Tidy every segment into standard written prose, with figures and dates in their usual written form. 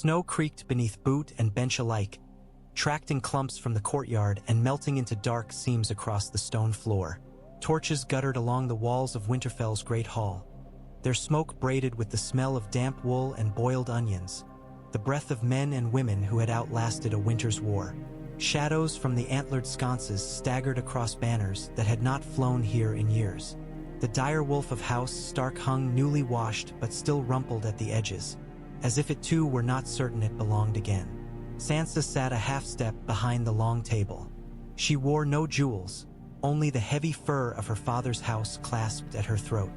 Snow creaked beneath boot and bench alike, tracked in clumps from the courtyard and melting into dark seams across the stone floor. Torches guttered along the walls of Winterfell's great hall, their smoke braided with the smell of damp wool and boiled onions, the breath of men and women who had outlasted a winter's war. Shadows from the antlered sconces staggered across banners that had not flown here in years. The dire wolf of House Stark hung newly washed but still rumpled at the edges, as if it too were not certain it belonged again. Sansa sat a half-step behind the long table. She wore no jewels, only the heavy fur of her father's house clasped at her throat.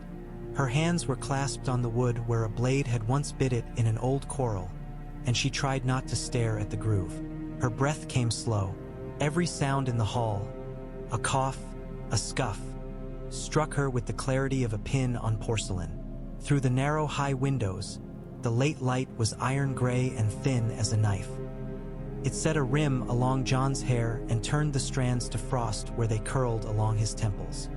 Her hands were clasped on the wood where a blade had once bit it in an old quarrel, and she tried not to stare at the groove. Her breath came slow. Every sound in the hall, a cough, a scuff, struck her with the clarity of a pin on porcelain. Through the narrow high windows, the late light was iron gray and thin as a knife. It set a rim along Jon's hair and turned the strands to frost where they curled along his temples.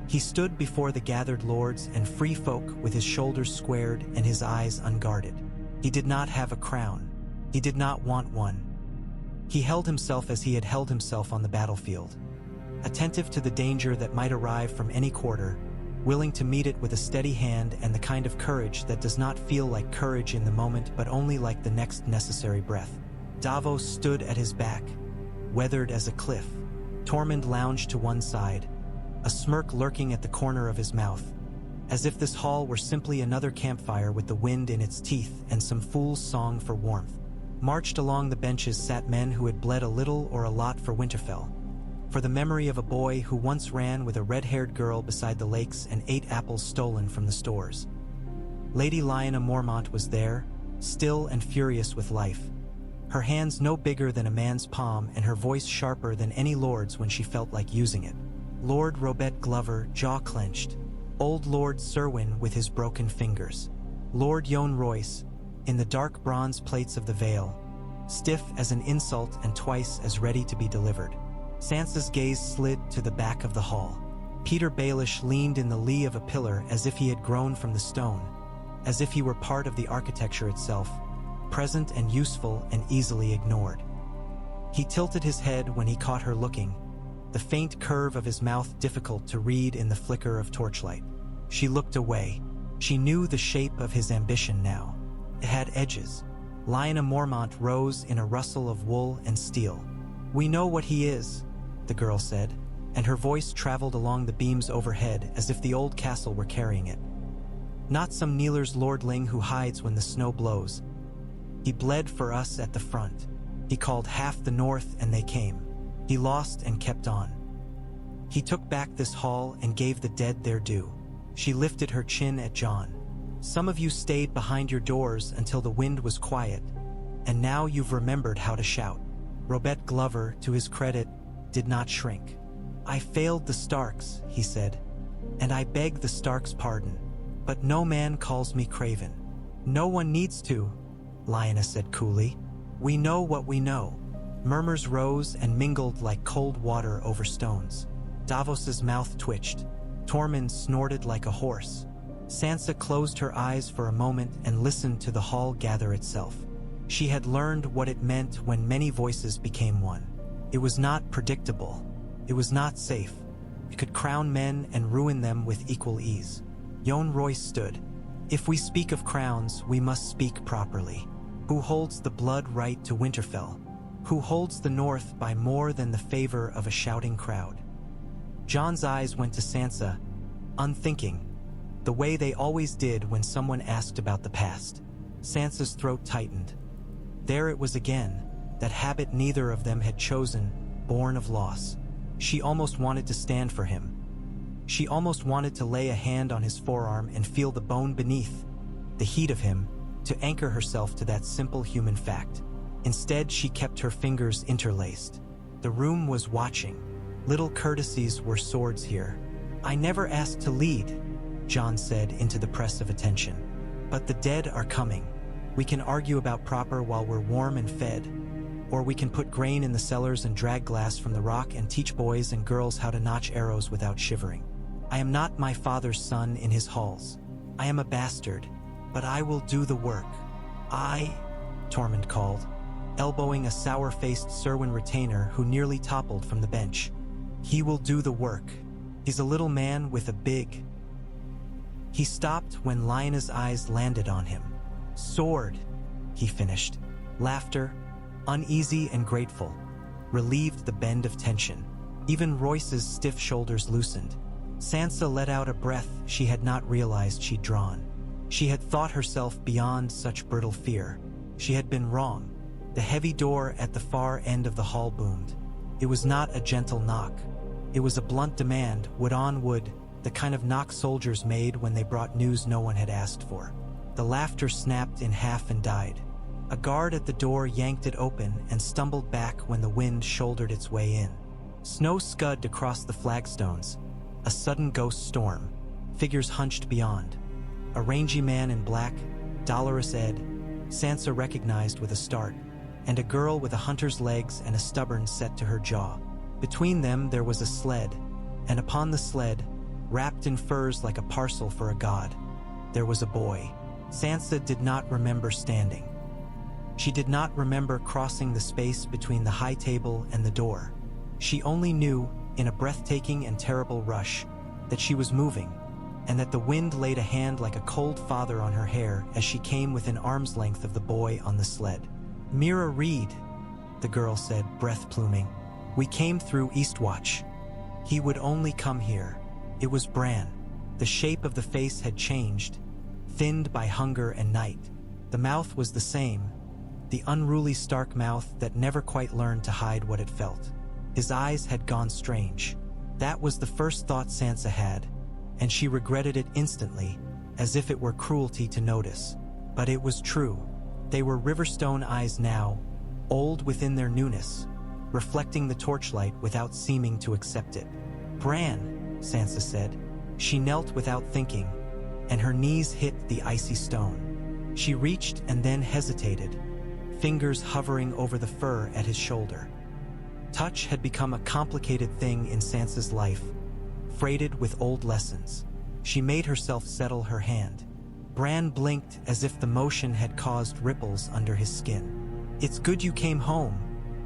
He stood before the gathered lords and free folk with his shoulders squared and his eyes unguarded. He did not have a crown. He did not want one. He held himself as he had held himself on the battlefield, attentive to the danger that might arrive from any quarter, willing to meet it with a steady hand and the kind of courage that does not feel like courage in the moment but only like the next necessary breath. Davos stood at his back, weathered as a cliff. Tormund lounged to one side, a smirk lurking at the corner of his mouth, as if this hall were simply another campfire with the wind in its teeth and some fool's song for warmth. Marched along the benches sat men who had bled a little or a lot for Winterfell, for the memory of a boy who once ran with a red-haired girl beside the lakes and ate apples stolen from the stores. Lady Lyanna Mormont was there, still and furious with life, her hands no bigger than a man's palm and her voice sharper than any lord's when she felt like using it. Lord Robert Glover, jaw clenched. Old Lord Serwyn with his broken fingers. Lord Jon Royce, in the dark bronze plates of the veil, stiff as an insult and twice as ready to be delivered. Sansa's gaze slid to the back of the hall. Peter Baelish leaned in the lee of a pillar as if he had grown from the stone, as if he were part of the architecture itself, present and useful and easily ignored. He tilted his head when he caught her looking, the faint curve of his mouth difficult to read in the flicker of torchlight. She looked away. She knew the shape of his ambition now. It had edges. Lyanna Mormont rose in a rustle of wool and steel. "We know what he is," the girl said, and her voice traveled along the beams overhead as if the old castle were carrying it. "Not some Kneeler's lordling who hides when the snow blows. He bled for us at the front. He called half the north and they came. He lost and kept on. He took back this hall and gave the dead their due." She lifted her chin at Jon. "Some of you stayed behind your doors until the wind was quiet, and now you've remembered how to shout." Robert Glover, to his credit, did not shrink. "I failed the Starks," he said, "and I beg the Starks' pardon. But no man calls me craven." "No one needs to," Lyanna said coolly. "We know what we know." Murmurs rose and mingled like cold water over stones. Davos's mouth twitched. Tormund snorted like a horse. Sansa closed her eyes for a moment and listened to the hall gather itself. She had learned what it meant when many voices became one. It was not predictable. It was not safe. It could crown men and ruin them with equal ease. Jon Royce stood. "If we speak of crowns, we must speak properly. Who holds the blood right to Winterfell? Who holds the North by more than the favor of a shouting crowd?" Jon's eyes went to Sansa, unthinking, the way they always did when someone asked about the past. Sansa's throat tightened. There it was again, that habit neither of them had chosen, born of loss. She almost wanted to stand for him. She almost wanted to lay a hand on his forearm and feel the bone beneath, the heat of him, to anchor herself to that simple human fact. Instead, she kept her fingers interlaced. The room was watching. Little courtesies were swords here. "I never asked to lead," Jon said into the press of attention. "But the dead are coming. We can argue about proper while we're warm and fed, or we can put grain in the cellars and drag glass from the rock and teach boys and girls how to notch arrows without shivering. I am not my father's son in his halls. I am a bastard, but I will do the work. Tormund called, elbowing a sour-faced Serwyn retainer who nearly toppled from the bench. He will do the work. He's a little man with a big... He stopped when Lyanna's eyes landed on him. Sword, he finished. Laughter, uneasy and grateful, relieved the bend of tension. Even Royce's stiff shoulders loosened. Sansa let out a breath she had not realized she'd drawn. She had thought herself beyond such brittle fear. She had been wrong. The heavy door at the far end of the hall boomed. It was not a gentle knock. It was a blunt demand, wood on wood, the kind of knock soldiers made when they brought news no one had asked for. The laughter snapped in half and died. A guard at the door yanked it open and stumbled back when the wind shouldered its way in. Snow scudded across the flagstones. A sudden ghost storm. Figures hunched beyond. A rangy man in black, Dolorous Ed, Sansa recognized with a start, and a girl with a hunter's legs and a stubborn set to her jaw. Between them there was a sled, and upon the sled, wrapped in furs like a parcel for a god, there was a boy. Sansa did not remember standing. She did not remember crossing the space between the high table and the door. She only knew, in a breathtaking and terrible rush, that she was moving, and that the wind laid a hand like a cold father on her hair as she came within arm's length of the boy on the sled. "Mira Reed," the girl said, breath pluming. "We came through Eastwatch. He would only come here." It was Bran. The shape of the face had changed, thinned by hunger and night. The mouth was the same, the unruly stark mouth that never quite learned to hide what it felt. His eyes had gone strange. That was the first thought Sansa had, and she regretted it instantly, as if it were cruelty to notice. But it was true. They were Riverstone eyes now, old within their newness, reflecting the torchlight without seeming to accept it. "Bran," Sansa said. She knelt without thinking, and her knees hit the icy stone. She reached and then hesitated, fingers hovering over the fur at his shoulder. Touch had become a complicated thing in Sansa's life, freighted with old lessons. She made herself settle her hand. Bran blinked as if the motion had caused ripples under his skin. "It's good you came home,"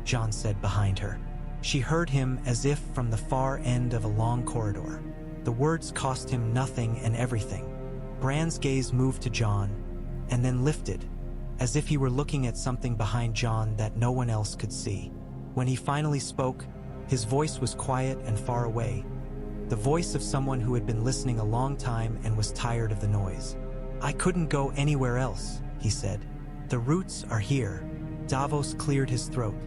Jon said behind her. She heard him as if from the far end of a long corridor. The words cost him nothing and everything. Bran's gaze moved to Jon, and then lifted, as if he were looking at something behind Jon that no one else could see. When he finally spoke, his voice was quiet and far away, the voice of someone who had been listening a long time and was tired of the noise. "I couldn't go anywhere else," he said. "The roots are here." Davos cleared his throat.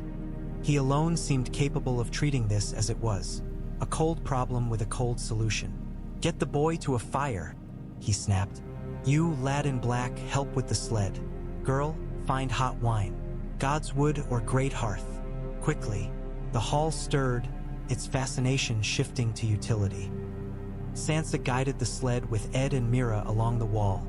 He alone seemed capable of treating this as it was, a cold problem with a cold solution. "Get the boy to a fire," he snapped. "You, lad in black, help with the sled. Girl, find hot wine. God's wood or great hearth. Quickly." The hall stirred, its fascination shifting to utility. Sansa guided the sled with Ed and Mira along the wall,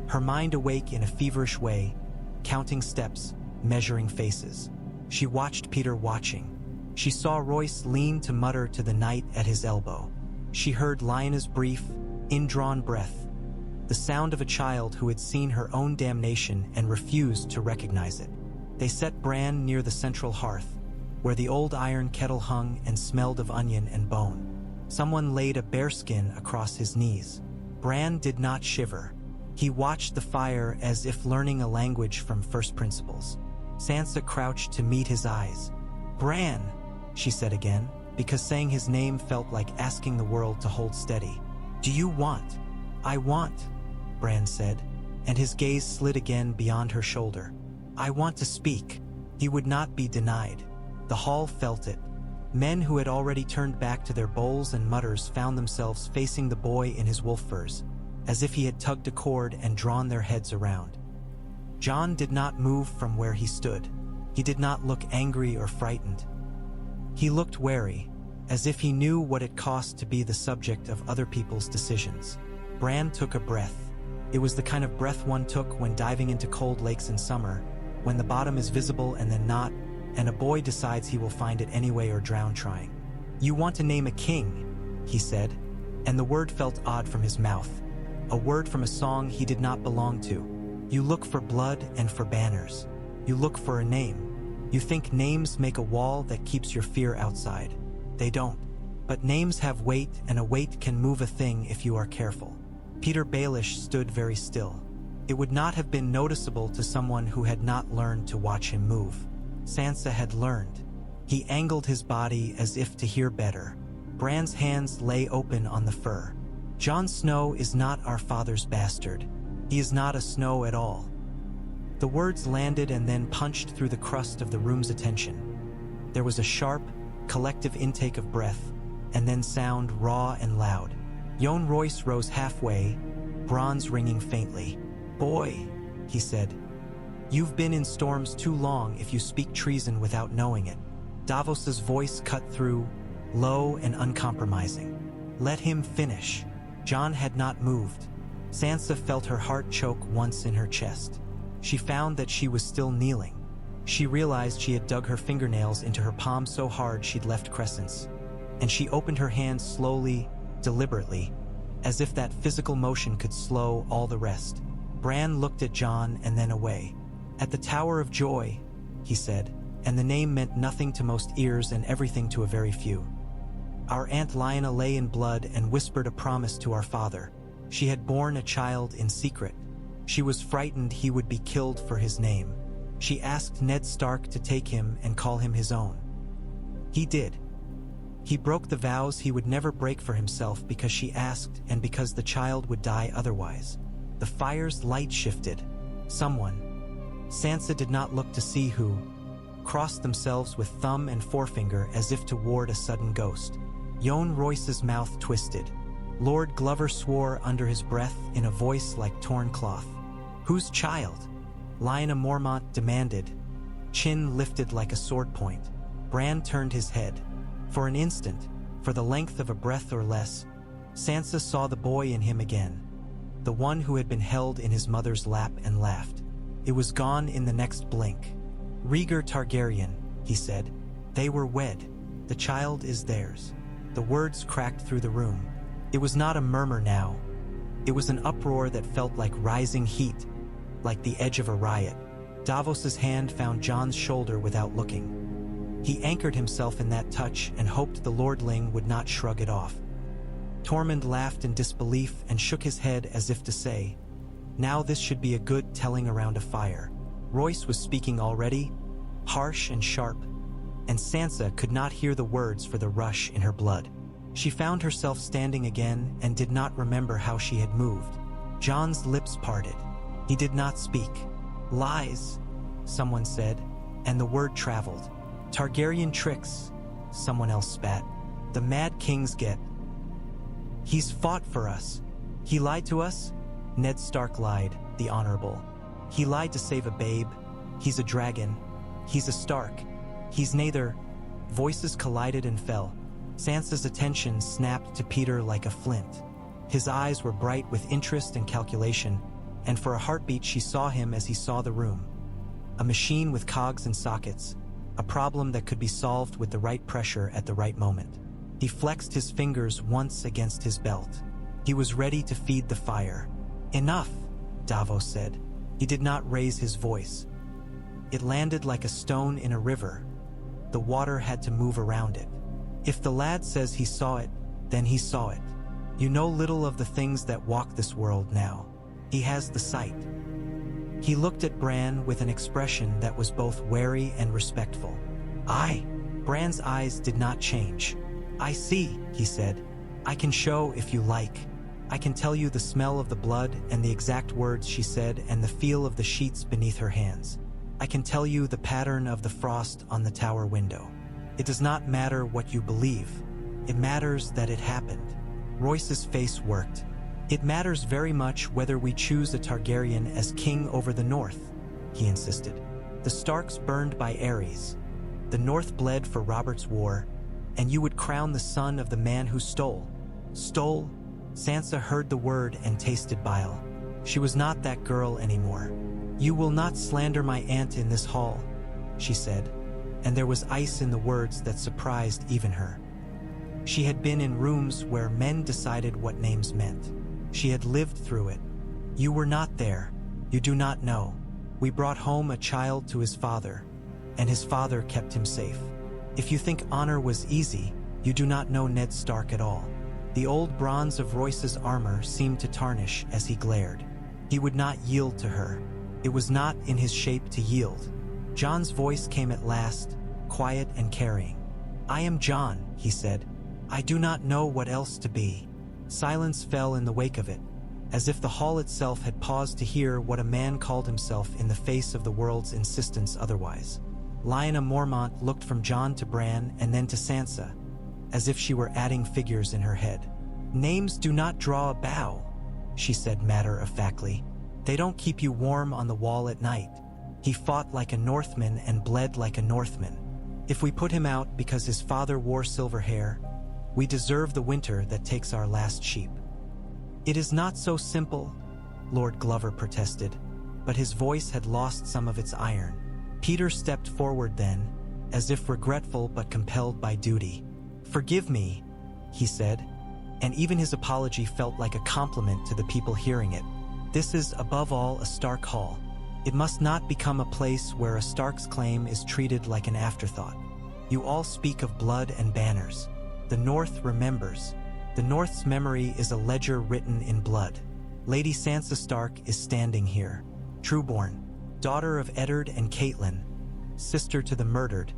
her mind awake in a feverish way, counting steps, measuring faces. She watched Peter watching. She saw Royce lean to mutter to the knight at his elbow. She heard Lyanna's brief, indrawn breath, the sound of a child who had seen her own damnation and refused to recognize it. They set Bran near the central hearth, where the old iron kettle hung and smelled of onion and bone. Someone laid a bearskin across his knees. Bran did not shiver. He watched the fire as if learning a language from first principles. Sansa crouched to meet his eyes. "Bran," she said again, because saying his name felt like asking the world to hold steady. "Do you want?" "I want," Bran said, and his gaze slid again beyond her shoulder. "I want to speak." He would not be denied. The hall felt it. Men who had already turned back to their bowls and mutters found themselves facing the boy in his wolf furs, as if he had tugged a cord and drawn their heads around. Jon did not move from where he stood. He did not look angry or frightened. He looked wary, as if he knew what it cost to be the subject of other people's decisions. Bran took a breath. It was the kind of breath one took when diving into cold lakes in summer, when the bottom is visible and then not, and a boy decides he will find it anyway or drown trying. "You want to name a king," he said, and the word felt odd from his mouth, a word from a song he did not belong to. "You look for blood and for banners." You look for a name. You think names make a wall that keeps your fear outside. They don't. But names have weight, and a weight can move a thing if you are careful. Peter Baelish stood very still. It would not have been noticeable to someone who had not learned to watch him move. Sansa had learned. He angled his body as if to hear better. Bran's hands lay open on the fur. Jon Snow is not our father's bastard. He is not a Snow at all. The words landed and then punched through the crust of the room's attention. There was a sharp, collective intake of breath, and then sound raw and loud. Jon Royce rose halfway, bronze ringing faintly. "Boy," he said, "you've been in storms too long if you speak treason without knowing it." Davos's voice cut through, low and uncompromising. Let him finish. Jon had not moved. Sansa felt her heart choke once in her chest. She found that she was still kneeling. She realized she had dug her fingernails into her palm so hard she'd left crescents. And she opened her hands slowly, deliberately, as if that physical motion could slow all the rest. Bran looked at Jon and then away. "At the Tower of Joy," he said, and the name meant nothing to most ears and everything to a very few. "Our Aunt Lyanna lay in blood and whispered a promise to our father. She had borne a child in secret. She was frightened he would be killed for his name. She asked Ned Stark to take him and call him his own. He did. He broke the vows he would never break for himself because she asked and because the child would die otherwise." The fire's light shifted. Someone, Sansa did not look to see who, crossed themselves with thumb and forefinger as if to ward a sudden ghost. Jon Royce's mouth twisted. Lord Glover swore under his breath in a voice like torn cloth. "Whose child?" Lyanna Mormont demanded, chin lifted like a sword point. Bran turned his head. For an instant, for the length of a breath or less, Sansa saw the boy in him again, the one who had been held in his mother's lap and laughed. It was gone in the next blink. "Rhaegar Targaryen," he said. "They were wed. The child is theirs." The words cracked through the room. It was not a murmur now. It was an uproar that felt like rising heat, like the edge of a riot. Davos's hand found Jon's shoulder without looking. He anchored himself in that touch and hoped the lordling would not shrug it off. Tormund laughed in disbelief and shook his head as if to say, "Now this should be a good telling around a fire." Royce was speaking already, harsh and sharp, and Sansa could not hear the words for the rush in her blood. She found herself standing again and did not remember how she had moved. Jon's lips parted. He did not speak. "Lies," someone said, and the word traveled. "Targaryen tricks," someone else spat. "The Mad King's get. He's fought for us. He lied to us?" Ned Stark lied, the Honorable. "He lied to save a babe. He's a dragon. He's a Stark. He's neither." Voices collided and fell. Sansa's attention snapped to Peter like a flint. His eyes were bright with interest and calculation, and for a heartbeat she saw him as he saw the room. A machine with cogs and sockets, a problem that could be solved with the right pressure at the right moment. He flexed his fingers once against his belt. He was ready to feed the fire. "Enough," Davos said. He did not raise his voice. It landed like a stone in a river. The water had to move around it. "If the lad says he saw it, then he saw it. You know little of the things that walk this world now. He has the sight." He looked at Bran with an expression that was both wary and respectful. "I." Bran's eyes did not change. "I see," he said. "I can show if you like. I can tell you the smell of the blood and the exact words she said and the feel of the sheets beneath her hands. I can tell you the pattern of the frost on the tower window. It does not matter what you believe. It matters that it happened." Royce's face worked. "It matters very much whether we choose a Targaryen as king over the North," he insisted. "The Starks burned by Aerys. The North bled for Robert's war, and you would crown the son of the man who stole." Stole? Sansa heard the word and tasted bile. She was not that girl anymore. "You will not slander my aunt in this hall," she said, and there was ice in the words that surprised even her. She had been in rooms where men decided what names meant. She had lived through it. "You were not there. You do not know. We brought home a child to his father, and his father kept him safe. If you think honor was easy, you do not know Ned Stark at all. The old bronze of Royce's armor seemed to tarnish as he glared. He would not yield to her. It was not in his shape to yield. Jon's voice came at last, quiet and carrying. "I am Jon," he said. "I do not know what else to be." Silence fell in the wake of it, as if the hall itself had paused to hear what a man called himself in the face of the world's insistence otherwise. Lyanna Mormont looked from Jon to Bran and then to Sansa, as if she were adding figures in her head. "Names do not draw a bow," she said matter-of-factly. "They don't keep you warm on the wall at night. He fought like a Northman and bled like a Northman. If we put him out because his father wore silver hair, we deserve the winter that takes our last sheep." "It is not so simple," Lord Glover protested, but his voice had lost some of its iron. Peter stepped forward then, as if regretful but compelled by duty. "Forgive me," he said, and even his apology felt like a compliment to the people hearing it. "This is, above all, a Stark hall. It must not become a place where a Stark's claim is treated like an afterthought. You all speak of blood and banners. The North remembers. The North's memory is a ledger written in blood. Lady Sansa Stark is standing here, trueborn, daughter of Eddard and Catelyn, sister to the murdered,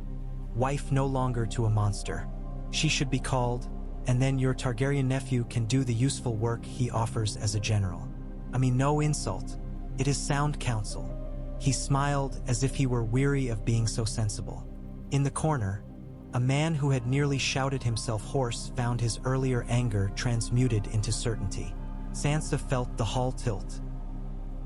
wife no longer to a monster. She should be called, and then your Targaryen nephew can do the useful work he offers as a general. I mean, no insult. It is sound counsel." He smiled as if he were weary of being so sensible. In the corner, a man who had nearly shouted himself hoarse found his earlier anger transmuted into certainty. Sansa felt the hall tilt.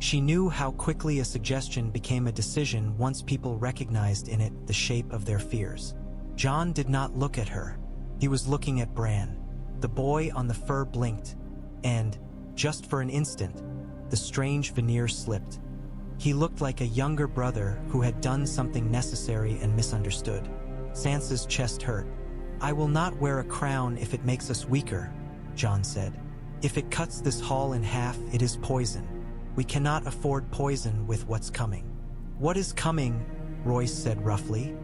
She knew how quickly a suggestion became a decision once people recognized in it the shape of their fears. Jon did not look at her. He was looking at Bran. The boy on the fur blinked, and, just for an instant, the strange veneer slipped. He looked like a younger brother who had done something necessary and misunderstood. Sansa's chest hurt. "I will not wear a crown if it makes us weaker," Jon said. "If it cuts this hall in half, it is poison. We cannot afford poison with what's coming." "What is coming," Royce said roughly,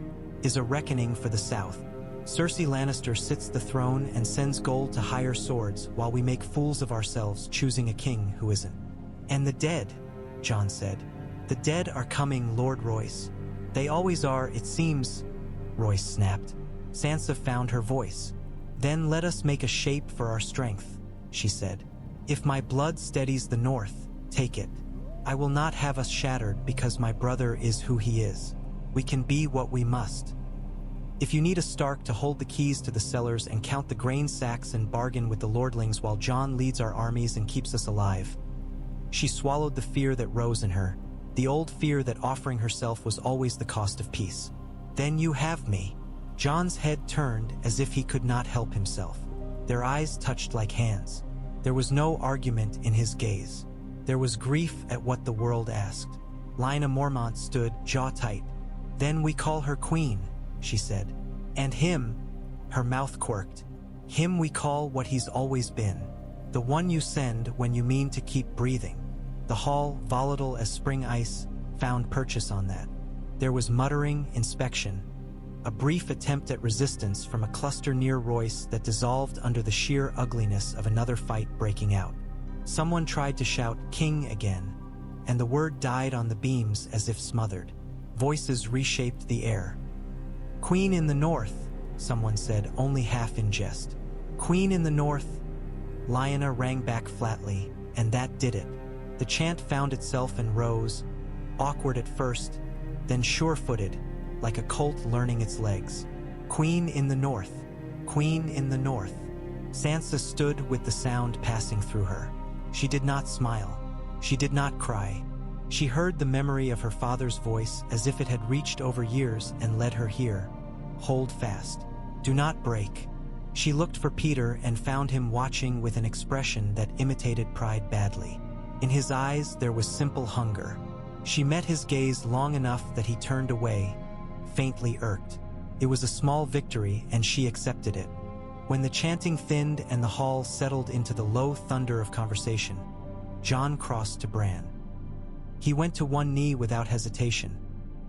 "is a reckoning for the South. Cersei Lannister sits the throne and sends gold to hire swords while we make fools of ourselves choosing a king who isn't." "And the dead," Jon said. "The dead are coming, Lord Royce. They always are, it seems," Royce snapped. Sansa found her voice. "Then let us make a shape for our strength," she said. "If my blood steadies the North, take it. I will not have us shattered because my brother is who he is. We can be what we must. If you need a Stark to hold the keys to the cellars and count the grain sacks and bargain with the lordlings while Jon leads our armies and keeps us alive." She swallowed the fear that rose in her, the old fear that offering herself was always the cost of peace. "Then you have me." Jon's head turned as if he could not help himself. Their eyes touched like hands. There was no argument in his gaze. There was grief at what the world asked. Lyanna Mormont stood, jaw tight. "Then we call her queen," she said. "And him," her mouth quirked, "him we call what he's always been. The one you send when you mean to keep breathing." The hall, volatile as spring ice, found purchase on that. There was muttering, inspection, a brief attempt at resistance from a cluster near Royce that dissolved under the sheer ugliness of another fight breaking out. Someone tried to shout, "King," again, and the word died on the beams as if smothered. Voices reshaped the air. "Queen in the North," someone said, only half in jest. "Queen in the North." Lyanna rang back flatly, and that did it. The chant found itself and rose, awkward at first, then sure-footed, like a colt learning its legs. "Queen in the North, Queen in the North." Sansa stood with the sound passing through her. She did not smile. She did not cry. She heard the memory of her father's voice as if it had reached over years and led her here. "Hold fast. Do not break." She looked for Peter and found him watching with an expression that imitated pride badly. In his eyes there was simple hunger. She met his gaze long enough that he turned away, faintly irked. It was a small victory and she accepted it. When the chanting thinned and the hall settled into the low thunder of conversation, Jon crossed to Bran. He went to one knee without hesitation,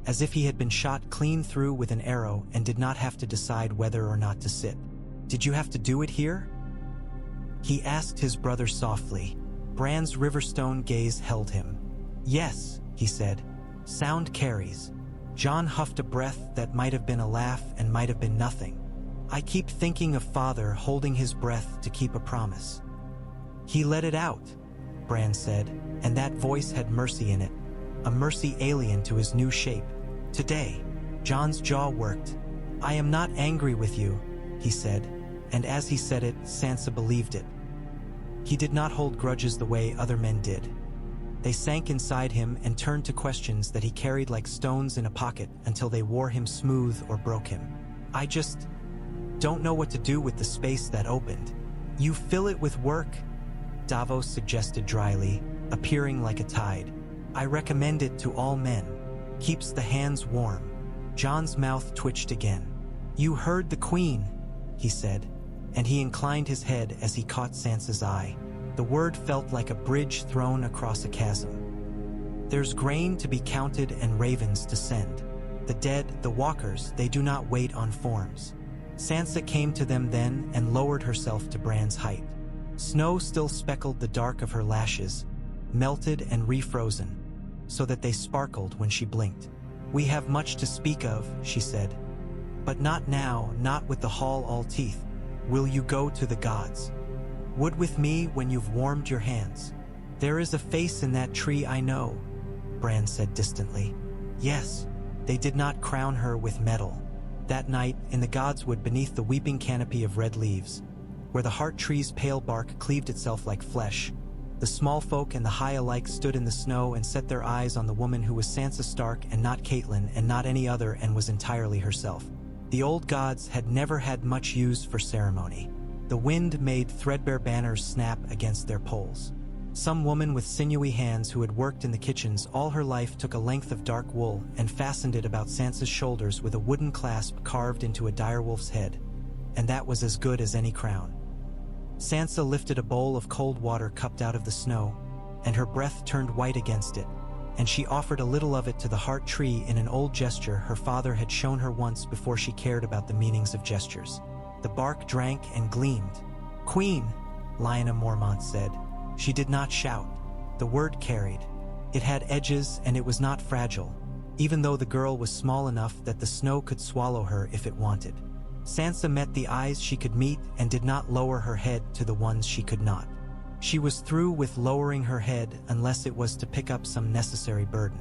as if he had been shot clean through with an arrow and did not have to decide whether or not to sit. "Did you have to do it here?" he asked his brother softly. Bran's Riverstone gaze held him. "Yes," he said. "Sound carries." John huffed a breath that might have been a laugh and might have been nothing. "I keep thinking of Father holding his breath to keep a promise." "He let it out," Bran said, and that voice had mercy in it, a mercy alien to his new shape. "Today." John's jaw worked. "I am not angry with you," he said, and as he said it, Sansa believed it. He did not hold grudges the way other men did. They sank inside him and turned to questions that he carried like stones in a pocket until they wore him smooth or broke him. "I just don't know what to do with the space that opened." "You fill it with work," Davos suggested dryly, appearing like a tide. "I recommend it to all men. Keeps the hands warm." John's mouth twitched again. "You heard the Queen," he said, and he inclined his head as he caught Sansa's eye. The word felt like a bridge thrown across a chasm. "There's grain to be counted and ravens to send. The dead, the walkers, they do not wait on forms." Sansa came to them then and lowered herself to Bran's height. Snow still speckled the dark of her lashes, melted and refrozen, so that they sparkled when she blinked. "We have much to speak of," she said. "But not now, not with the Hall all teeth. Will you go to the gods? Wood with me when you've warmed your hands." "There is a face in that tree I know," Bran said distantly. "Yes." They did not crown her with metal. That night, in the godswood beneath the weeping canopy of red leaves, where the heart tree's pale bark cleaved itself like flesh, the small folk and the high alike stood in the snow and set their eyes on the woman who was Sansa Stark and not Catelyn and not any other and was entirely herself. The old gods had never had much use for ceremony. The wind made threadbare banners snap against their poles. Some woman with sinewy hands who had worked in the kitchens all her life took a length of dark wool and fastened it about Sansa's shoulders with a wooden clasp carved into a direwolf's head, and that was as good as any crown. Sansa lifted a bowl of cold water cupped out of the snow, and her breath turned white against it, and she offered a little of it to the heart tree in an old gesture her father had shown her once before she cared about the meanings of gestures. The bark drank and gleamed. "Queen," Lyanna Mormont said. She did not shout. The word carried. It had edges and it was not fragile, even though the girl was small enough that the snow could swallow her if it wanted. Sansa met the eyes she could meet and did not lower her head to the ones she could not. She was through with lowering her head unless it was to pick up some necessary burden.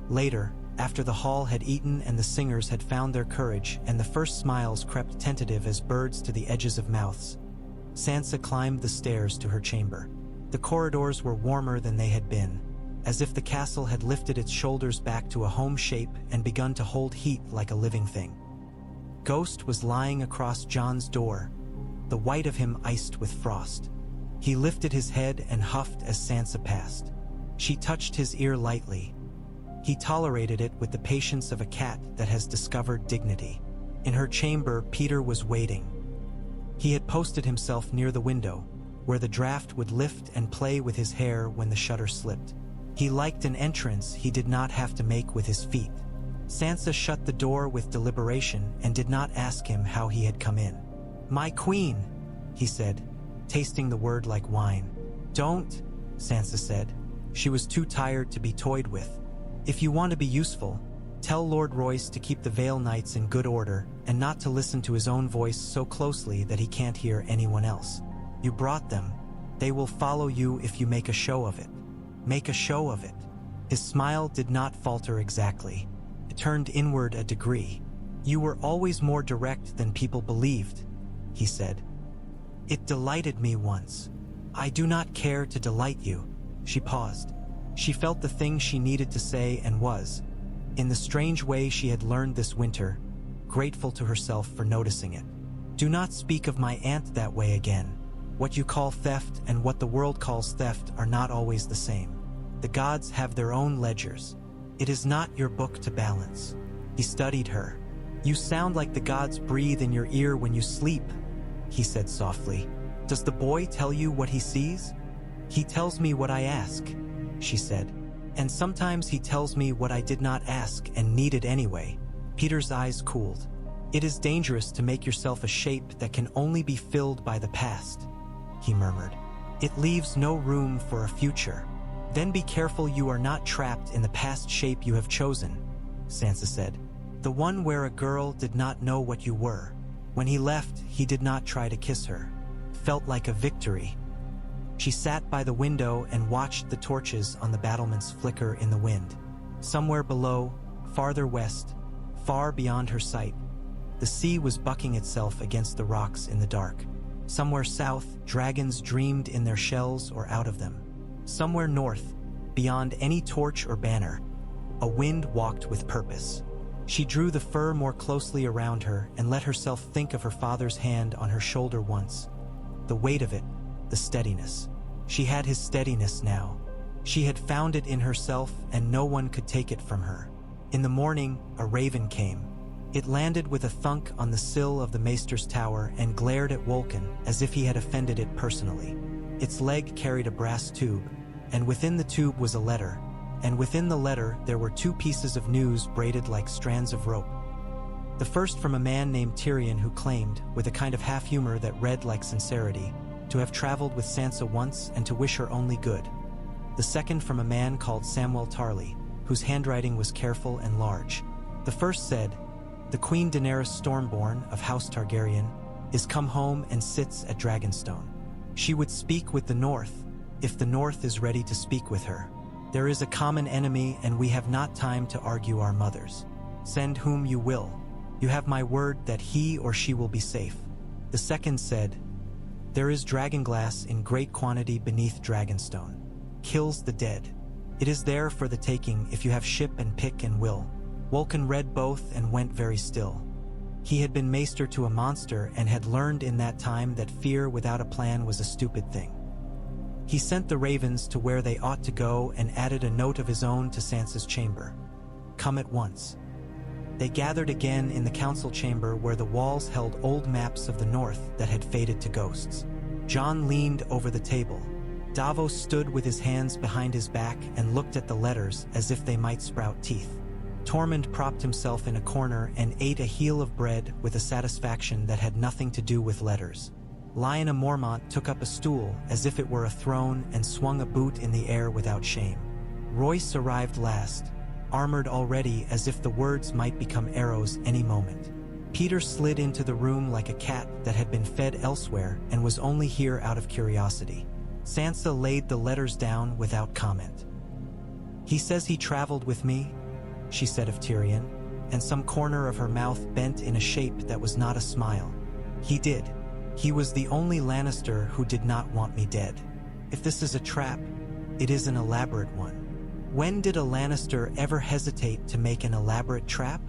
Later, after the hall had eaten and the singers had found their courage and the first smiles crept tentative as birds to the edges of mouths, Sansa climbed the stairs to her chamber. The corridors were warmer than they had been, as if the castle had lifted its shoulders back to a home shape and begun to hold heat like a living thing. Ghost was lying across Jon's door, the white of him iced with frost. He lifted his head and huffed as Sansa passed. She touched his ear lightly. He tolerated it with the patience of a cat that has discovered dignity. In her chamber, Peter was waiting. He had posted himself near the window, where the draft would lift and play with his hair when the shutter slipped. He liked an entrance he did not have to make with his feet. Sansa shut the door with deliberation and did not ask him how he had come in. "My queen," he said, tasting the word like wine. "Don't," Sansa said. She was too tired to be toyed with. "If you want to be useful, tell Lord Royce to keep the Vale Knights in good order and not to listen to his own voice so closely that he can't hear anyone else. You brought them. They will follow you if you make a show of it. Make a show of it." His smile did not falter exactly. It turned inward a degree. "You were always more direct than people believed," he said. "It delighted me once. I do not care to delight you." She paused. She felt the thing she needed to say and was, in the strange way she had learned this winter, grateful to herself for noticing it. "Do not speak of my aunt that way again. What you call theft and what the world calls theft are not always the same. The gods have their own ledgers. It is not your book to balance." He studied her. "You sound like the gods breathe in your ear when you sleep," he said softly. "Does the boy tell you what he sees?" "He tells me what I ask," she said. And sometimes he tells me what I did not ask and needed anyway. Peter's eyes cooled. It is dangerous to make yourself a shape that can only be filled by the past, he murmured. It leaves no room for a future. Then be careful you are not trapped in the past shape you have chosen, Sansa said. The one where a girl did not know what you were. When he left, he did not try to kiss her. Felt like a victory. She sat by the window and watched the torches on the battlements flicker in the wind. Somewhere below, farther west, far beyond her sight, the sea was bucking itself against the rocks in the dark. Somewhere south, dragons dreamed in their shells or out of them. Somewhere north, beyond any torch or banner, a wind walked with purpose. She drew the fur more closely around her and let herself think of her father's hand on her shoulder once. The weight of it, the steadiness. She had his steadiness now. She had found it in herself and no one could take it from her. In the morning, a raven came. It landed with a thunk on the sill of the maester's tower and glared at Wolken as if he had offended it personally. Its leg carried a brass tube, and within the tube was a letter, and within the letter there were 2 pieces of news braided like strands of rope. The first from a man named Tyrion who claimed, with a kind of half-humor that read like sincerity, to have traveled with Sansa once and to wish her only good. The second from a man called Samwell Tarly, whose handwriting was careful and large. The first said, "The Queen Daenerys Stormborn of House Targaryen is come home and sits at Dragonstone. She would speak with the North, if the North is ready to speak with her. There is a common enemy and we have not time to argue our mothers. Send whom you will. You have my word that he or she will be safe." The second said, "There is dragonglass in great quantity beneath Dragonstone. Kills the dead. It is there for the taking if you have ship and pick and will." Wolken read both and went very still. He had been maester to a monster and had learned in that time that fear without a plan was a stupid thing. He sent the ravens to where they ought to go and added a note of his own to Sansa's chamber. "Come at once." They gathered again in the council chamber where the walls held old maps of the North that had faded to ghosts. Jon leaned over the table. Davos stood with his hands behind his back and looked at the letters as if they might sprout teeth. Tormund propped himself in a corner and ate a heel of bread with a satisfaction that had nothing to do with letters. Lyanna Mormont took up a stool as if it were a throne and swung a boot in the air without shame. Royce arrived last, armored already as if the words might become arrows any moment. Peter slid into the room like a cat that had been fed elsewhere and was only here out of curiosity. Sansa laid the letters down without comment. "He says he traveled with me," she said of Tyrion, and some corner of her mouth bent in a shape that was not a smile. "He did. He was the only Lannister who did not want me dead. If this is a trap, it is an elaborate one." "When did a Lannister ever hesitate to make an elaborate trap?"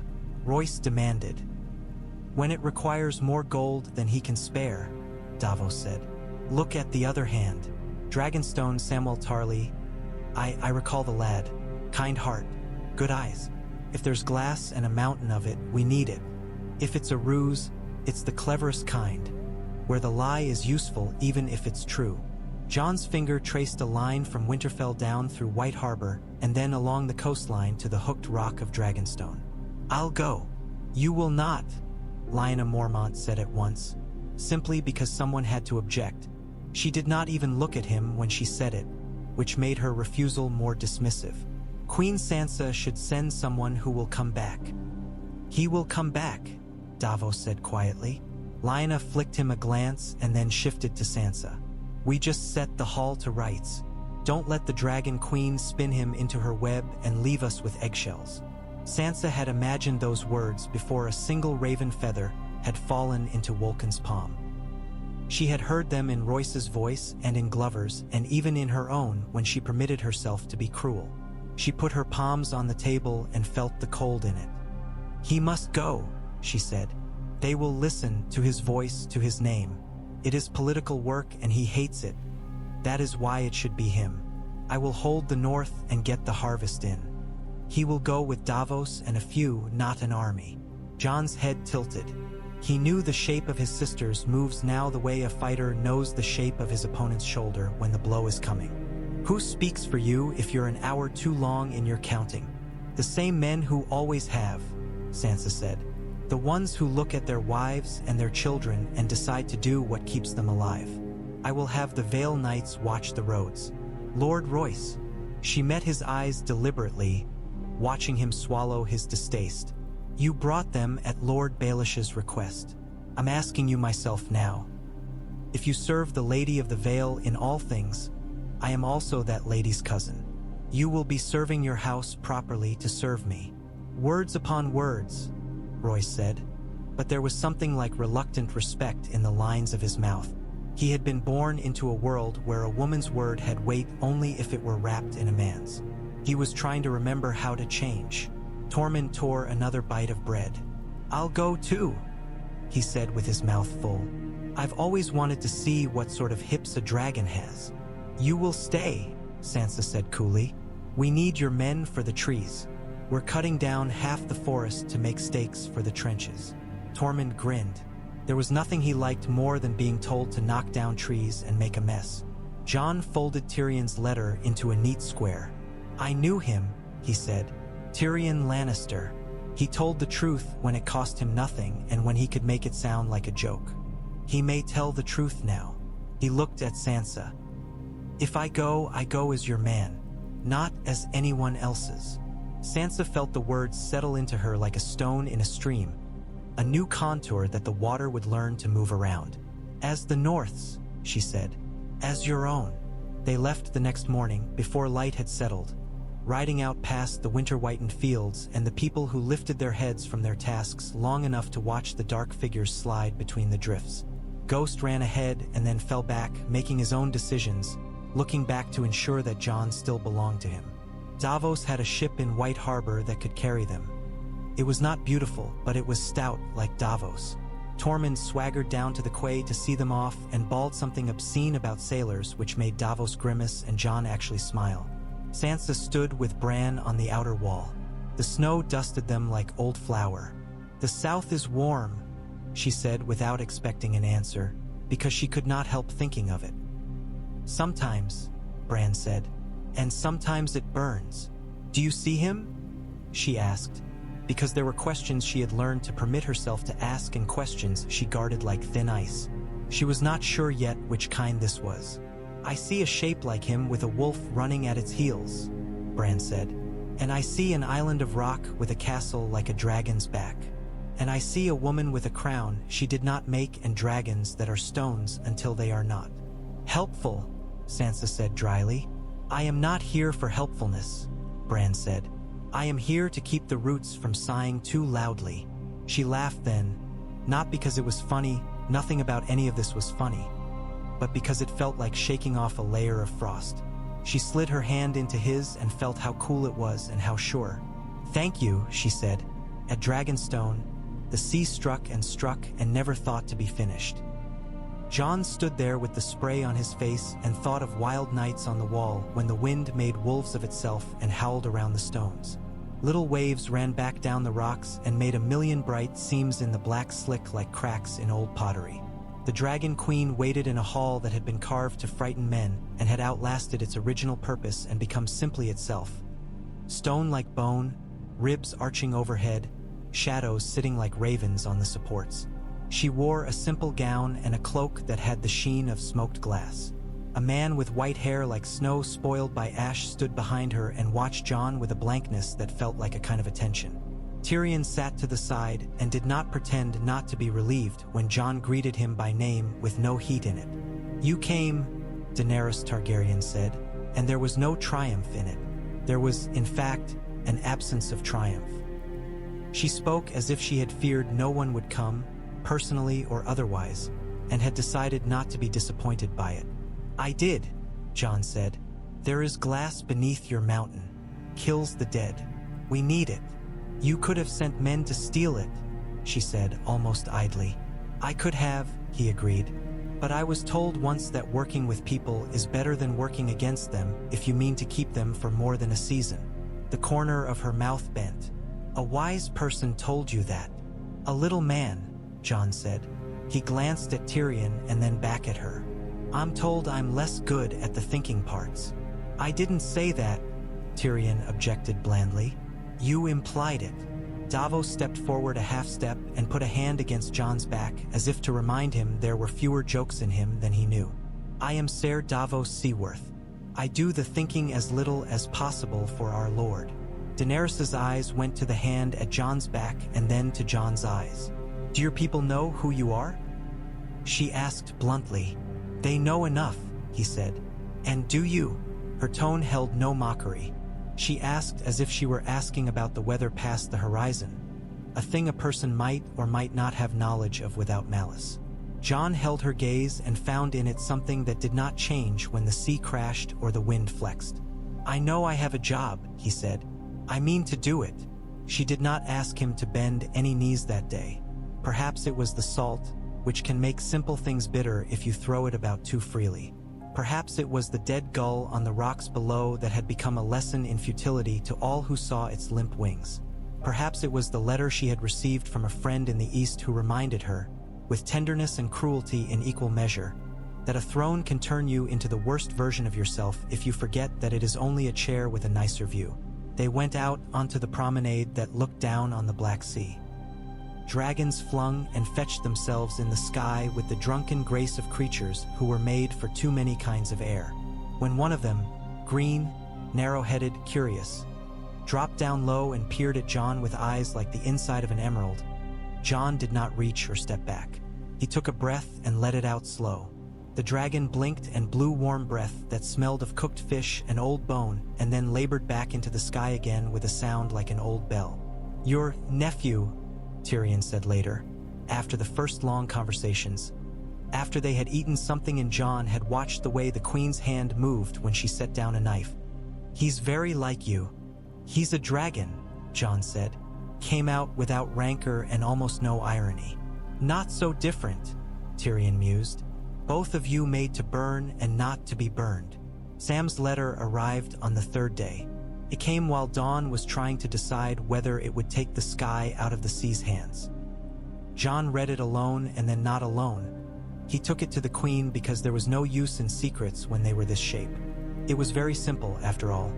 Royce demanded. "When it requires more gold than he can spare," Davos said. "Look at the other hand. Dragonstone Samwell Tarly. I recall the lad. Kind heart. Good eyes. If there's glass and a mountain of it, we need it. If it's a ruse, it's the cleverest kind, where the lie is useful even if it's true." Jon's finger traced a line from Winterfell down through White Harbor and then along the coastline to the hooked rock of Dragonstone. "I'll go." "You will not," Lyanna Mormont said at once, simply because someone had to object. She did not even look at him when she said it, which made her refusal more dismissive. "Queen Sansa should send someone who will come back." "He will come back," Davos said quietly. Lyanna flicked him a glance and then shifted to Sansa. "We just set the hall to rights. Don't let the Dragon Queen spin him into her web and leave us with eggshells." Sansa had imagined those words before a single raven feather had fallen into Wolken's palm. She had heard them in Royce's voice and in Glover's and even in her own when she permitted herself to be cruel. She put her palms on the table and felt the cold in it. "He must go," she said. "They will listen to his voice, to his name. It is political work and he hates it. That is why it should be him. I will hold the North and get the harvest in. He will go with Davos and a few, not an army." Jon's head tilted. He knew the shape of his sister's moves now the way a fighter knows the shape of his opponent's shoulder when the blow is coming. Who speaks for you if you're an hour too long in your counting? The same men who always have, Sansa said. The ones who look at their wives and their children and decide to do what keeps them alive. I will have the Vale Knights watch the roads. Lord Royce. She met his eyes deliberately, watching him swallow his distaste. You brought them at Lord Baelish's request. I'm asking you myself now. If you serve the Lady of the Vale in all things, I am also that lady's cousin. You will be serving your house properly to serve me. Words upon words, Royce said, but there was something like reluctant respect in the lines of his mouth. He had been born into a world where a woman's word had weight only if it were wrapped in a man's. He was trying to remember how to change. Tormund tore another bite of bread. I'll go too, he said with his mouth full. I've always wanted to see what sort of hips a dragon has. You will stay, Sansa said coolly. We need your men for the trees. We're cutting down half the forest to make stakes for the trenches. Tormund grinned. There was nothing he liked more than being told to knock down trees and make a mess. Jon folded Tyrion's letter into a neat square. I knew him, he said. Tyrion Lannister. He told the truth when it cost him nothing and when he could make it sound like a joke. He may tell the truth now. He looked at Sansa. If I go as your man, not as anyone else's. Sansa felt the words settle into her like a stone in a stream, a new contour that the water would learn to move around. As the North's, she said. As your own. They left the next morning, before light had settled, riding out past the winter-whitened fields and the people who lifted their heads from their tasks long enough to watch the dark figures slide between the drifts. Ghost ran ahead and then fell back, making his own decisions, looking back to ensure that Jon still belonged to him. Davos had a ship in White Harbor that could carry them. It was not beautiful, but it was stout like Davos. Tormund swaggered down to the quay to see them off and bawled something obscene about sailors, which made Davos grimace and Jon actually smile. Sansa stood with Bran on the outer wall. The snow dusted them like old flour. The south is warm, she said without expecting an answer, because she could not help thinking of it. Sometimes, Bran said, and sometimes it burns. Do you see him? She asked, because there were questions she had learned to permit herself to ask and questions she guarded like thin ice. She was not sure yet which kind this was. I see a shape like him with a wolf running at its heels, Bran said. And I see an island of rock with a castle like a dragon's back. And I see a woman with a crown she did not make and dragons that are stones until they are not. Helpful, Sansa said dryly. I am not here for helpfulness, Bran said. I am here to keep the roots from sighing too loudly. She laughed then, not because it was funny, nothing about any of this was funny, but because it felt like shaking off a layer of frost. She slid her hand into his and felt how cool it was and how sure. Thank you, she said. At Dragonstone, the sea struck and never thought to be finished. Jon stood there with the spray on his face and thought of wild nights on the wall when the wind made wolves of itself and howled around the stones. Little waves ran back down the rocks and made a million bright seams in the black slick like cracks in old pottery. The Dragon Queen waited in a hall that had been carved to frighten men and had outlasted its original purpose and become simply itself. Stone like bone, ribs arching overhead, shadows sitting like ravens on the supports. She wore a simple gown and a cloak that had the sheen of smoked glass. A man with white hair like snow spoiled by ash stood behind her and watched Jon with a blankness that felt like a kind of attention. Tyrion sat to the side and did not pretend not to be relieved when Jon greeted him by name with no heat in it. You came, Daenerys Targaryen said, and there was no triumph in it. There was, in fact, an absence of triumph. She spoke as if she had feared no one would come, personally or otherwise, and had decided not to be disappointed by it. I did, Jon said. There is glass beneath your mountain. Kills the dead. We need it. You could have sent men to steal it, she said, almost idly. I could have, he agreed. But I was told once that working with people is better than working against them if you mean to keep them for more than a season. The corner of her mouth bent. A wise person told you that. A little man, Jon said. He glanced at Tyrion and then back at her. I'm told I'm less good at the thinking parts. I didn't say that, Tyrion objected blandly. You implied it. Davos stepped forward a half step and put a hand against Jon's back as if to remind him there were fewer jokes in him than he knew. I am Ser Davos Seaworth. I do the thinking as little as possible for our lord. Daenerys's eyes went to the hand at Jon's back and then to Jon's eyes. Do your people know who you are? She asked bluntly. They know enough, he said. And do you? Her tone held no mockery. She asked as if she were asking about the weather past the horizon, a thing a person might or might not have knowledge of without malice. Jon held her gaze and found in it something that did not change when the sea crashed or the wind flexed. I know I have a job, he said. I mean to do it. She did not ask him to bend any knees that day. Perhaps it was the salt, which can make simple things bitter if you throw it about too freely. Perhaps it was the dead gull on the rocks below that had become a lesson in futility to all who saw its limp wings. Perhaps it was the letter she had received from a friend in the East who reminded her, with tenderness and cruelty in equal measure, that a throne can turn you into the worst version of yourself if you forget that it is only a chair with a nicer view. They went out onto the promenade that looked down on the Black Sea. Dragons flung and fetched themselves in the sky with the drunken grace of creatures who were made for too many kinds of air. When one of them, green, narrow-headed, curious, dropped down low and peered at Jon with eyes like the inside of an emerald, Jon did not reach or step back. He took a breath and let it out slow. The dragon blinked and blew warm breath that smelled of cooked fish and old bone, and then labored back into the sky again with a sound like an old bell. Your nephew, Tyrion said later, after the first long conversations. After they had eaten something and Jon had watched the way the queen's hand moved when she set down a knife. He's very like you. He's a dragon, Jon said. Came out without rancor and almost no irony. Not so different, Tyrion mused. Both of you made to burn and not to be burned. Sam's letter arrived on the third day. It came while Dawn was trying to decide whether it would take the sky out of the sea's hands. Jon read it alone and then not alone. He took it to the queen because there was no use in secrets when they were this shape. It was very simple, after all.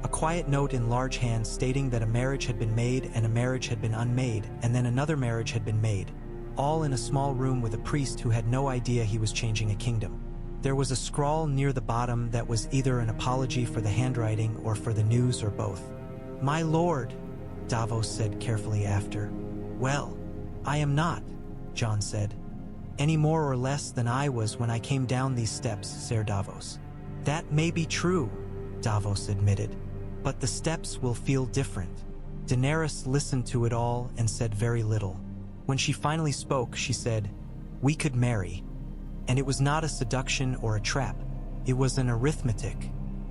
A quiet note in large hand stating that a marriage had been made and a marriage had been unmade, and then another marriage had been made, all in a small room with a priest who had no idea he was changing a kingdom. There was a scrawl near the bottom that was either an apology for the handwriting or for the news or both. My lord, Davos said carefully after. Well, I am not, Jon said. Any more or less than I was when I came down these steps, Ser Davos. That may be true, Davos admitted, but the steps will feel different. Daenerys listened to it all and said very little. When she finally spoke, she said, we could marry. And it was not a seduction or a trap. It was an arithmetic.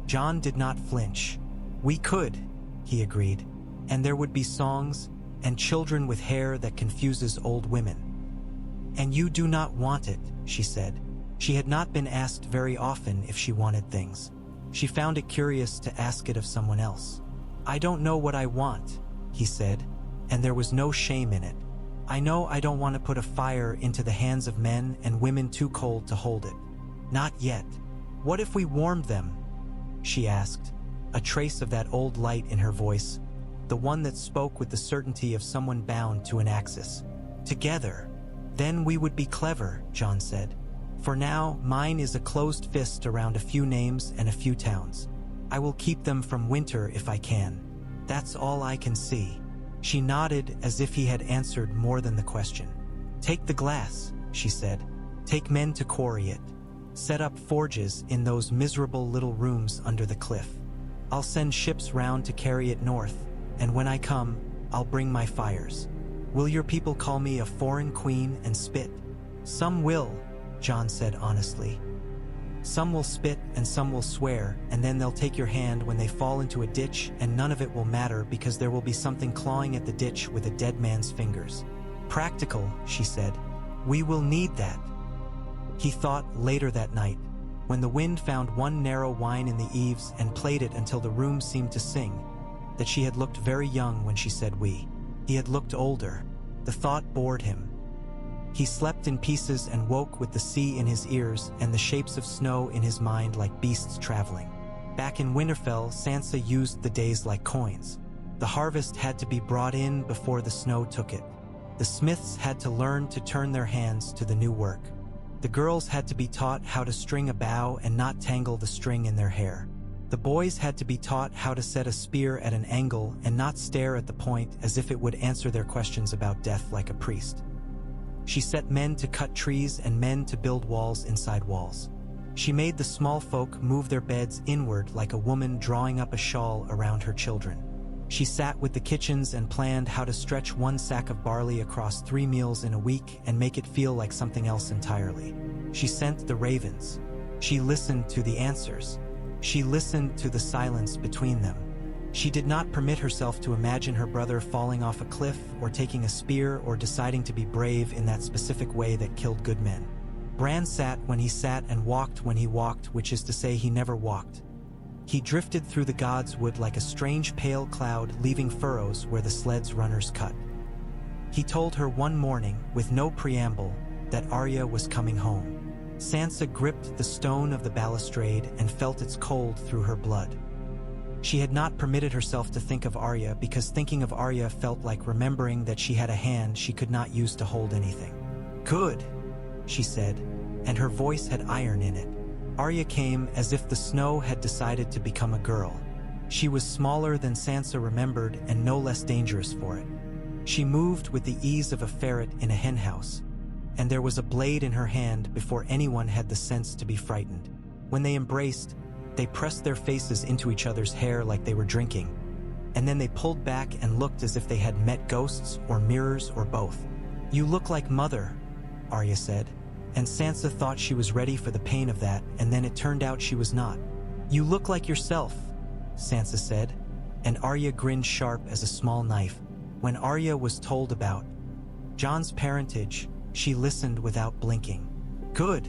Jon did not flinch. We could, he agreed. And there would be songs and children with hair that confuses old women. And you do not want it, she said. She had not been asked very often if she wanted things. She found it curious to ask it of someone else. I don't know what I want, he said, and there was no shame in it. I know I don't want to put a fire into the hands of men and women too cold to hold it. Not yet. What if we warmed them? She asked, a trace of that old light in her voice, the one that spoke with the certainty of someone bound to an axis. Together. Then we would be clever, Jon said. For now, mine is a closed fist around a few names and a few towns. I will keep them from winter if I can. That's all I can see. She nodded as if he had answered more than the question. Take the glass, she said. Take men to quarry it. Set up forges in those miserable little rooms under the cliff. I'll send ships round to carry it north, and when I come, I'll bring my fires. Will your people call me a foreign queen and spit? Some will, Jon said honestly. Some will spit and some will swear, and then they'll take your hand when they fall into a ditch, and none of it will matter because there will be something clawing at the ditch with a dead man's fingers. Practical, she said. We will need that. He thought later that night, when the wind found one narrow whine in the eaves and played it until the room seemed to sing, that she had looked very young when she said we. He had looked older. The thought bored him. He slept in pieces and woke with the sea in his ears and the shapes of snow in his mind like beasts traveling. Back in Winterfell, Sansa used the days like coins. The harvest had to be brought in before the snow took it. The smiths had to learn to turn their hands to the new work. The girls had to be taught how to string a bow and not tangle the string in their hair. The boys had to be taught how to set a spear at an angle and not stare at the point as if it would answer their questions about death like a priest. She set men to cut trees and men to build walls inside walls. She made the small folk move their beds inward like a woman drawing up a shawl around her children. She sat with the kitchens and planned how to stretch one sack of barley across 3 meals in a week and make it feel like something else entirely. She sent the ravens. She listened to the answers. She listened to the silence between them. She did not permit herself to imagine her brother falling off a cliff or taking a spear or deciding to be brave in that specific way that killed good men. Bran sat when he sat and walked when he walked, which is to say he never walked. He drifted through the gods' wood like a strange pale cloud, leaving furrows where the sled's runners cut. He told her one morning, with no preamble, that Arya was coming home. Sansa gripped the stone of the balustrade and felt its cold through her blood. She had not permitted herself to think of Arya because thinking of Arya felt like remembering that she had a hand she could not use to hold anything. "Good," she said, and her voice had iron in it. Arya came as if the snow had decided to become a girl. She was smaller than Sansa remembered and no less dangerous for it. She moved with the ease of a ferret in a henhouse, and there was a blade in her hand before anyone had the sense to be frightened. When they embraced, they pressed their faces into each other's hair like they were drinking, and then they pulled back and looked as if they had met ghosts or mirrors or both. "You look like Mother," Arya said, and Sansa thought she was ready for the pain of that, and then it turned out she was not. "You look like yourself," Sansa said, and Arya grinned sharp as a small knife. When Arya was told about Jon's parentage, she listened without blinking. "Good,"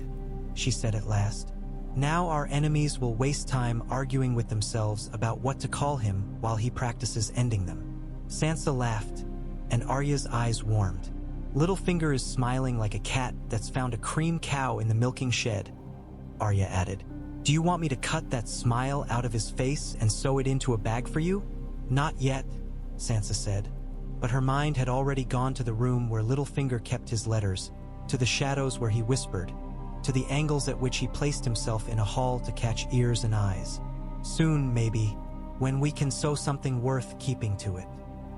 she said at last. "Now our enemies will waste time arguing with themselves about what to call him while he practices ending them." Sansa laughed, and Arya's eyes warmed. "Littlefinger is smiling like a cat that's found a cream cow in the milking shed," Arya added. "Do you want me to cut that smile out of his face and sew it into a bag for you?" "Not yet," Sansa said, but her mind had already gone to the room where Littlefinger kept his letters, to the shadows where he whispered, to the angles at which he placed himself in a hall to catch ears and eyes. "Soon, maybe, when we can sew something worth keeping to it."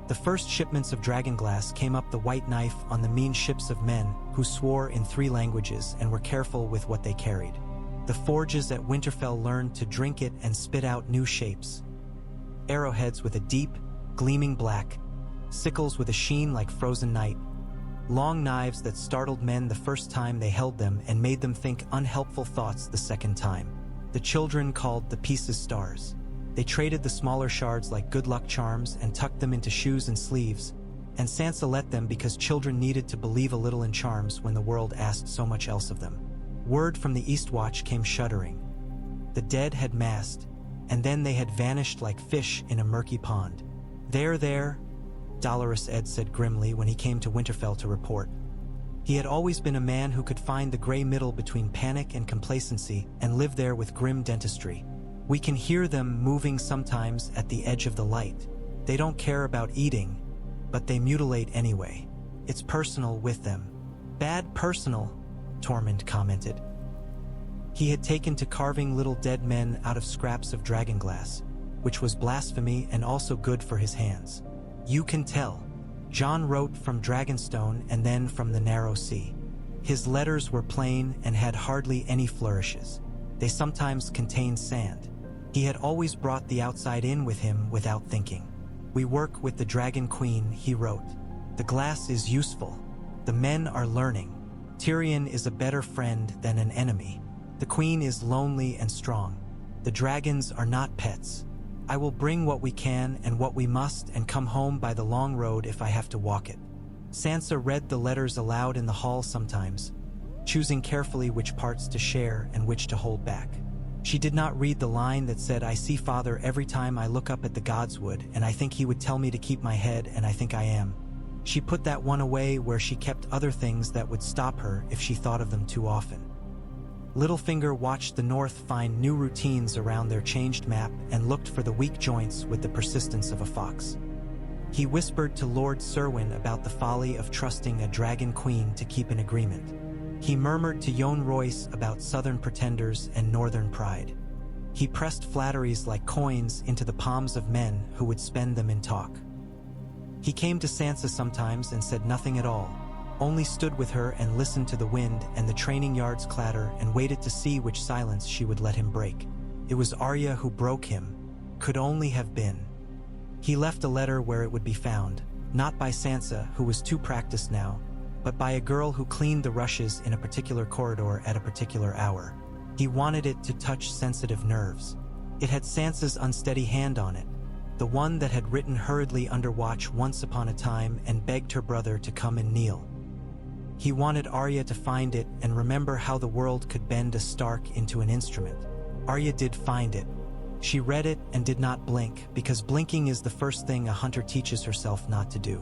The first shipments of dragonglass came up the white knife on the mean ships of men who swore in 3 languages and were careful with what they carried. The forges at Winterfell learned to drink it and spit out new shapes. Arrowheads with a deep, gleaming black, sickles with a sheen like frozen night, long knives that startled men the first time they held them and made them think unhelpful thoughts the second time. The children called the pieces stars. They traded the smaller shards like good luck charms and tucked them into shoes and sleeves, and Sansa let them because children needed to believe a little in charms when the world asked so much else of them. Word from the East Watch came shuddering. The dead had massed, and then they had vanished like fish in a murky pond. There, Dolorous Ed said grimly when he came to Winterfell to report. He had always been a man who could find the gray middle between panic and complacency and live there with grim dentistry. "We can hear them moving sometimes at the edge of the light. They don't care about eating, but they mutilate anyway. It's personal with them." "Bad personal," Tormund commented. He had taken to carving little dead men out of scraps of dragonglass, which was blasphemy and also good for his hands. "You can tell." Jon wrote from Dragonstone and then from the Narrow Sea. His letters were plain and had hardly any flourishes. They sometimes contained sand. He had always brought the outside in with him without thinking. "We work with the Dragon Queen," he wrote. "The glass is useful. The men are learning. Tyrion is a better friend than an enemy. The Queen is lonely and strong. The dragons are not pets. I will bring what we can and what we must and come home by the long road if I have to walk it." Sansa read the letters aloud in the hall sometimes, choosing carefully which parts to share and which to hold back. She did not read the line that said, "I see Father every time I look up at the Godswood, and I think he would tell me to keep my head, and I think I am." She put that one away where she kept other things that would stop her if she thought of them too often. Littlefinger watched the North find new routines around their changed map and looked for the weak joints with the persistence of a fox. He whispered to Lord Serwyn about the folly of trusting a dragon queen to keep an agreement. He murmured to Yohn Royce about southern pretenders and northern pride. He pressed flatteries like coins into the palms of men who would spend them in talk. He came to Sansa sometimes and said nothing at all, only stood with her and listened to the wind and the training yards clatter and waited to see which silence she would let him break. It was Arya who broke him, could only have been. He left a letter where it would be found, not by Sansa, who was too practiced now, but by a girl who cleaned the rushes in a particular corridor at a particular hour. He wanted it to touch sensitive nerves. It had Sansa's unsteady hand on it, the one that had written hurriedly under watch once upon a time and begged her brother to come and kneel. He wanted Arya to find it and remember how the world could bend a Stark into an instrument. Arya did find it. She read it and did not blink, because blinking is the first thing a hunter teaches herself not to do.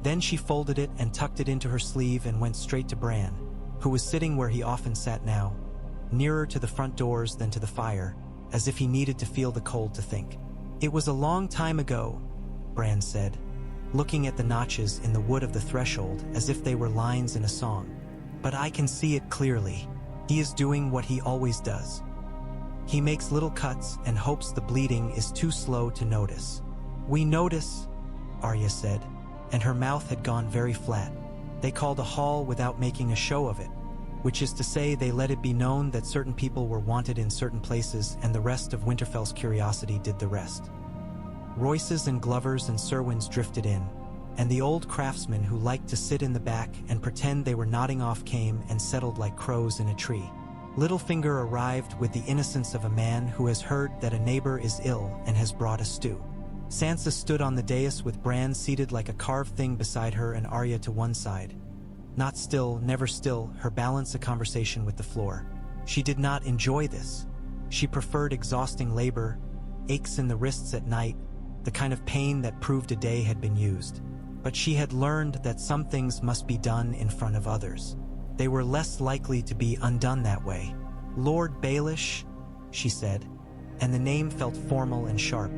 Then she folded it and tucked it into her sleeve and went straight to Bran, who was sitting where he often sat now, nearer to the front doors than to the fire, as if he needed to feel the cold to think. "It was a long time ago," Bran said, looking at the notches in the wood of the threshold as if they were lines in a song. "But I can see it clearly. He is doing what he always does. He makes little cuts and hopes the bleeding is too slow to notice." "We notice," Arya said, and her mouth had gone very flat. "They called a hall without making a show of it, which is to say they let it be known that certain people were wanted in certain places, and the rest of Winterfell's curiosity did the rest. Royces and Glovers and Serwyns drifted in, and the old craftsmen who liked to sit in the back and pretend they were nodding off came and settled like crows in a tree. Littlefinger arrived with the innocence of a man who has heard that a neighbor is ill and has brought a stew. Sansa stood on the dais with Bran seated like a carved thing beside her and Arya to one side. Not still, never still, her balance a conversation with the floor. She did not enjoy this. She preferred exhausting labor, aches in the wrists at night, the kind of pain that proved a day had been used. But she had learned that some things must be done in front of others. They were less likely to be undone that way. "Lord Baelish," she said, and the name felt formal and sharp,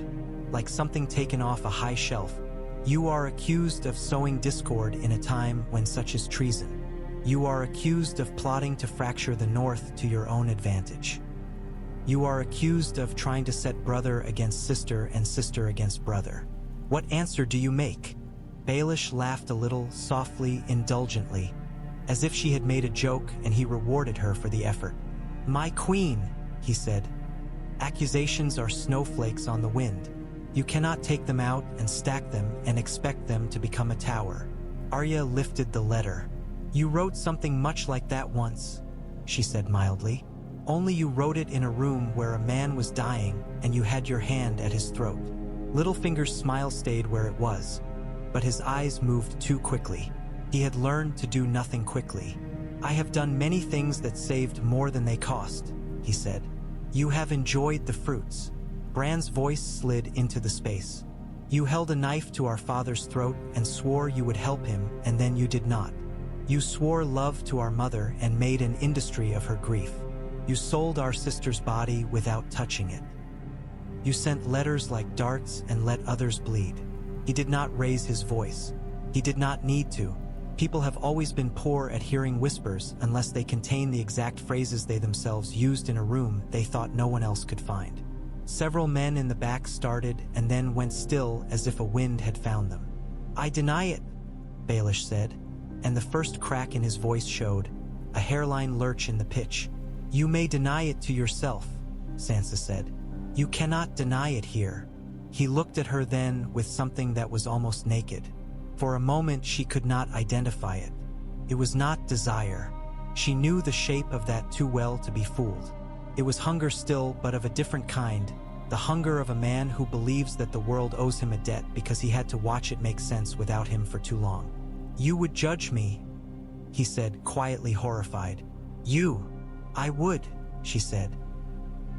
like something taken off a high shelf. "You are accused of sowing discord in a time when such is treason. You are accused of plotting to fracture the North to your own advantage. You are accused of trying to set brother against sister and sister against brother. What answer do you make?" Baelish laughed a little, softly, indulgently, as if she had made a joke and he rewarded her for the effort. "My queen," he said, "accusations are snowflakes on the wind. You cannot take them out and stack them and expect them to become a tower." Arya lifted the letter. "You wrote something much like that once," she said mildly. "Only you wrote it in a room where a man was dying and you had your hand at his throat." Littlefinger's smile stayed where it was, but his eyes moved too quickly. He had learned to do nothing quickly. "I have done many things that saved more than they cost," he said. "You have enjoyed the fruits." Bran's voice slid into the space. "You held a knife to our father's throat and swore you would help him, and then you did not. You swore love to our mother and made an industry of her grief. You sold our sister's body without touching it. You sent letters like darts and let others bleed." He did not raise his voice. He did not need to. People have always been poor at hearing whispers unless they contain the exact phrases they themselves used in a room they thought no one else could find. Several men in the back started and then went still as if a wind had found them. "I deny it," Baelish said, and the first crack in his voice showed, a hairline lurch in the pitch. "You may deny it to yourself," Sansa said. "You cannot deny it here." He looked at her then with something that was almost naked. For a moment she could not identify it. It was not desire. She knew the shape of that too well to be fooled. It was hunger still, but of a different kind, the hunger of a man who believes that the world owes him a debt because he had to watch it make sense without him for too long. "You would judge me," he said, quietly horrified. "You." "I would," she said.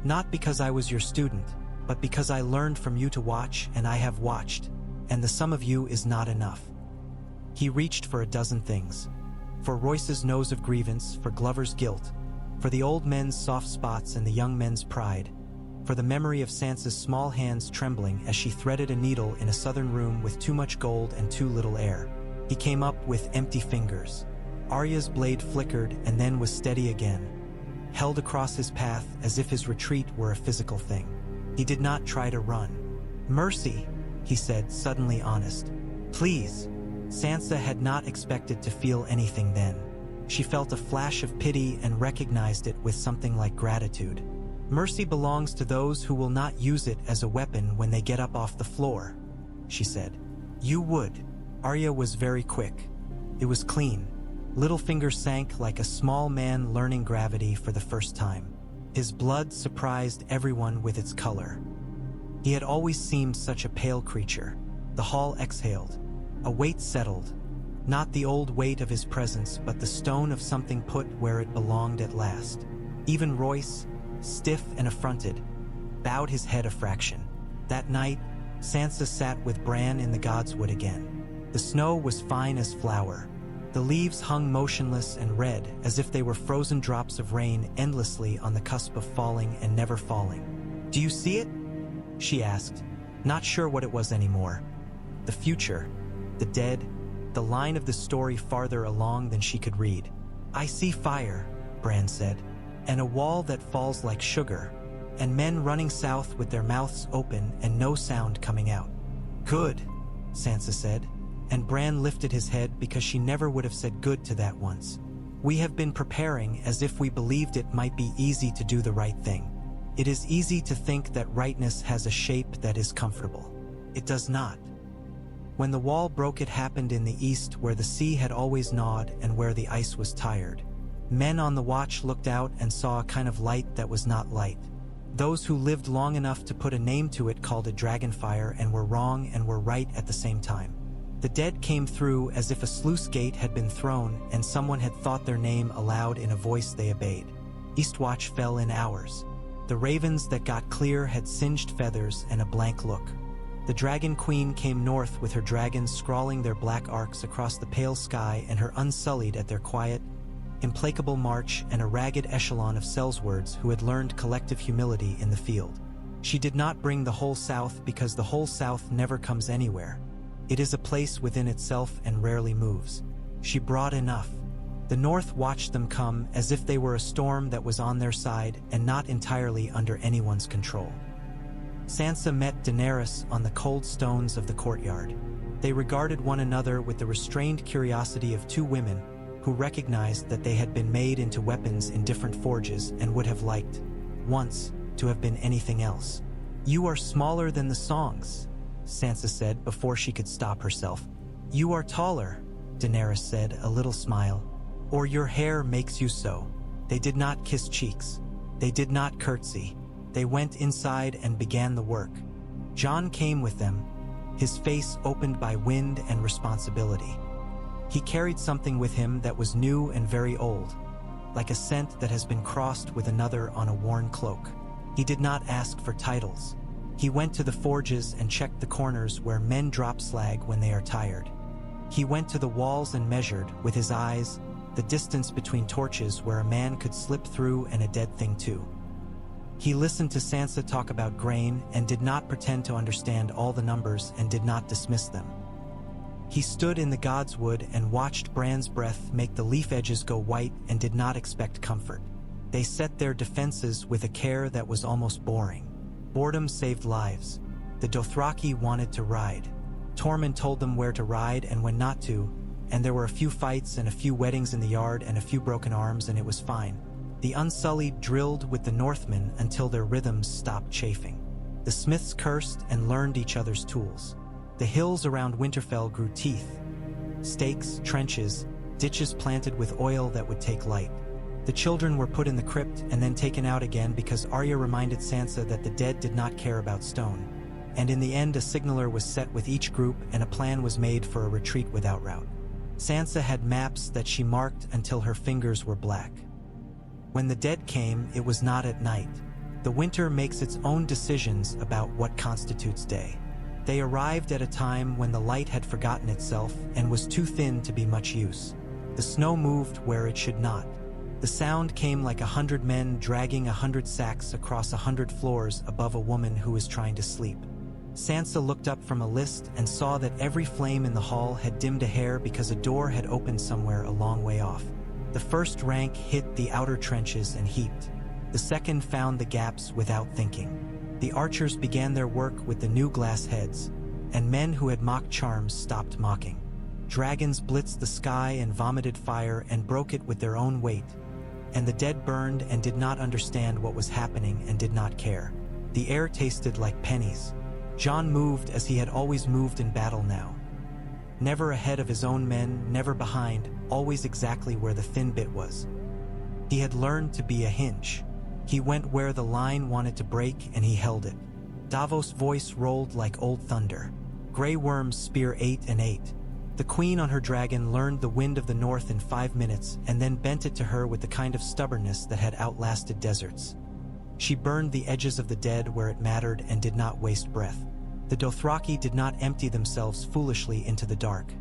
"Not because I was your student, but because I learned from you to watch, and I have watched, and the sum of you is not enough." He reached for a dozen things. For Royce's nose of grievance, for Glover's guilt, for the old men's soft spots and the young men's pride, for the memory of Sansa's small hands trembling as she threaded a needle in a southern room with too much gold and too little air. He came up with empty fingers. Arya's blade flickered and then was steady again, held across his path as if his retreat were a physical thing. He did not try to run. "Mercy," he said, suddenly honest. "Please." Sansa had not expected to feel anything then. She felt a flash of pity and recognized it with something like gratitude. "Mercy belongs to those who will not use it as a weapon when they get up off the floor," she said. "You would." Arya was very quick. It was clean. Littlefinger sank like a small man learning gravity for the first time. His blood surprised everyone with its color. He had always seemed such a pale creature. The hall exhaled. A weight settled. Not the old weight of his presence, but the stone of something put where it belonged at last. Even Royce, stiff and affronted, bowed his head a fraction. That night, Sansa sat with Bran in the Godswood again. The snow was fine as flour. The leaves hung motionless and red, as if they were frozen drops of rain endlessly on the cusp of falling and never falling. "Do you see it?" she asked, not sure what it was anymore. The future, the dead, the line of the story farther along than she could read. "I see fire," Bran said, "and a wall that falls like sugar, and men running south with their mouths open and no sound coming out." "Good," Sansa said, and Bran lifted his head because she never would have said good to that once. "We have been preparing as if we believed it might be easy to do the right thing. It is easy to think that rightness has a shape that is comfortable. It does not. When the wall broke, it happened in the east, where the sea had always gnawed and where the ice was tired. Men on the watch looked out and saw a kind of light that was not light. Those who lived long enough to put a name to it called it dragonfire and were wrong and were right at the same time. The dead came through as if a sluice gate had been thrown and someone had thought their name aloud in a voice they obeyed. Eastwatch fell in hours. The ravens that got clear had singed feathers and a blank look. The Dragon Queen came north with her dragons scrawling their black arcs across the pale sky and her unsullied at their quiet, implacable march and a ragged echelon of sellswords who had learned collective humility in the field. She did not bring the whole South because the whole South never comes anywhere. It is a place within itself and rarely moves. She brought enough. The North watched them come as if they were a storm that was on their side and not entirely under anyone's control. Sansa met Daenerys on the cold stones of the courtyard. They regarded one another with the restrained curiosity of two women who recognized that they had been made into weapons in different forges and would have liked, once, to have been anything else. "You are smaller than the songs," Sansa said before she could stop herself. "You are taller," Daenerys said, a little smile. "Or your hair makes you so." They did not kiss cheeks. They did not curtsy. They went inside and began the work. Jon came with them, his face opened by wind and responsibility. He carried something with him that was new and very old, like a scent that has been crossed with another on a worn cloak. He did not ask for titles. He went to the forges and checked the corners where men drop slag when they are tired. He went to the walls and measured, with his eyes, the distance between torches where a man could slip through and a dead thing too. He listened to Sansa talk about grain and did not pretend to understand all the numbers and did not dismiss them. He stood in the Godswood and watched Bran's breath make the leaf edges go white and did not expect comfort. They set their defenses with a care that was almost boring. Boredom saved lives. The Dothraki wanted to ride. Tormund told them where to ride and when not to, and there were a few fights and a few weddings in the yard and a few broken arms, and it was fine. The Unsullied drilled with the Northmen until their rhythms stopped chafing. The smiths cursed and learned each other's tools. The hills around Winterfell grew teeth. Stakes, trenches, ditches planted with oil that would take light. The children were put in the crypt and then taken out again because Arya reminded Sansa that the dead did not care about stone. And in the end, a signaler was set with each group and a plan was made for a retreat without route. Sansa had maps that she marked until her fingers were black. When the dead came, it was not at night. The winter makes its own decisions about what constitutes day. They arrived at a time when the light had forgotten itself and was too thin to be much use. The snow moved where it should not. The sound came like 100 men dragging 100 sacks across 100 floors above a woman who was trying to sleep. Sansa looked up from a list and saw that every flame in the hall had dimmed a hair because a door had opened somewhere a long way off. The first rank hit the outer trenches and heaped. The second found the gaps without thinking. The archers began their work with the new glass heads, and men who had mocked charms stopped mocking. Dragons blitzed the sky and vomited fire and broke it with their own weight. And the dead burned and did not understand what was happening and did not care. The air tasted like pennies. Jon moved as he had always moved in battle now. Never ahead of his own men, never behind, always exactly where the thin bit was. He had learned to be a hinge. He went where the line wanted to break and he held it. Davos' voice rolled like old thunder. Grey worms spear 8 and 8. The queen on her dragon learned the wind of the north in 5 minutes and then bent it to her with the kind of stubbornness that had outlasted deserts. She burned the edges of the dead where it mattered and did not waste breath. The Dothraki did not empty themselves foolishly into the dark.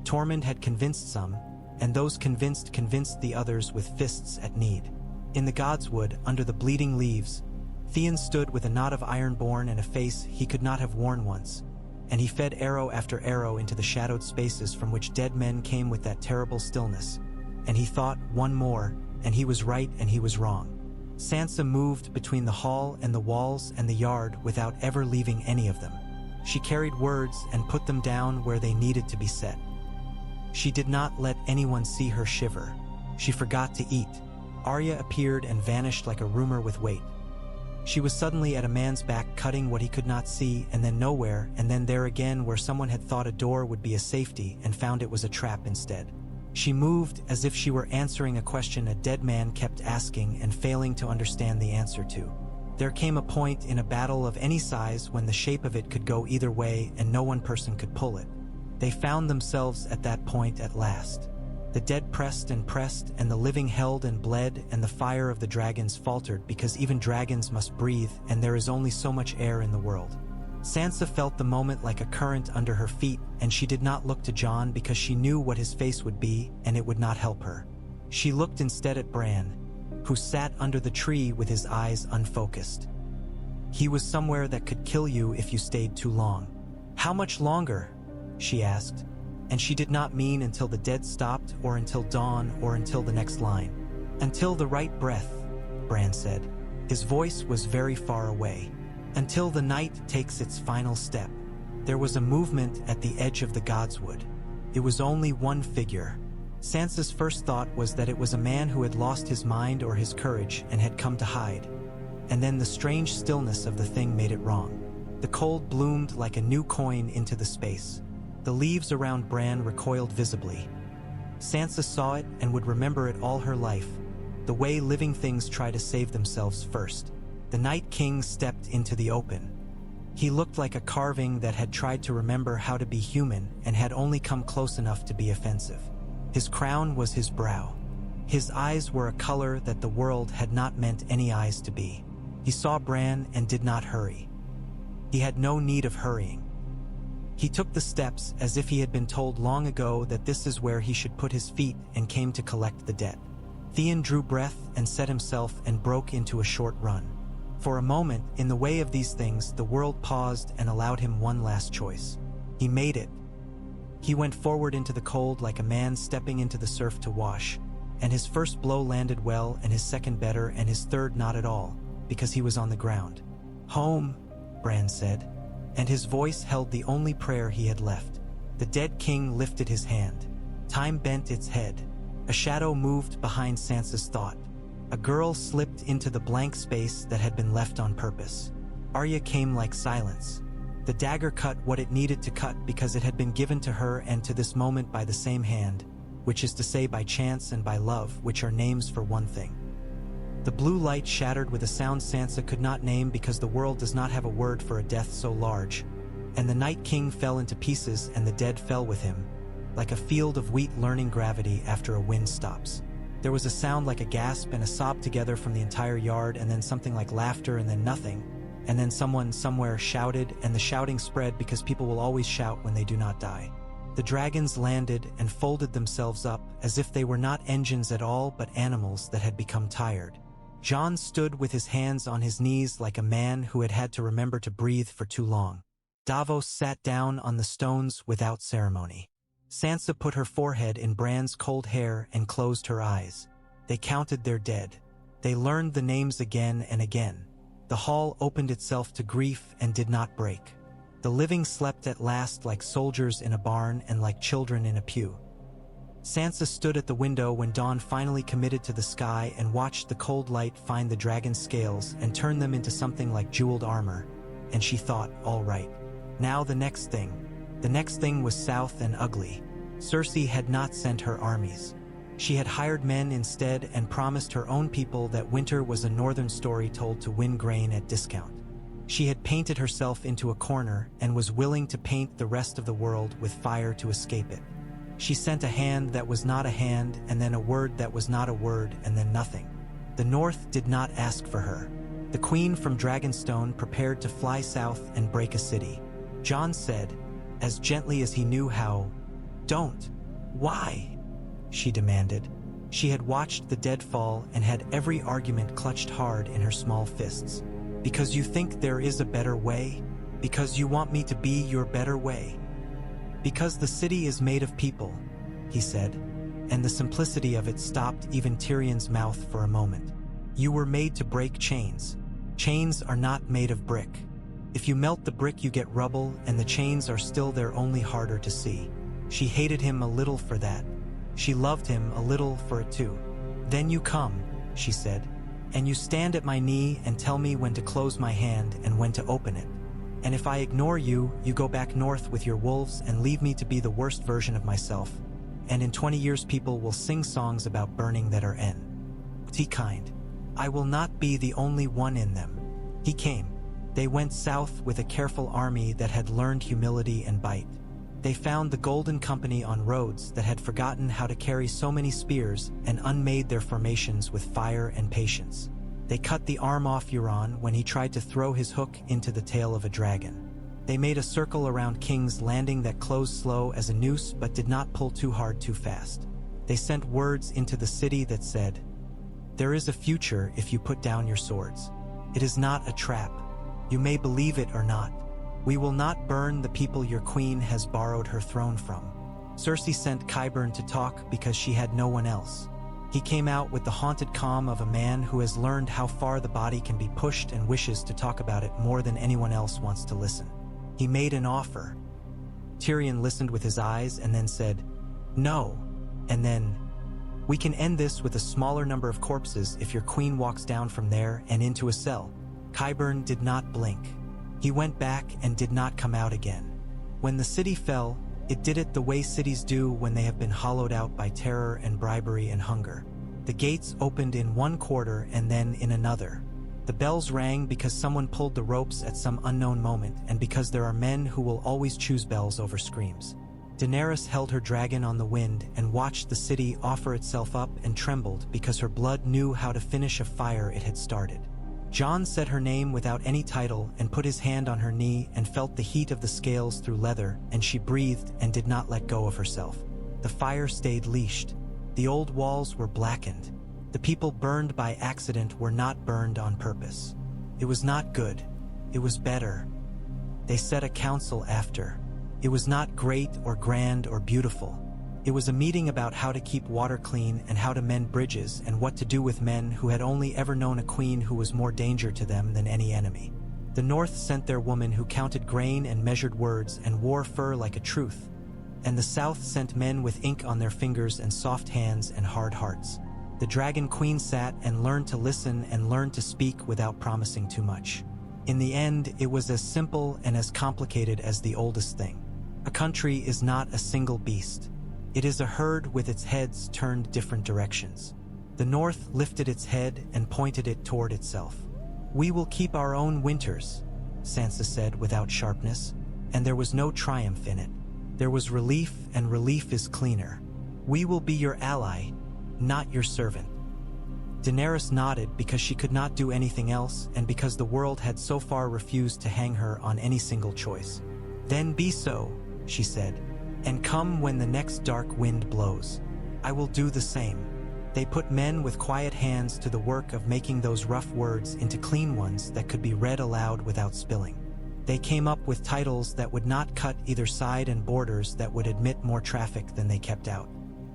Tormund had convinced some, and those convinced the others with fists at need. In the Godswood, under the bleeding leaves, Theon stood with a knot of ironborn and a face he could not have worn once, and he fed arrow after arrow into the shadowed spaces from which dead men came with that terrible stillness. And he thought, one more, and he was right and he was wrong. Sansa moved between the hall and the walls and the yard without ever leaving any of them. She carried words and put them down where they needed to be set. She did not let anyone see her shiver. She forgot to eat. Arya appeared and vanished like a rumor with weight. She was suddenly at a man's back cutting what he could not see, and then nowhere, and then there again where someone had thought a door would be a safety and found it was a trap instead. She moved as if she were answering a question a dead man kept asking and failing to understand the answer to. There came a point in a battle of any size when the shape of it could go either way and no one person could pull it. They found themselves at that point at last. The dead pressed, and the living held and bled, and the fire of the dragons faltered because even dragons must breathe and there is only so much air in the world. Sansa felt the moment like a current under her feet, and she did not look to Jon because she knew what his face would be and it would not help her. She looked instead at Bran, who sat under the tree with his eyes unfocused. He was somewhere that could kill you if you stayed too long. "How much longer?" she asked, and she did not mean until the dead stopped or until dawn or until the next line. "Until the right breath," Bran said. His voice was very far away. "Until the night takes its final step." There was a movement at the edge of the Godswood. It was only one figure. Sansa's first thought was that it was a man who had lost his mind or his courage and had come to hide. And then the strange stillness of the thing made it wrong. The cold bloomed like a new coin into the space. The leaves around Bran recoiled visibly. Sansa saw it and would remember it all her life, the way living things try to save themselves first. The Night King stepped into the open. He looked like a carving that had tried to remember how to be human and had only come close enough to be offensive. His crown was his brow. His eyes were a color that the world had not meant any eyes to be. He saw Bran and did not hurry. He had no need of hurrying. He took the steps as if he had been told long ago that this is where he should put his feet and came to collect the debt. Theon drew breath and set himself and broke into a short run. For a moment, in the way of these things, the world paused and allowed him one last choice. He made it. He went forward into the cold like a man stepping into the surf to wash, and his first blow landed well and his second better and his third not at all, because he was on the ground. "Home," Bran said, and his voice held the only prayer he had left. The dead king lifted his hand. Time bent its head. A shadow moved behind Sansa's thought. A girl slipped into the blank space that had been left on purpose. Arya came like silence. The dagger cut what it needed to cut because it had been given to her and to this moment by the same hand, which is to say by chance and by love, which are names for one thing. The blue light shattered with a sound Sansa could not name because the world does not have a word for a death so large, and the Night King fell into pieces and the dead fell with him, like a field of wheat learning gravity after a wind stops. There was a sound like a gasp and a sob together from the entire yard, and then something like laughter, and then nothing, and then someone somewhere shouted, and the shouting spread because people will always shout when they do not die. The dragons landed and folded themselves up as if they were not engines at all but animals that had become tired. Jon stood with his hands on his knees like a man who had had to remember to breathe for too long. Davos sat down on the stones without ceremony. Sansa put her forehead in Bran's cold hair and closed her eyes. They counted their dead. They learned the names again and again. The hall opened itself to grief and did not break. The living slept at last like soldiers in a barn and like children in a pew. Sansa stood at the window when dawn finally committed to the sky and watched the cold light find the dragon's scales and turn them into something like jeweled armor, and she thought, all right. Now the next thing. The next thing was south and ugly. Cersei had not sent her armies. She had hired men instead and promised her own people that winter was a northern story told to win grain at discount. She had painted herself into a corner and was willing to paint the rest of the world with fire to escape it. She sent a hand that was not a hand, and then a word that was not a word, and then nothing. The North did not ask for her. The queen from Dragonstone prepared to fly south and break a city. Jon said, as gently as he knew how, "Don't. Why?" she demanded. She had watched the dead fall and had every argument clutched hard in her small fists. Because you think there is a better way? Because you want me to be your better way? Because the city is made of people, he said, and the simplicity of it stopped even Tyrion's mouth for a moment. You were made to break chains. Chains are not made of brick. If you melt the brick you get rubble, and the chains are still there, only harder to see. She hated him a little for that. She loved him a little for it too. Then you come, she said, and you stand at my knee and tell me when to close my hand and when to open it. And if I ignore you, you go back north with your wolves and leave me to be the worst version of myself. And in 20 years people will sing songs about burning that are kind. I will not be the only one in them. He came. They went south with a careful army that had learned humility and bite. They found the Golden Company on roads that had forgotten how to carry so many spears and unmade their formations with fire and patience. They cut the arm off Euron when he tried to throw his hook into the tail of a dragon. They made a circle around King's Landing that closed slow as a noose but did not pull too hard too fast. They sent words into the city that said, "There is a future if you put down your swords. It is not a trap. You may believe it or not. We will not burn the people your queen has borrowed her throne from." Cersei sent Qyburn to talk because she had no one else. He came out with the haunted calm of a man who has learned how far the body can be pushed and wishes to talk about it more than anyone else wants to listen. He made an offer. Tyrion listened with his eyes and then said, "No." And then, "We can end this with a smaller number of corpses if your queen walks down from there and into a cell." Qyburn did not blink. He went back and did not come out again. When the city fell, it did it the way cities do when they have been hollowed out by terror and bribery and hunger. The gates opened in one quarter and then in another. The bells rang because someone pulled the ropes at some unknown moment, and because there are men who will always choose bells over screams. Daenerys held her dragon on the wind and watched the city offer itself up and trembled because her blood knew how to finish a fire it had started. Jon said her name without any title and put his hand on her knee and felt the heat of the scales through leather, and she breathed and did not let go of herself. The fire stayed leashed. The old walls were blackened. The people burned by accident were not burned on purpose. It was not good. It was better. They set a council after. It was not great or grand or beautiful. It was a meeting about how to keep water clean and how to mend bridges and what to do with men who had only ever known a queen who was more danger to them than any enemy. The North sent their woman who counted grain and measured words and wore fur like a truth. And the South sent men with ink on their fingers and soft hands and hard hearts. The Dragon Queen sat and learned to listen and learned to speak without promising too much. In the end, it was as simple and as complicated as the oldest thing. A country is not a single beast. It is a herd with its heads turned different directions. The North lifted its head and pointed it toward itself. "We will keep our own winters," Sansa said without sharpness, and there was no triumph in it. There was relief, and relief is cleaner. "We will be your ally, not your servant." Daenerys nodded because she could not do anything else and because the world had so far refused to hang her on any single choice. "Then be so," she said, And come when the next dark wind blows. I will do the same. They put men with quiet hands to the work of making those rough words into clean ones that could be read aloud without spilling. They came up with titles that would not cut either side and borders that would admit more traffic than they kept out.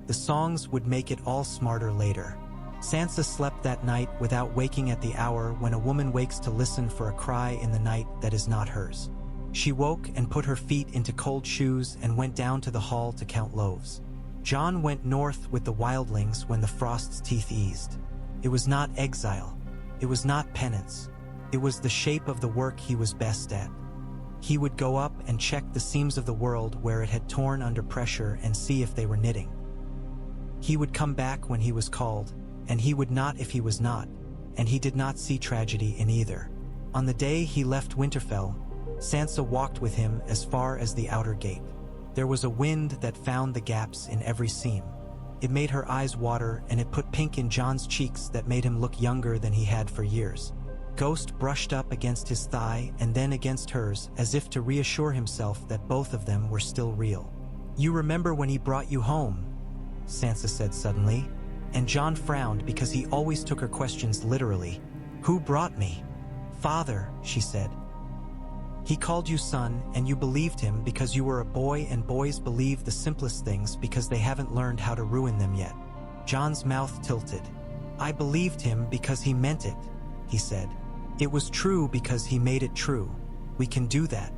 The songs would make it all smarter later. Sansa slept that night without waking at the hour when a woman wakes to listen for a cry in the night that is not hers. She woke and put her feet into cold shoes and went down to the hall to count loaves. Jon went north with the wildlings when the frost's teeth eased. It was not exile. It was not penance. It was the shape of the work he was best at. He would go up and check the seams of the world where it had torn under pressure and see if they were knitting. He would come back when he was called, and he would not if he was not, and he did not see tragedy in either. On the day he left Winterfell, Sansa walked with him as far as the outer gate. There was a wind that found the gaps in every seam. It made her eyes water, and it put pink in Jon's cheeks that made him look younger than he had for years. Ghost brushed up against his thigh and then against hers, as if to reassure himself that both of them were still real. "You remember when he brought you home?" Sansa said suddenly, and Jon frowned because he always took her questions literally. "Who brought me?" "Father," she said. "He called you son, and you believed him because you were a boy, and boys believe the simplest things because they haven't learned how to ruin them yet." Jon's mouth tilted. "I believed him because he meant it," he said. "It was true because he made it true. We can do that.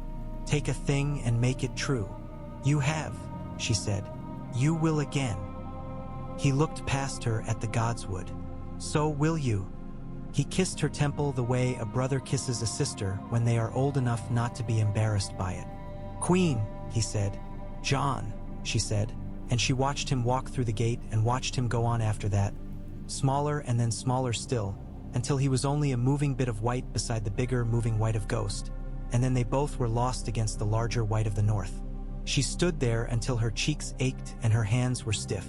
Take a thing and make it true." "You have," she said. "You will again." He looked past her at the godswood. "So will you." He kissed her temple the way a brother kisses a sister when they are old enough not to be embarrassed by it. "Queen," he said. "Jon," she said, and she watched him walk through the gate and watched him go on after that, smaller and then smaller still, until he was only a moving bit of white beside the bigger moving white of Ghost, and then they both were lost against the larger white of the north. She stood there until her cheeks ached and her hands were stiff.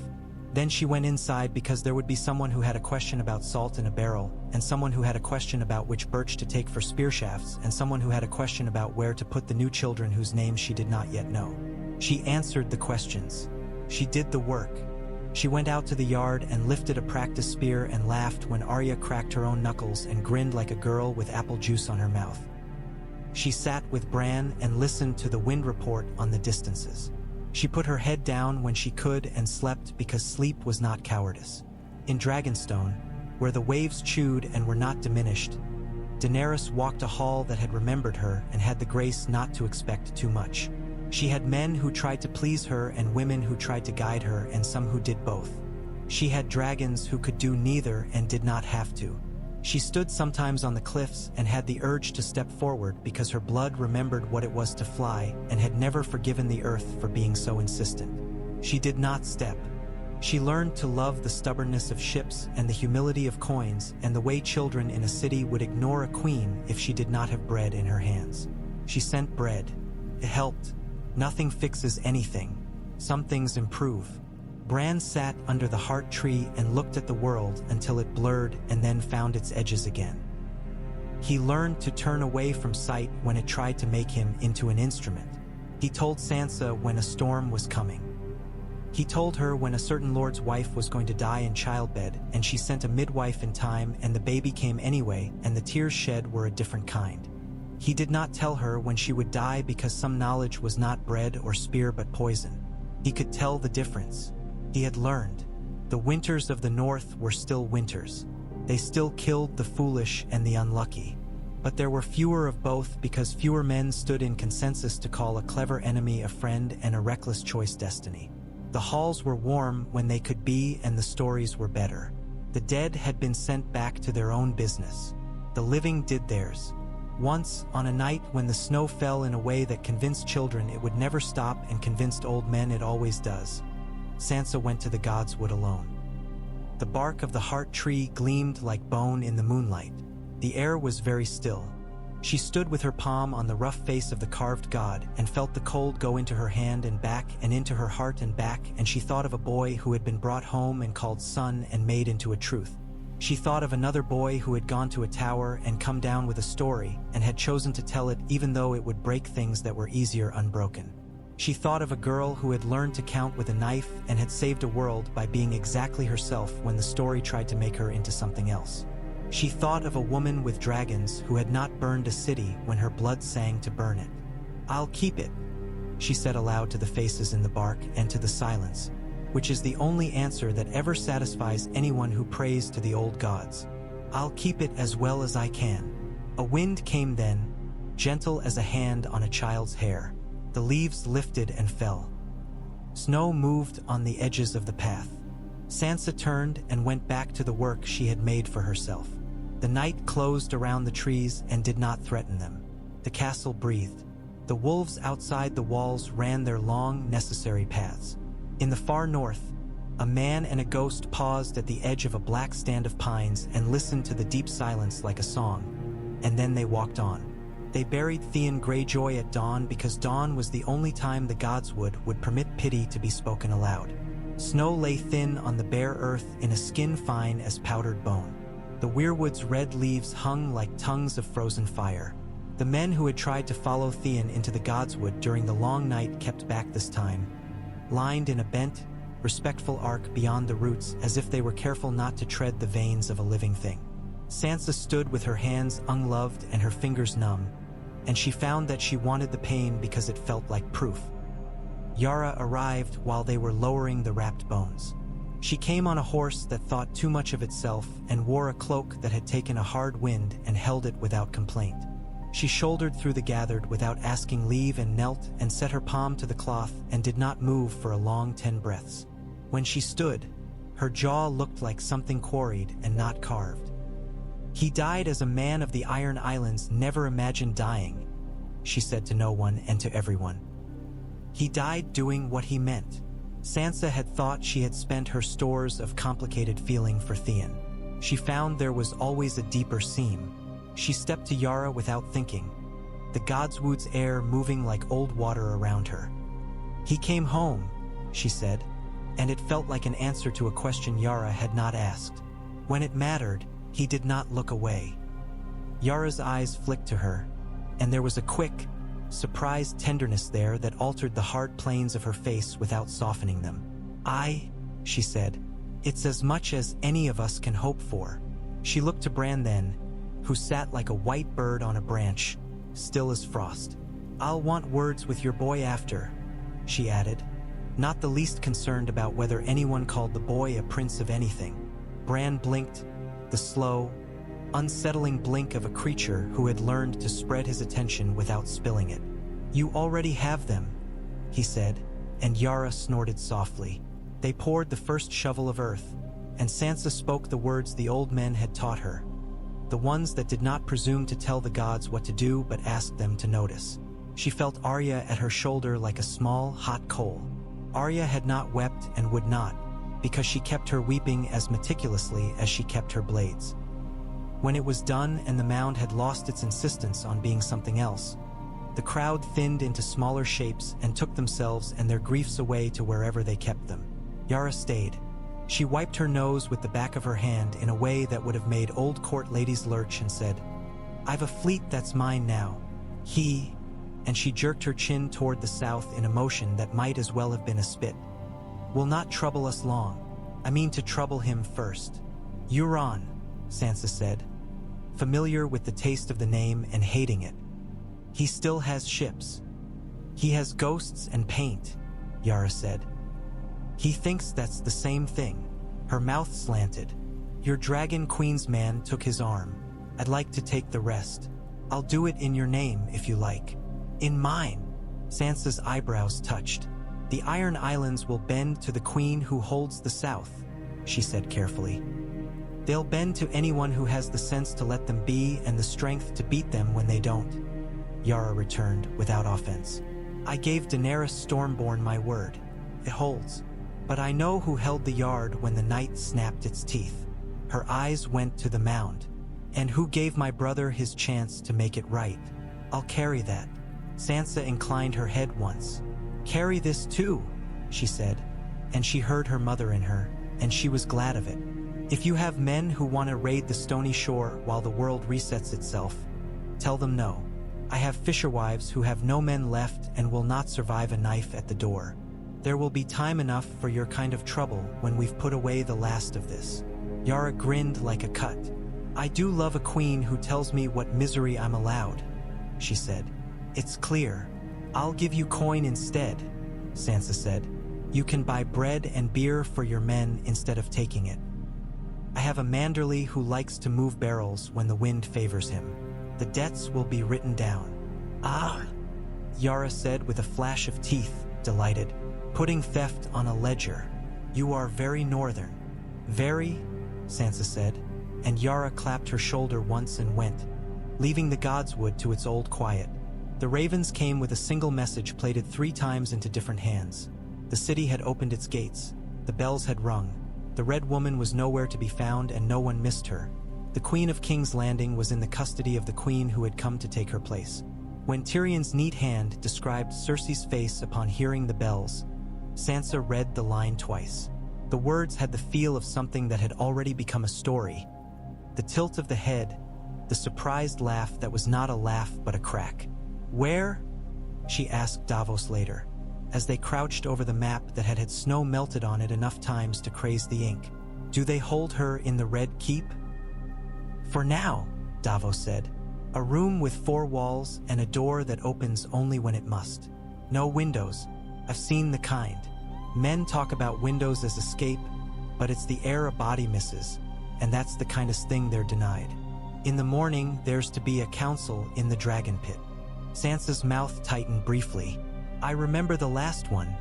Then she went inside because there would be someone who had a question about salt in a barrel, and someone who had a question about which birch to take for spear shafts, and someone who had a question about where to put the new children whose names she did not yet know. She answered the questions. She did the work. She went out to the yard and lifted a practice spear and laughed when Arya cracked her own knuckles and grinned like a girl with apple juice on her mouth. She sat with Bran and listened to the wind report on the distances. She put her head down when she could and slept because sleep was not cowardice. In Dragonstone, where the waves chewed and were not diminished, Daenerys walked a hall that had remembered her and had the grace not to expect too much. She had men who tried to please her and women who tried to guide her, and some who did both. She had dragons who could do neither and did not have to. She stood sometimes on the cliffs and had the urge to step forward because her blood remembered what it was to fly and had never forgiven the earth for being so insistent. She did not step. She learned to love the stubbornness of ships and the humility of coins and the way children in a city would ignore a queen if she did not have bread in her hands. She sent bread. It helped. Nothing fixes anything. Some things improve. Bran sat under the heart tree and looked at the world until it blurred and then found its edges again. He learned to turn away from sight when it tried to make him into an instrument. He told Sansa when a storm was coming. He told her when a certain lord's wife was going to die in childbed, and she sent a midwife in time and the baby came anyway, and the tears shed were a different kind. He did not tell her when she would die because some knowledge was not bread or spear but poison. He could tell the difference. He had learned. The winters of the north were still winters. They still killed the foolish and the unlucky. But there were fewer of both because fewer men stood in consensus to call a clever enemy a friend and a reckless choice destiny. The halls were warm when they could be, and the stories were better. The dead had been sent back to their own business. The living did theirs. Once, on a night when the snow fell in a way that convinced children it would never stop and convinced old men it always does, Sansa went to the godswood alone. The bark of the heart tree gleamed like bone in the moonlight. The air was very still. She stood with her palm on the rough face of the carved god and felt the cold go into her hand and back and into her heart and back, and she thought of a boy who had been brought home and called son and made into a truth. She thought of another boy who had gone to a tower and come down with a story and had chosen to tell it even though it would break things that were easier unbroken. She thought of a girl who had learned to count with a knife and had saved a world by being exactly herself when the story tried to make her into something else. She thought of a woman with dragons who had not burned a city when her blood sang to burn it. "I'll keep it," she said aloud to the faces in the bark and to the silence, which is the only answer that ever satisfies anyone who prays to the old gods. "I'll keep it as well as I can." A wind came then, gentle as a hand on a child's hair. The leaves lifted and fell. Snow moved on the edges of the path. Sansa turned and went back to the work she had made for herself. The night closed around the trees and did not threaten them. The castle breathed. The wolves outside the walls ran their long, necessary paths. In the far north, a man and a ghost paused at the edge of a black stand of pines and listened to the deep silence like a song, and then they walked on. They buried Theon Greyjoy at dawn because dawn was the only time the godswood would permit pity to be spoken aloud. Snow lay thin on the bare earth in a skin fine as powdered bone. The weirwood's red leaves hung like tongues of frozen fire. The men who had tried to follow Theon into the godswood during the long night kept back this time, lined in a bent, respectful arc beyond the roots as if they were careful not to tread the veins of a living thing. Sansa stood with her hands ungloved and her fingers numb, and she found that she wanted the pain because it felt like proof. Yara arrived while they were lowering the wrapped bones. She came on a horse that thought too much of itself and wore a cloak that had taken a hard wind and held it without complaint. She shouldered through the gathered without asking leave and knelt and set her palm to the cloth and did not move for a long 10 breaths. When she stood, her jaw looked like something quarried and not carved. "He died as a man of the Iron Islands never imagined dying," she said to no one and to everyone. "He died doing what he meant." Sansa had thought she had spent her stores of complicated feeling for Theon. She found there was always a deeper seam. She stepped to Yara without thinking, the godswood's air moving like old water around her. "He came home," she said, and it felt like an answer to a question Yara had not asked. When it mattered, he did not look away. Yara's eyes flicked to her, and there was a quick, surprised tenderness there that altered the hard planes of her face without softening them. She said, "it's as much as any of us can hope for." She looked to Bran then, who sat like a white bird on a branch, still as frost. "I'll want words with your boy after," she added, not the least concerned about whether anyone called the boy a prince of anything. Bran blinked, the slow, unsettling blink of a creature who had learned to spread his attention without spilling it. "You already have them," he said, and Yara snorted softly. They poured the first shovel of earth, and Sansa spoke the words the old men had taught her, the ones that did not presume to tell the gods what to do but asked them to notice. She felt Arya at her shoulder like a small, hot coal. Arya had not wept and would not, because she kept her weeping as meticulously as she kept her blades. When it was done and the mound had lost its insistence on being something else, the crowd thinned into smaller shapes and took themselves and their griefs away to wherever they kept them. Yara stayed. She wiped her nose with the back of her hand in a way that would have made old court ladies lurch and said, "I've a fleet that's mine now. And she jerked her chin toward the south in a motion that might as well have been a spit. "Will not trouble us long. I mean to trouble him first." "Euron," Sansa said, familiar with the taste of the name and hating it. "He still has ships." "He has ghosts and paint," Yara said. "He thinks that's the same thing." Her mouth slanted. "Your Dragon Queen's man took his arm. I'd like to take the rest. I'll do it in your name if you like." "In mine." Sansa's eyebrows touched. "The Iron Islands will bend to the queen who holds the south," she said carefully. "They'll bend to anyone who has the sense to let them be and the strength to beat them when they don't," Yara returned without offense. "I gave Daenerys Stormborn my word. It holds. But I know who held the yard when the night snapped its teeth." Her eyes went to the mound. "And who gave my brother his chance to make it right. I'll carry that." Sansa inclined her head once. "Carry this too," she said, and she heard her mother in her, and she was glad of it. "If you have men who want to raid the stony shore while the world resets itself, tell them no." I have fisherwives who have no men left and will not survive a knife at the door. There will be time enough for your kind of trouble when we've put away the last of this." Yara grinned like a cut. "I do love a queen who tells me what misery I'm allowed," she said. "It's clear. I'll give you coin instead," Sansa said. "You can buy bread and beer for your men instead of taking it. I have a Manderly who likes to move barrels when the wind favors him. The debts will be written down." "Ah," Yara said with a flash of teeth, delighted. "Putting theft on a ledger. You are very northern." "Very," Sansa said, and Yara clapped her shoulder once and went, leaving the Godswood to its old quiet. The ravens came with a single message plated 3 times into different hands. The city had opened its gates. The bells had rung. The Red Woman was nowhere to be found and no one missed her. The Queen of King's Landing was in the custody of the queen who had come to take her place. When Tyrion's neat hand described Cersei's face upon hearing the bells, Sansa read the line twice. The words had the feel of something that had already become a story. The tilt of the head, the surprised laugh that was not a laugh but a crack. "Where?" she asked Davos later, as they crouched over the map that had had snow melted on it enough times to craze the ink. "Do they hold her in the Red Keep?" "For now," Davos said. "A room with 4 walls and a door that opens only when it must. No windows. I've seen the kind. Men talk about windows as escape, but it's the air a body misses, and that's the kindest thing they're denied. In the morning, there's to be a council in the Dragon Pit." Sansa's mouth tightened briefly. "I remember the last one,"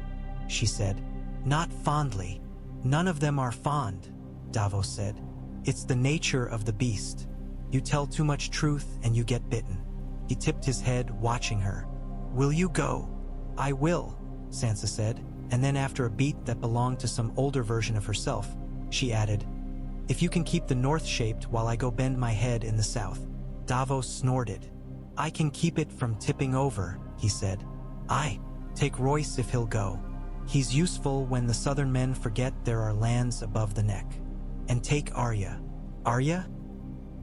she said. "Not fondly. None of them are fond," Davos said. "It's the nature of the beast. You tell too much truth and you get bitten." He tipped his head, watching her. "Will you go?" "I will," Sansa said, and then after a beat that belonged to some older version of herself, she added, "If you can keep the north shaped while I go bend my head in the south." Davos snorted. "I can keep it from tipping over," he said. "Aye, take Royce if he'll go. He's useful when the southern men forget there are lands above the neck. And take Arya." "Arya?"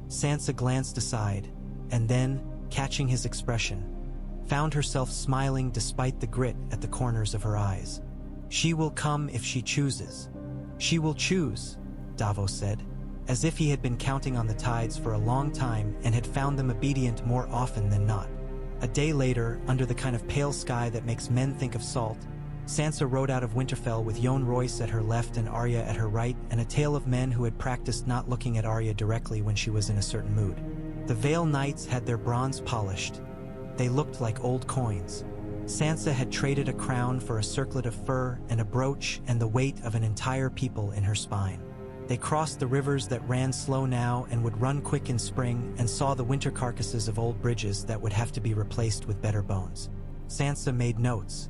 Sansa glanced aside, and then, catching his expression, found herself smiling despite the grit at the corners of her eyes. "She will come if she chooses." "She will choose," Davos said, as if he had been counting on the tides for a long time and had found them obedient more often than not. A day later, under the kind of pale sky that makes men think of salt, Sansa rode out of Winterfell with Yohn Royce at her left and Arya at her right, and a tale of men who had practiced not looking at Arya directly when she was in a certain mood. The Vale Knights had their bronze polished. They looked like old coins. Sansa had traded a crown for a circlet of fur and a brooch and the weight of an entire people in her spine. They crossed the rivers that ran slow now and would run quick in spring, and saw the winter carcasses of old bridges that would have to be replaced with better bones. Sansa made notes.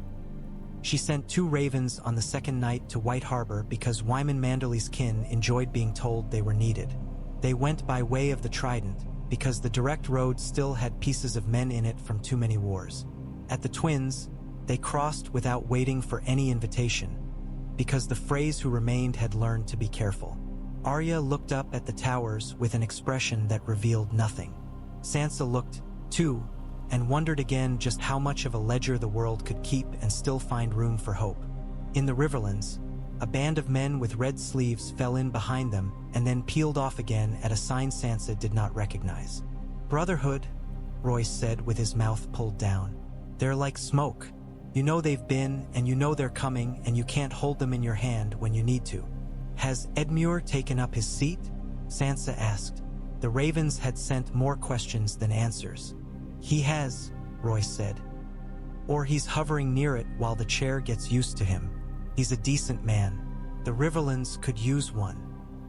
She sent 2 ravens on the second night to White Harbor because Wyman Manderly's kin enjoyed being told they were needed. They went by way of the Trident because the direct road still had pieces of men in it from too many wars. At the Twins, they crossed without waiting for any invitation, because the Freys who remained had learned to be careful. Arya looked up at the towers with an expression that revealed nothing. Sansa looked, too, and wondered again just how much of a ledger the world could keep and still find room for hope. In the Riverlands, a band of men with red sleeves fell in behind them and then peeled off again at a sign Sansa did not recognize. "Brotherhood," Royce said with his mouth pulled down. "They're like smoke. You know they've been, and you know they're coming, and you can't hold them in your hand when you need to." "Has Edmure taken up his seat?" Sansa asked. The ravens had sent more questions than answers. "He has," Royce said. "Or he's hovering near it while the chair gets used to him. He's a decent man. The Riverlands could use one.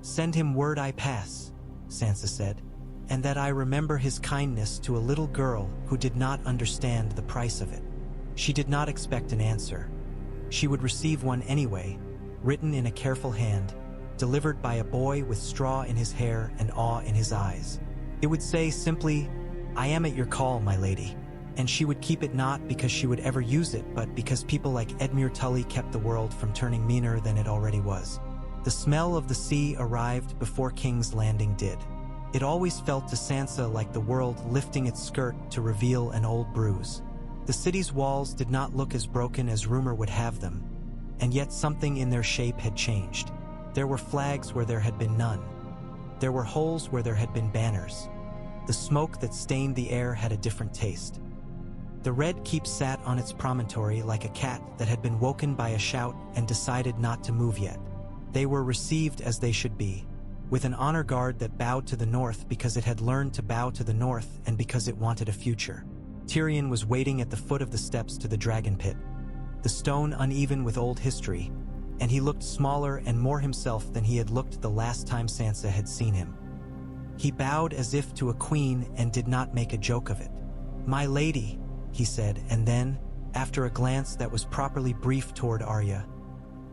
Send him word I pass," Sansa said, "and that I remember his kindness to a little girl who did not understand the price of it." She did not expect an answer. She would receive one anyway, written in a careful hand, delivered by a boy with straw in his hair and awe in his eyes. It would say simply, "I am at your call, my lady," and she would keep it not because she would ever use it, but because people like Edmure Tully kept the world from turning meaner than it already was. The smell of the sea arrived before King's Landing did. It always felt to Sansa like the world lifting its skirt to reveal an old bruise. The city's walls did not look as broken as rumor would have them, and yet something in their shape had changed. There were flags where there had been none. There were holes where there had been banners. The smoke that stained the air had a different taste. The Red Keep sat on its promontory like a cat that had been woken by a shout and decided not to move yet. They were received as they should be, with an honor guard that bowed to the north because it had learned to bow to the north and because it wanted a future. Tyrion was waiting at the foot of the steps to the dragon pit, the stone uneven with old history, and he looked smaller and more himself than he had looked the last time Sansa had seen him. He bowed as if to a queen and did not make a joke of it. "My lady," he said, and then, after a glance that was properly brief toward Arya,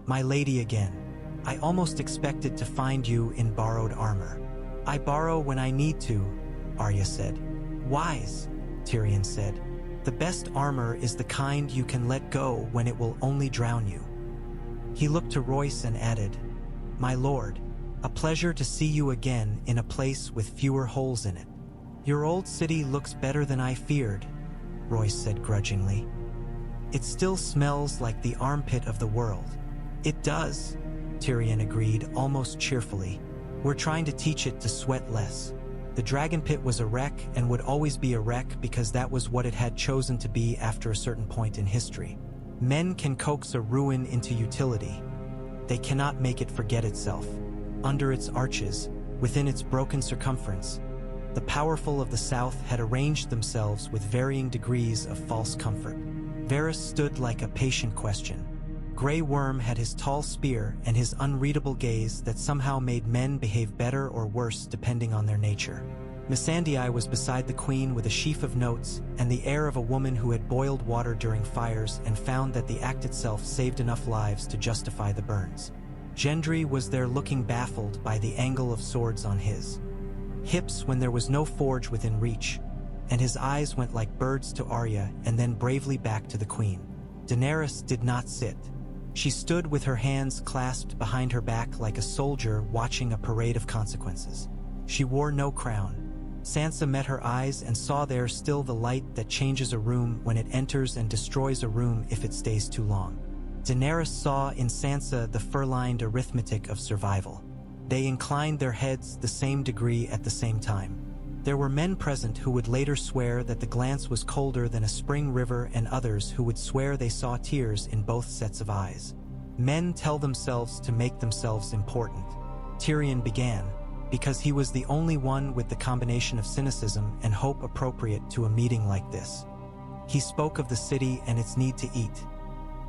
"My lady again. I almost expected to find you in borrowed armor." "I borrow when I need to," Arya said. "Wise," Tyrion said. "The best armor is the kind you can let go when it will only drown you." He looked to Royce and added, "My lord, a pleasure to see you again in a place with fewer holes in it." "Your old city looks better than I feared," Royce said grudgingly. "It still smells like the armpit of the world." "It does," Tyrion agreed almost cheerfully. "We're trying to teach it to sweat less." The dragon pit was a wreck and would always be a wreck because that was what it had chosen to be after a certain point in history. Men can coax a ruin into utility. They cannot make it forget itself. Under its arches, within its broken circumference, the powerful of the south had arranged themselves with varying degrees of false comfort. Varys stood like a patient question. Grey Worm had his tall spear and his unreadable gaze that somehow made men behave better or worse depending on their nature. Missandei was beside the queen with a sheaf of notes and the air of a woman who had boiled water during fires and found that the act itself saved enough lives to justify the burns. Gendry was there looking baffled by the angle of swords on his hips when there was no forge within reach, and his eyes went like birds to Arya and then bravely back to the queen. Daenerys did not sit. She stood with her hands clasped behind her back like a soldier watching a parade of consequences. She wore no crown. Sansa met her eyes and saw there still the light that changes a room when it enters and destroys a room if it stays too long. Daenerys saw in Sansa the fur-lined arithmetic of survival. They inclined their heads the same degree at the same time. There were men present who would later swear that the glance was colder than a spring river and others who would swear they saw tears in both sets of eyes. Men tell themselves to make themselves important. Tyrion began, because he was the only one with the combination of cynicism and hope appropriate to a meeting like this. He spoke of the city and its need to eat.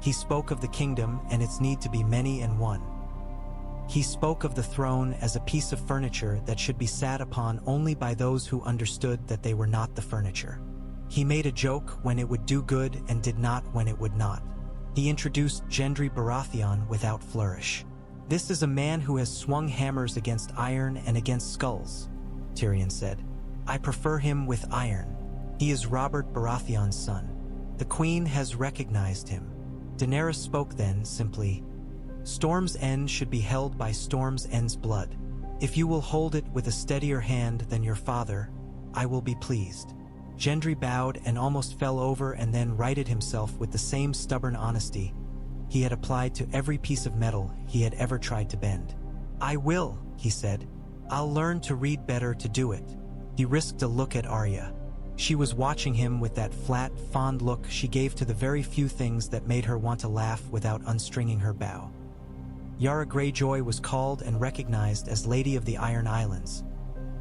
He spoke of the kingdom and its need to be many and one. He spoke of the throne as a piece of furniture that should be sat upon only by those who understood that they were not the furniture. He made a joke when it would do good and did not when it would not. He introduced Gendry Baratheon without flourish. "This is a man who has swung hammers against iron and against skulls," Tyrion said. "I prefer him with iron. He is Robert Baratheon's son. The queen has recognized him." Daenerys spoke then, simply, "Storm's End should be held by Storm's End's blood. If you will hold it with a steadier hand than your father, I will be pleased." Gendry bowed and almost fell over and then righted himself with the same stubborn honesty he had applied to every piece of metal he had ever tried to bend. "I will," he said. "I'll learn to read better to do it." He risked a look at Arya. She was watching him with that flat, fond look she gave to the very few things that made her want to laugh without unstringing her bow. Yara Greyjoy was called and recognized as Lady of the Iron Islands,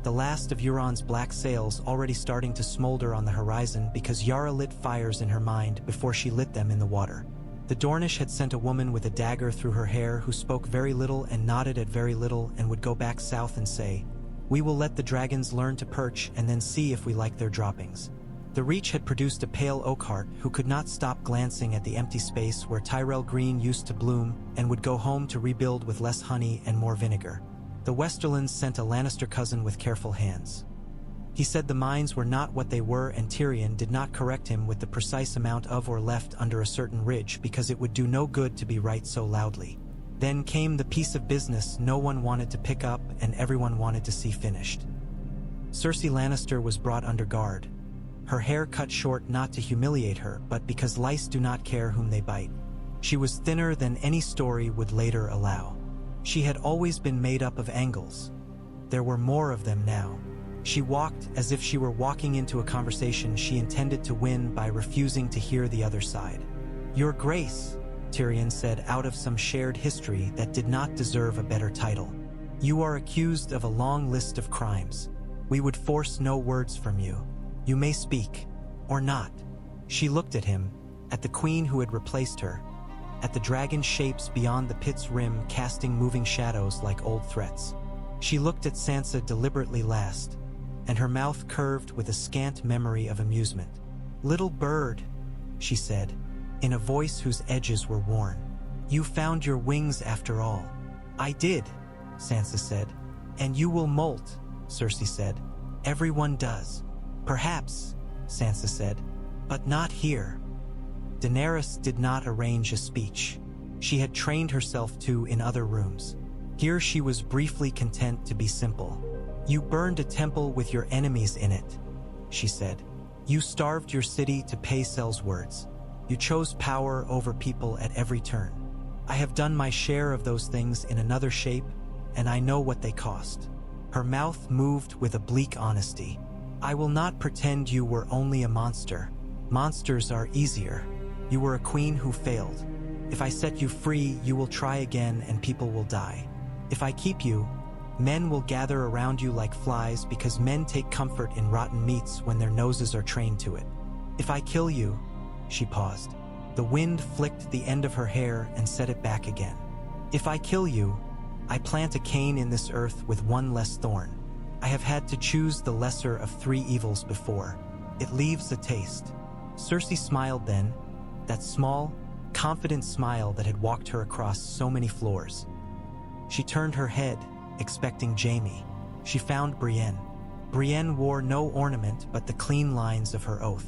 the last of Euron's black sails already starting to smolder on the horizon because Yara lit fires in her mind before she lit them in the water. The Dornish had sent a woman with a dagger through her hair who spoke very little and nodded at very little and would go back south and say, "We will let the dragons learn to perch and then see if we like their droppings." The Reach had produced a pale Oakhart who could not stop glancing at the empty space where Tyrell Green used to bloom and would go home to rebuild with less honey and more vinegar. The Westerlands sent a Lannister cousin with careful hands. He said the mines were not what they were, and Tyrion did not correct him with the precise amount of or left under a certain ridge because it would do no good to be right so loudly. Then came the piece of business no one wanted to pick up and everyone wanted to see finished. Cersei Lannister was brought under guard, her hair cut short not to humiliate her, but because lice do not care whom they bite. She was thinner than any story would later allow. She had always been made up of angles. There were more of them now. She walked as if she were walking into a conversation she intended to win by refusing to hear the other side. "Your Grace," Tyrion said out of some shared history that did not deserve a better title. "You are accused of a long list of crimes. We would force no words from you. You may speak, or not." She looked at him, at the queen who had replaced her, at the dragon shapes beyond the pit's rim casting moving shadows like old threats. She looked at Sansa deliberately last, and her mouth curved with a scant memory of amusement. "Little bird," she said, in a voice whose edges were worn. "You found your wings after all." "I did," Sansa said. "And you will molt," Cersei said. "Everyone does." "Perhaps," Sansa said, "but not here." Daenerys did not arrange a speech. She had trained herself to in other rooms. Here she was briefly content to be simple. "You burned a temple with your enemies in it," she said. "You starved your city to pay Sel's words. You chose power over people at every turn. I have done my share of those things in another shape, and I know what they cost." Her mouth moved with a bleak honesty. "I will not pretend you were only a monster. Monsters are easier. You were a queen who failed. If I set you free, you will try again and people will die. If I keep you, men will gather around you like flies because men take comfort in rotten meats when their noses are trained to it. If I kill you," she paused. The wind flicked the end of her hair and set it back again. "If I kill you, I plant a cane in this earth with one less thorn. I have had to choose the lesser of three evils before. It leaves a taste." Cersei smiled then, that small, confident smile that had walked her across so many floors. She turned her head, expecting Jaime. She found Brienne. Brienne wore no ornament but the clean lines of her oath.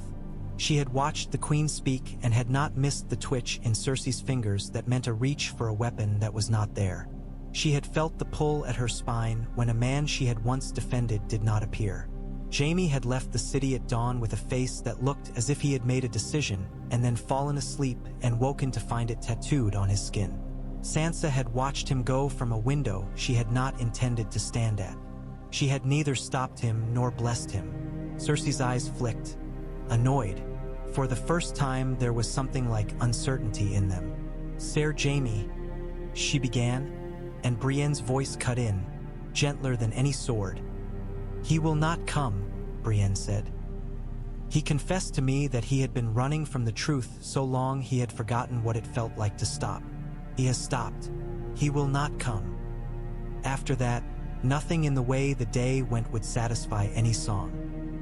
She had watched the queen speak and had not missed the twitch in Cersei's fingers that meant a reach for a weapon that was not there. She had felt the pull at her spine when a man she had once defended did not appear. Jaime had left the city at dawn with a face that looked as if he had made a decision and then fallen asleep and woken to find it tattooed on his skin. Sansa had watched him go from a window she had not intended to stand at. She had neither stopped him nor blessed him. Cersei's eyes flicked, annoyed. For the first time there was something like uncertainty in them. "Ser Jaime," she began, and Brienne's voice cut in, gentler than any sword. "He will not come," Brienne said. "He confessed to me that he had been running from the truth so long he had forgotten what it felt like to stop. He has stopped. He will not come." After that, nothing in the way the day went would satisfy any song.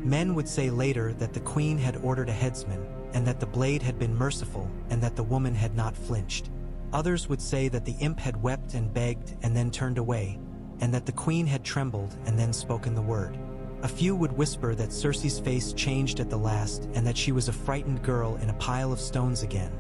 Men would say later that the queen had ordered a headsman, and that the blade had been merciful, and that the woman had not flinched. Others would say that the imp had wept and begged and then turned away, and that the queen had trembled and then spoken the word. A few would whisper that Cersei's face changed at the last and that she was a frightened girl in a pile of stones again,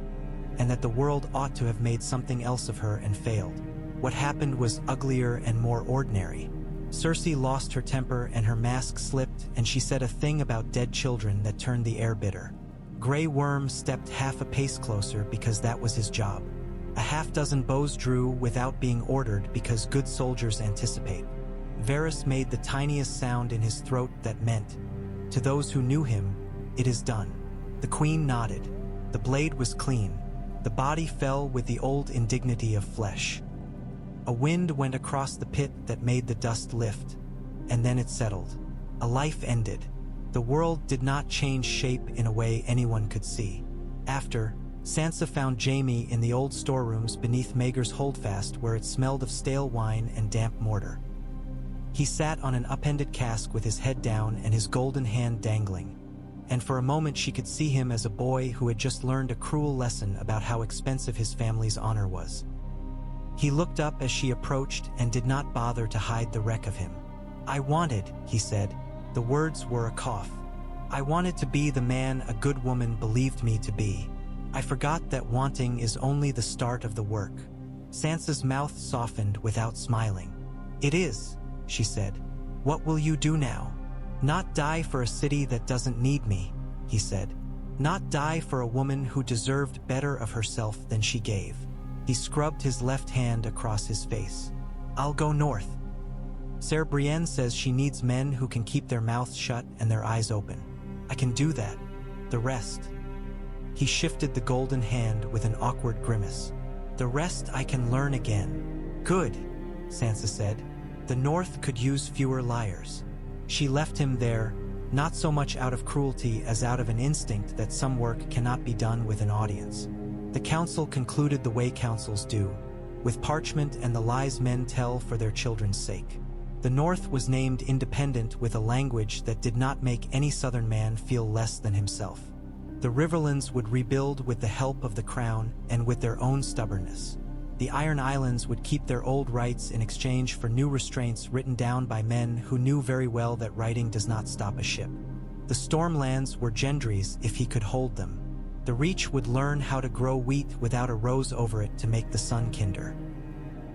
and that the world ought to have made something else of her and failed. What happened was uglier and more ordinary. Cersei lost her temper and her mask slipped, and she said a thing about dead children that turned the air bitter. Grey Worm stepped half a pace closer because that was his job. A half-dozen bows drew without being ordered because good soldiers anticipate. Varys made the tiniest sound in his throat that meant, to those who knew him, "It is done." The queen nodded. The blade was clean. The body fell with the old indignity of flesh. A wind went across the pit that made the dust lift, and then it settled. A life ended. The world did not change shape in a way anyone could see. After, Sansa found Jaime in the old storerooms beneath Maegor's holdfast where it smelled of stale wine and damp mortar. He sat on an upended cask with his head down and his golden hand dangling, and for a moment she could see him as a boy who had just learned a cruel lesson about how expensive his family's honor was. He looked up as she approached and did not bother to hide the wreck of him. "I wanted," he said. The words were a cough. "I wanted to be the man a good woman believed me to be. I forgot that wanting is only the start of the work." Sansa's mouth softened without smiling. "It is," she said. "What will you do now?" Not die for a city that doesn't need me, he said. Not die for a woman who deserved better of herself than she gave. He scrubbed his left hand across his face. I'll go north. Ser Brienne says she needs men who can keep their mouths shut and their eyes open. I can do that. The rest. He shifted the golden hand with an awkward grimace. The rest I can learn again. Good, Sansa said. The North could use fewer liars. She left him there, not so much out of cruelty as out of an instinct that some work cannot be done with an audience. The council concluded the way councils do, with parchment and the lies men tell for their children's sake. The North was named independent with a language that did not make any southern man feel less than himself. The Riverlands would rebuild with the help of the crown and with their own stubbornness. The Iron Islands would keep their old rights in exchange for new restraints written down by men who knew very well that writing does not stop a ship. The Stormlands were Gendry's if he could hold them. The Reach would learn how to grow wheat without a rose over it to make the sun kinder.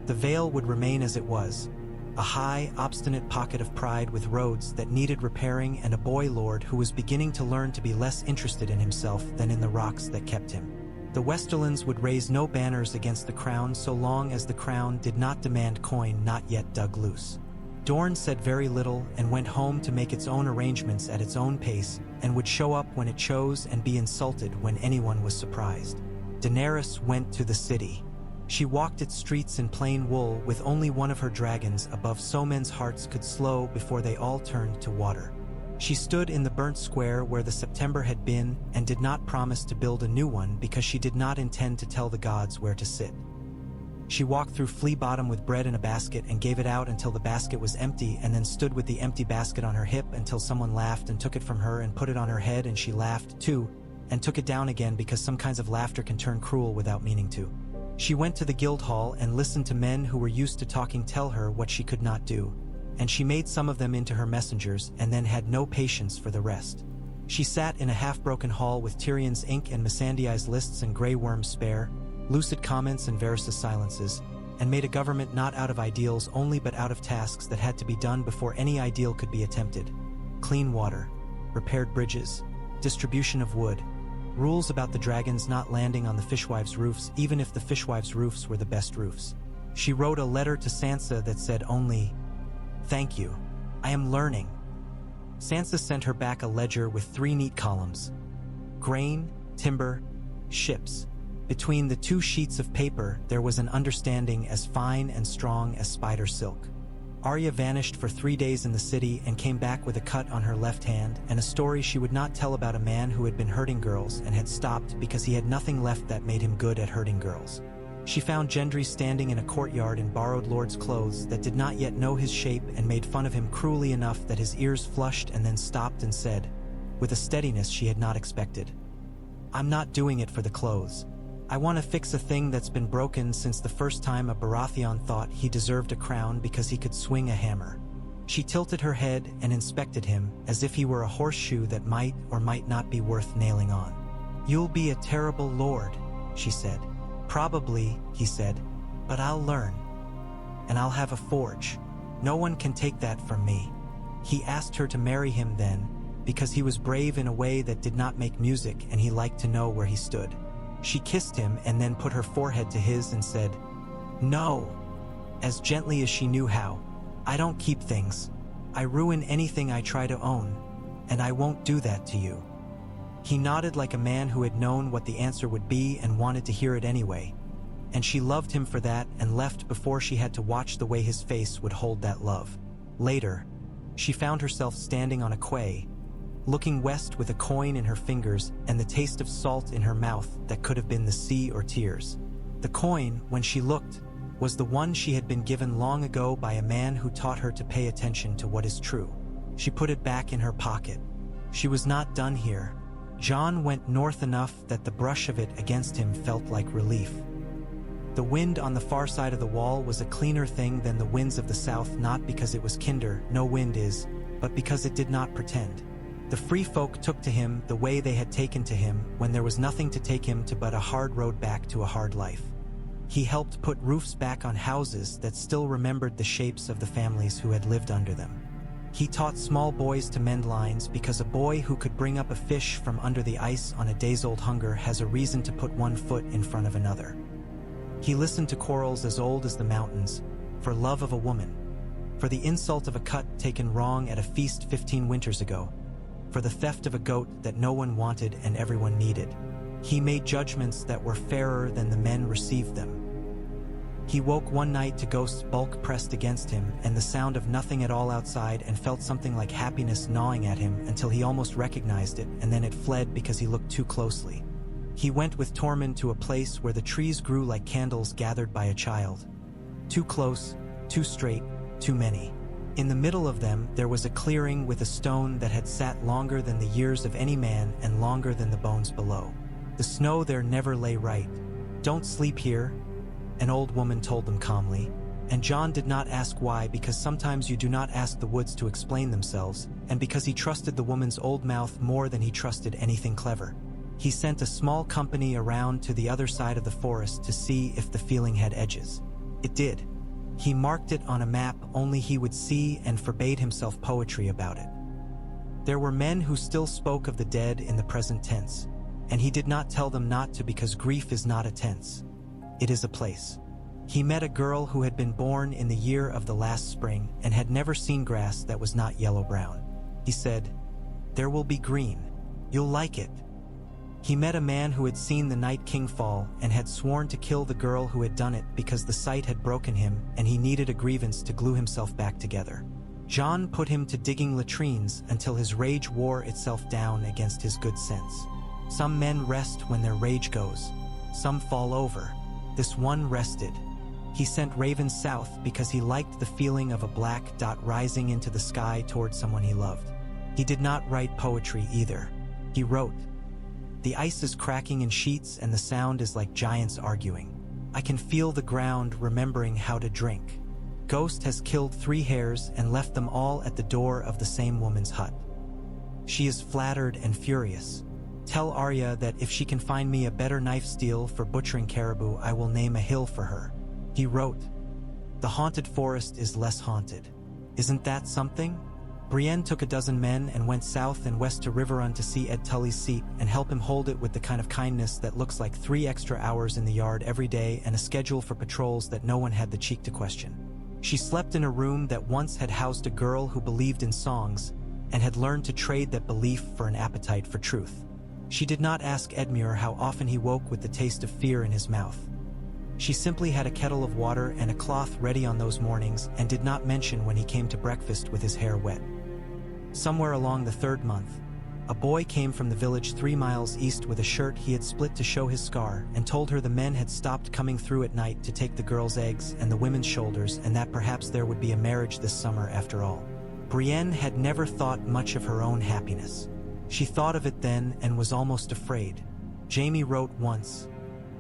The Vale would remain as it was, a high, obstinate pocket of pride with roads that needed repairing and a boy lord who was beginning to learn to be less interested in himself than in the rocks that kept him. The Westerlands would raise no banners against the crown so long as the crown did not demand coin not yet dug loose. Dorne said very little and went home to make its own arrangements at its own pace and would show up when it chose and be insulted when anyone was surprised. Daenerys went to the city. She walked its streets in plain wool with only one of her dragons above so men's hearts could slow before they all turned to water. She stood in the burnt square where the September had been and did not promise to build a new one because she did not intend to tell the gods where to sit. She walked through Flea Bottom with bread in a basket and gave it out until the basket was empty and then stood with the empty basket on her hip until someone laughed and took it from her and put it on her head and she laughed too and took it down again because some kinds of laughter can turn cruel without meaning to. She went to the Guildhall and listened to men who were used to talking tell her what she could not do, and she made some of them into her messengers and then had no patience for the rest. She sat in a half-broken hall with Tyrion's ink and Missandei's lists and Grey Worm's spare, lucid comments and Varys' silences, and made a government not out of ideals only but out of tasks that had to be done before any ideal could be attempted. Clean water, repaired bridges, distribution of wood, rules about the dragons not landing on the fishwives' roofs even if the fishwives' roofs were the best roofs. She wrote a letter to Sansa that said only, "Thank you. I am learning." Sansa sent her back a ledger with 3 neat columns. Grain, timber, ships. Between the 2 sheets of paper there was an understanding as fine and strong as spider silk. Arya vanished for 3 days in the city and came back with a cut on her left hand and a story she would not tell about a man who had been hurting girls and had stopped because he had nothing left that made him good at hurting girls. She found Gendry standing in a courtyard in borrowed lord's clothes that did not yet know his shape and made fun of him cruelly enough that his ears flushed and then stopped and said, with a steadiness she had not expected, "I'm not doing it for the clothes. I want to fix a thing that's been broken since the first time a Baratheon thought he deserved a crown because he could swing a hammer." She tilted her head and inspected him as if he were a horseshoe that might or might not be worth nailing on. "You'll be a terrible lord," she said. "Probably," he said, "but I'll learn. And I'll have a forge. No one can take that from me." He asked her to marry him then, because he was brave in a way that did not make music and he liked to know where he stood. She kissed him and then put her forehead to his and said, "No," as gently as she knew how. "I don't keep things. I ruin anything I try to own, and I won't do that to you." He nodded like a man who had known what the answer would be and wanted to hear it anyway, and she loved him for that and left before she had to watch the way his face would hold that love. Later, she found herself standing on a quay, looking west with a coin in her fingers and the taste of salt in her mouth that could have been the sea or tears. The coin, when she looked, was the one she had been given long ago by a man who taught her to pay attention to what is true. She put it back in her pocket. She was not done here. Jon went north enough that the brush of it against him felt like relief. The wind on the far side of the wall was a cleaner thing than the winds of the south, not because it was kinder, no wind is, but because it did not pretend. The free folk took to him the way they had taken to him when there was nothing to take him to but a hard road back to a hard life. He helped put roofs back on houses that still remembered the shapes of the families who had lived under them. He taught small boys to mend lines because a boy who could bring up a fish from under the ice on a days-old hunger has a reason to put one foot in front of another. He listened to quarrels as old as the mountains, for love of a woman, for the insult of a cut taken wrong at a feast 15 winters ago, for the theft of a goat that no one wanted and everyone needed. He made judgments that were fairer than the men received them. He woke one night to ghosts bulk pressed against him and the sound of nothing at all outside, and felt something like happiness gnawing at him until he almost recognized it, and then it fled because he looked too closely. He went with Tormund to a place where the trees grew like candles gathered by a child. Too close, too straight, too many. In the middle of them there was a clearing with a stone that had sat longer than the years of any man and longer than the bones below. The snow there never lay right. "Don't sleep here," an old woman told them calmly, and Jon did not ask why, because sometimes you do not ask the woods to explain themselves, and because he trusted the woman's old mouth more than he trusted anything clever. He sent a small company around to the other side of the forest to see if the feeling had edges. It did. He marked it on a map only he would see and forbade himself poetry about it. There were men who still spoke of the dead in the present tense, and he did not tell them not to, because grief is not a tense. It is a place. He met a girl who had been born in the year of the last spring and had never seen grass that was not yellow-brown. He said, "There will be green. You'll like it." He met a man who had seen the Night King fall and had sworn to kill the girl who had done it because the sight had broken him and he needed a grievance to glue himself back together. Jon put him to digging latrines until his rage wore itself down against his good sense. Some men rest when their rage goes. Some fall over. This one rested. He sent ravens south because he liked the feeling of a black dot rising into the sky toward someone he loved. He did not write poetry either. He wrote, "The ice is cracking in sheets and the sound is like giants arguing. I can feel the ground remembering how to drink. Ghost has killed 3 hares and left them all at the door of the same woman's hut. She is flattered and furious. Tell Arya that if she can find me a better knife steel for butchering caribou, I will name a hill for her." He wrote, "The haunted forest is less haunted. Isn't that something?" Brienne took a dozen men and went south and west to Riverrun to see Ed Tully's seat and help him hold it with the kind of kindness that looks like 3 extra hours in the yard every day and a schedule for patrols that no one had the cheek to question. She slept in a room that once had housed a girl who believed in songs and had learned to trade that belief for an appetite for truth. She did not ask Edmure how often he woke with the taste of fear in his mouth. She simply had a kettle of water and a cloth ready on those mornings and did not mention when he came to breakfast with his hair wet. Somewhere along the 3rd month, a boy came from the village 3 miles east with a shirt he had split to show his scar and told her the men had stopped coming through at night to take the girls' eggs and the women's shoulders, and that perhaps there would be a marriage this summer after all. Brienne had never thought much of her own happiness. She thought of it then and was almost afraid. Jaime wrote once,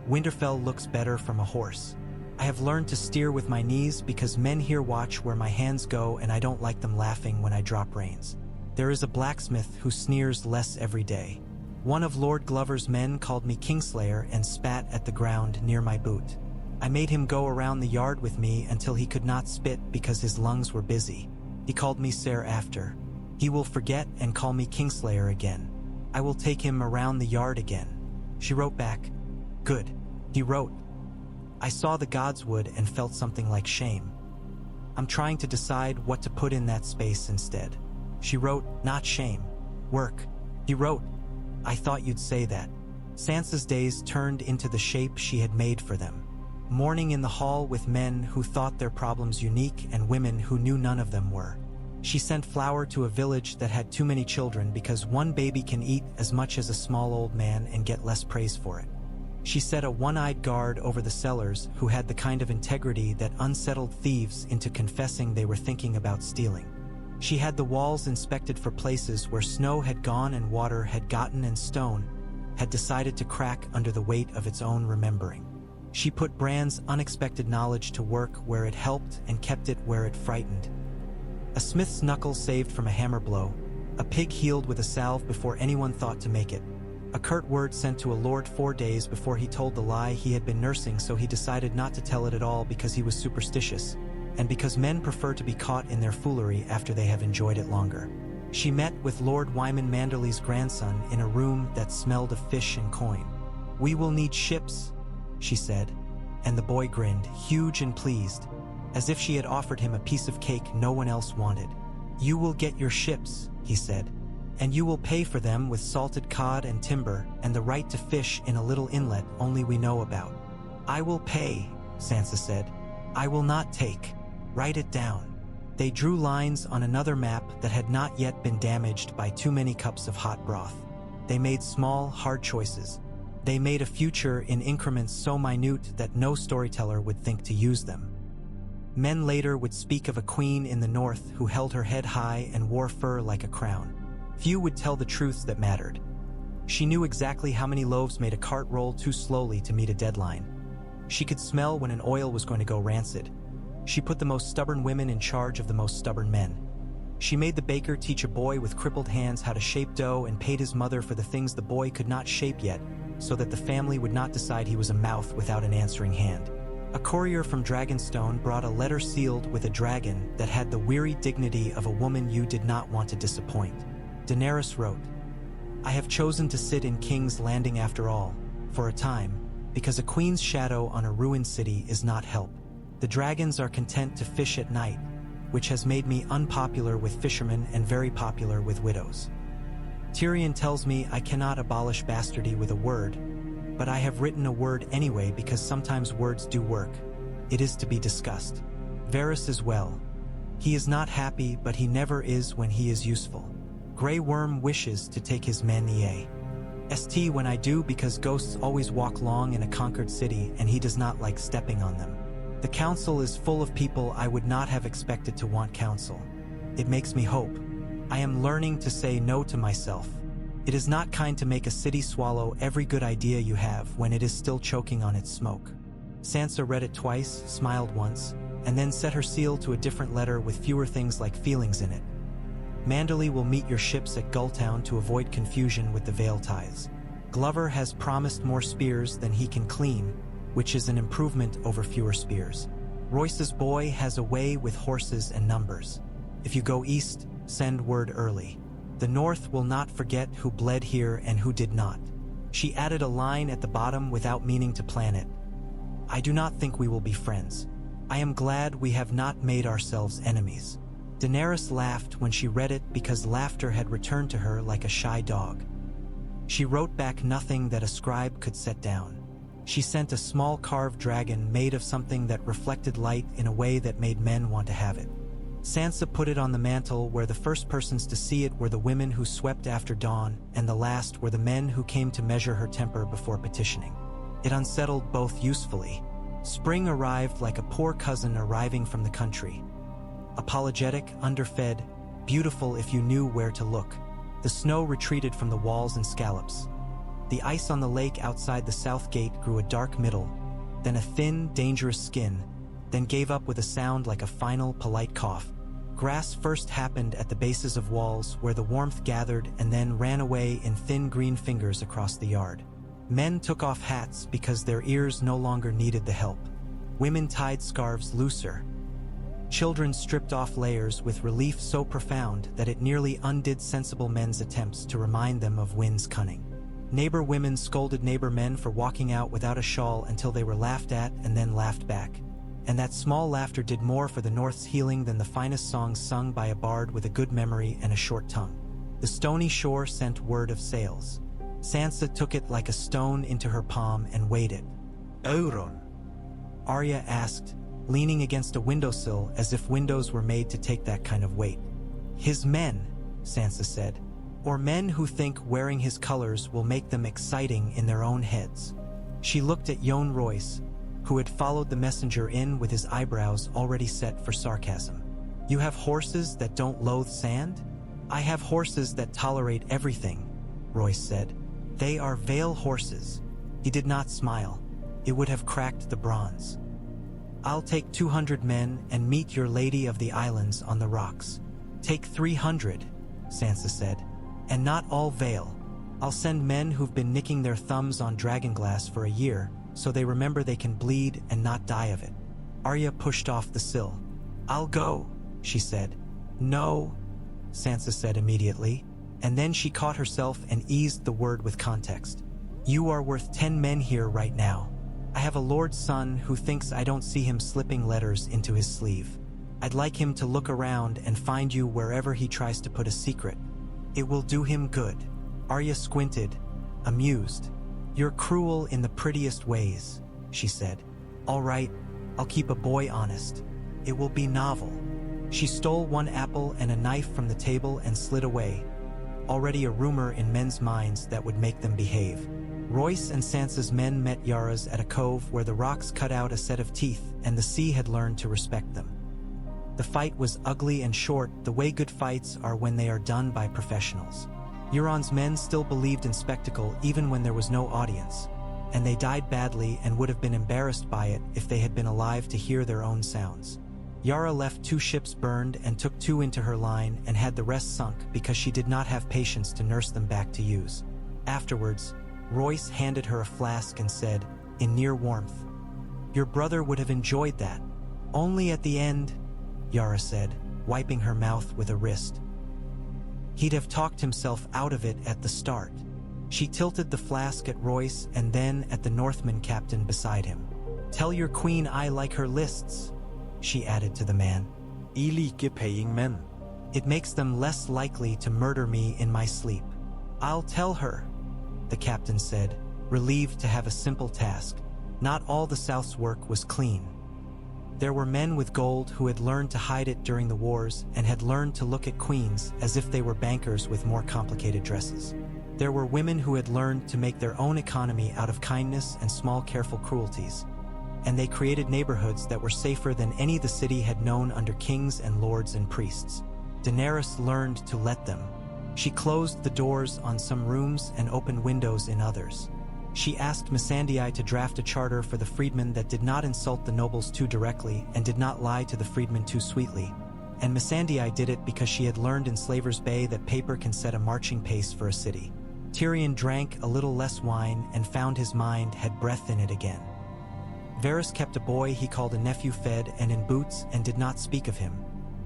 "Winterfell looks better from a horse. I have learned to steer with my knees because men here watch where my hands go and I don't like them laughing when I drop reins. There is a blacksmith who sneers less every day. One of Lord Glover's men called me Kingslayer and spat at the ground near my boot. I made him go around the yard with me until he could not spit because his lungs were busy. He called me Sire after. He will forget and call me Kingslayer again. I will take him around the yard again." She wrote back, "Good." He wrote, "I saw the godswood and felt something like shame. I'm trying to decide what to put in that space instead." She wrote, "Not shame. Work." He wrote, "I thought you'd say that." Sansa's days turned into the shape she had made for them. Mourning in the hall with men who thought their problems unique and women who knew none of them were. She sent flour to a village that had too many children because one baby can eat as much as a small old man and get less praise for it. She set a one-eyed guard over the cellars who had the kind of integrity that unsettled thieves into confessing they were thinking about stealing. She had the walls inspected for places where snow had gone and water had gotten and stone had decided to crack under the weight of its own remembering. She put Bran's unexpected knowledge to work where it helped and kept it where it frightened. A smith's knuckle saved from a hammer blow, a pig healed with a salve before anyone thought to make it, a curt word sent to a lord 4 days before he told the lie he had been nursing so he decided not to tell it at all because he was superstitious. and because men prefer to be caught in their foolery after they have enjoyed it longer. She met with Lord Wyman Manderley's grandson in a room that smelled of fish and coin. "We will need ships," she said, and the boy grinned, huge and pleased, as if she had offered him a piece of cake no one else wanted. "You will get your ships," he said, "and you will pay for them with salted cod and timber and the right to fish in a little inlet only we know about." "I will pay," Sansa said. "I will not take. Write it down." They drew lines on another map that had not yet been damaged by too many cups of hot broth. They made small, hard choices. They made a future in increments so minute that no storyteller would think to use them. Men later would speak of a queen in the north who held her head high and wore fur like a crown. Few would tell the truths that mattered. She knew exactly how many loaves made a cart roll too slowly to meet a deadline. She could smell when an oil was going to go rancid. She put the most stubborn women in charge of the most stubborn men. She made the baker teach a boy with crippled hands how to shape dough and paid his mother for the things the boy could not shape yet, so that the family would not decide he was a mouth without an answering hand. A courier from Dragonstone brought a letter sealed with a dragon that had the weary dignity of a woman you did not want to disappoint. Daenerys wrote, "I have chosen to sit in King's Landing after all, for a time, because a queen's shadow on a ruined city is not help. The dragons are content to fish at night, which has made me unpopular with fishermen and very popular with widows. Tyrion tells me I cannot abolish bastardy with a word, but I have written a word anyway because sometimes words do work. It is to be discussed. Varys is well. He is not happy, but he never is when he is useful. Grey Worm wishes to take his men St when I do because ghosts always walk long in a conquered city and he does not like stepping on them. The council is full of people I would not have expected to want counsel. It makes me hope. I am learning to say no to myself. It is not kind to make a city swallow every good idea you have when it is still choking on its smoke." Sansa read it twice, smiled once, and then set her seal to a different letter with fewer things like feelings in it. "Manderley will meet your ships at Gulltown to avoid confusion with the Vale ties. Glover has promised more spears than he can clean, which is an improvement over fewer spears. Royce's boy has a way with horses and numbers. If you go east, send word early. The North will not forget who bled here and who did not." She added a line at the bottom without meaning to plan it. "I do not think we will be friends. I am glad we have not made ourselves enemies." Daenerys laughed when she read it because laughter had returned to her like a shy dog. She wrote back nothing that a scribe could set down. She sent a small carved dragon made of something that reflected light in a way that made men want to have it. Sansa put it on the mantle where the first persons to see it were the women who swept after dawn, and the last were the men who came to measure her temper before petitioning. It unsettled both usefully. Spring arrived like a poor cousin arriving from the country. Apologetic, underfed, beautiful if you knew where to look. The snow retreated from the walls and scallops. The ice on the lake outside the south gate grew a dark middle, then a thin, dangerous skin, then gave up with a sound like a final, polite cough. Grass first happened at the bases of walls where the warmth gathered and then ran away in thin green fingers across the yard. Men took off hats because their ears no longer needed the help. Women tied scarves looser. Children stripped off layers with relief so profound that it nearly undid sensible men's attempts to remind them of Wyn's cunning. Neighbor women scolded neighbor men for walking out without a shawl until they were laughed at and then laughed back. And that small laughter did more for the North's healing than the finest songs sung by a bard with a good memory and a short tongue. The stony shore sent word of sails. Sansa took it like a stone into her palm and weighed it. "Euron?" Arya asked, leaning against a windowsill as if windows were made to take that kind of weight. "His men," Sansa said, "or men who think wearing his colors will make them exciting in their own heads." She looked at Jon Royce, who had followed the messenger in with his eyebrows already set for sarcasm. "You have horses that don't loathe sand?" "I have horses that tolerate everything," Royce said. "They are Vale horses." He did not smile. It would have cracked the bronze. "I'll take 200 men and meet your Lady of the Islands on the rocks." "Take 300, Sansa said. "And not all Vale. I'll send men who've been nicking their thumbs on dragonglass for a year, so they remember they can bleed and not die of it." Arya pushed off the sill. "I'll go," she said. "No," Sansa said immediately, and then she caught herself and eased the word with context. "You are worth 10 men here right now. I have a lord's son who thinks I don't see him slipping letters into his sleeve. I'd like him to look around and find you wherever he tries to put a secret. It will do him good." Arya squinted, amused. "You're cruel in the prettiest ways," she said. "All right, I'll keep a boy honest. It will be novel." She stole one apple and a knife from the table and slid away, already a rumor in men's minds that would make them behave. Royce and Sansa's men met Yara's at a cove where the rocks cut out a set of teeth and the sea had learned to respect them. The fight was ugly and short, the way good fights are when they are done by professionals. Euron's men still believed in spectacle even when there was no audience, and they died badly and would have been embarrassed by it if they had been alive to hear their own sounds. Yara left 2 ships burned and took 2 into her line and had the rest sunk because she did not have patience to nurse them back to use. Afterwards, Royce handed her a flask and said, in near warmth, "Your brother would have enjoyed that. Only at the end," Yara said, wiping her mouth with a wrist. "He'd have talked himself out of it at the start." She tilted the flask at Royce and then at the Northman captain beside him. "Tell your queen I like her lists," she added to the man. "I like paying men. It makes them less likely to murder me in my sleep." "I'll tell her," the captain said, relieved to have a simple task. Not all the South's work was clean. There were men with gold who had learned to hide it during the wars and had learned to look at queens as if they were bankers with more complicated dresses. There were women who had learned to make their own economy out of kindness and small careful cruelties. And they created neighborhoods that were safer than any the city had known under kings and lords and priests. Daenerys learned to let them. She closed the doors on some rooms and opened windows in others. She asked Missandei to draft a charter for the freedmen that did not insult the nobles too directly and did not lie to the freedmen too sweetly. And Missandei did it because she had learned in Slaver's Bay that paper can set a marching pace for a city. Tyrion drank a little less wine and found his mind had breath in it again. Varys kept a boy he called a nephew fed and in boots and did not speak of him.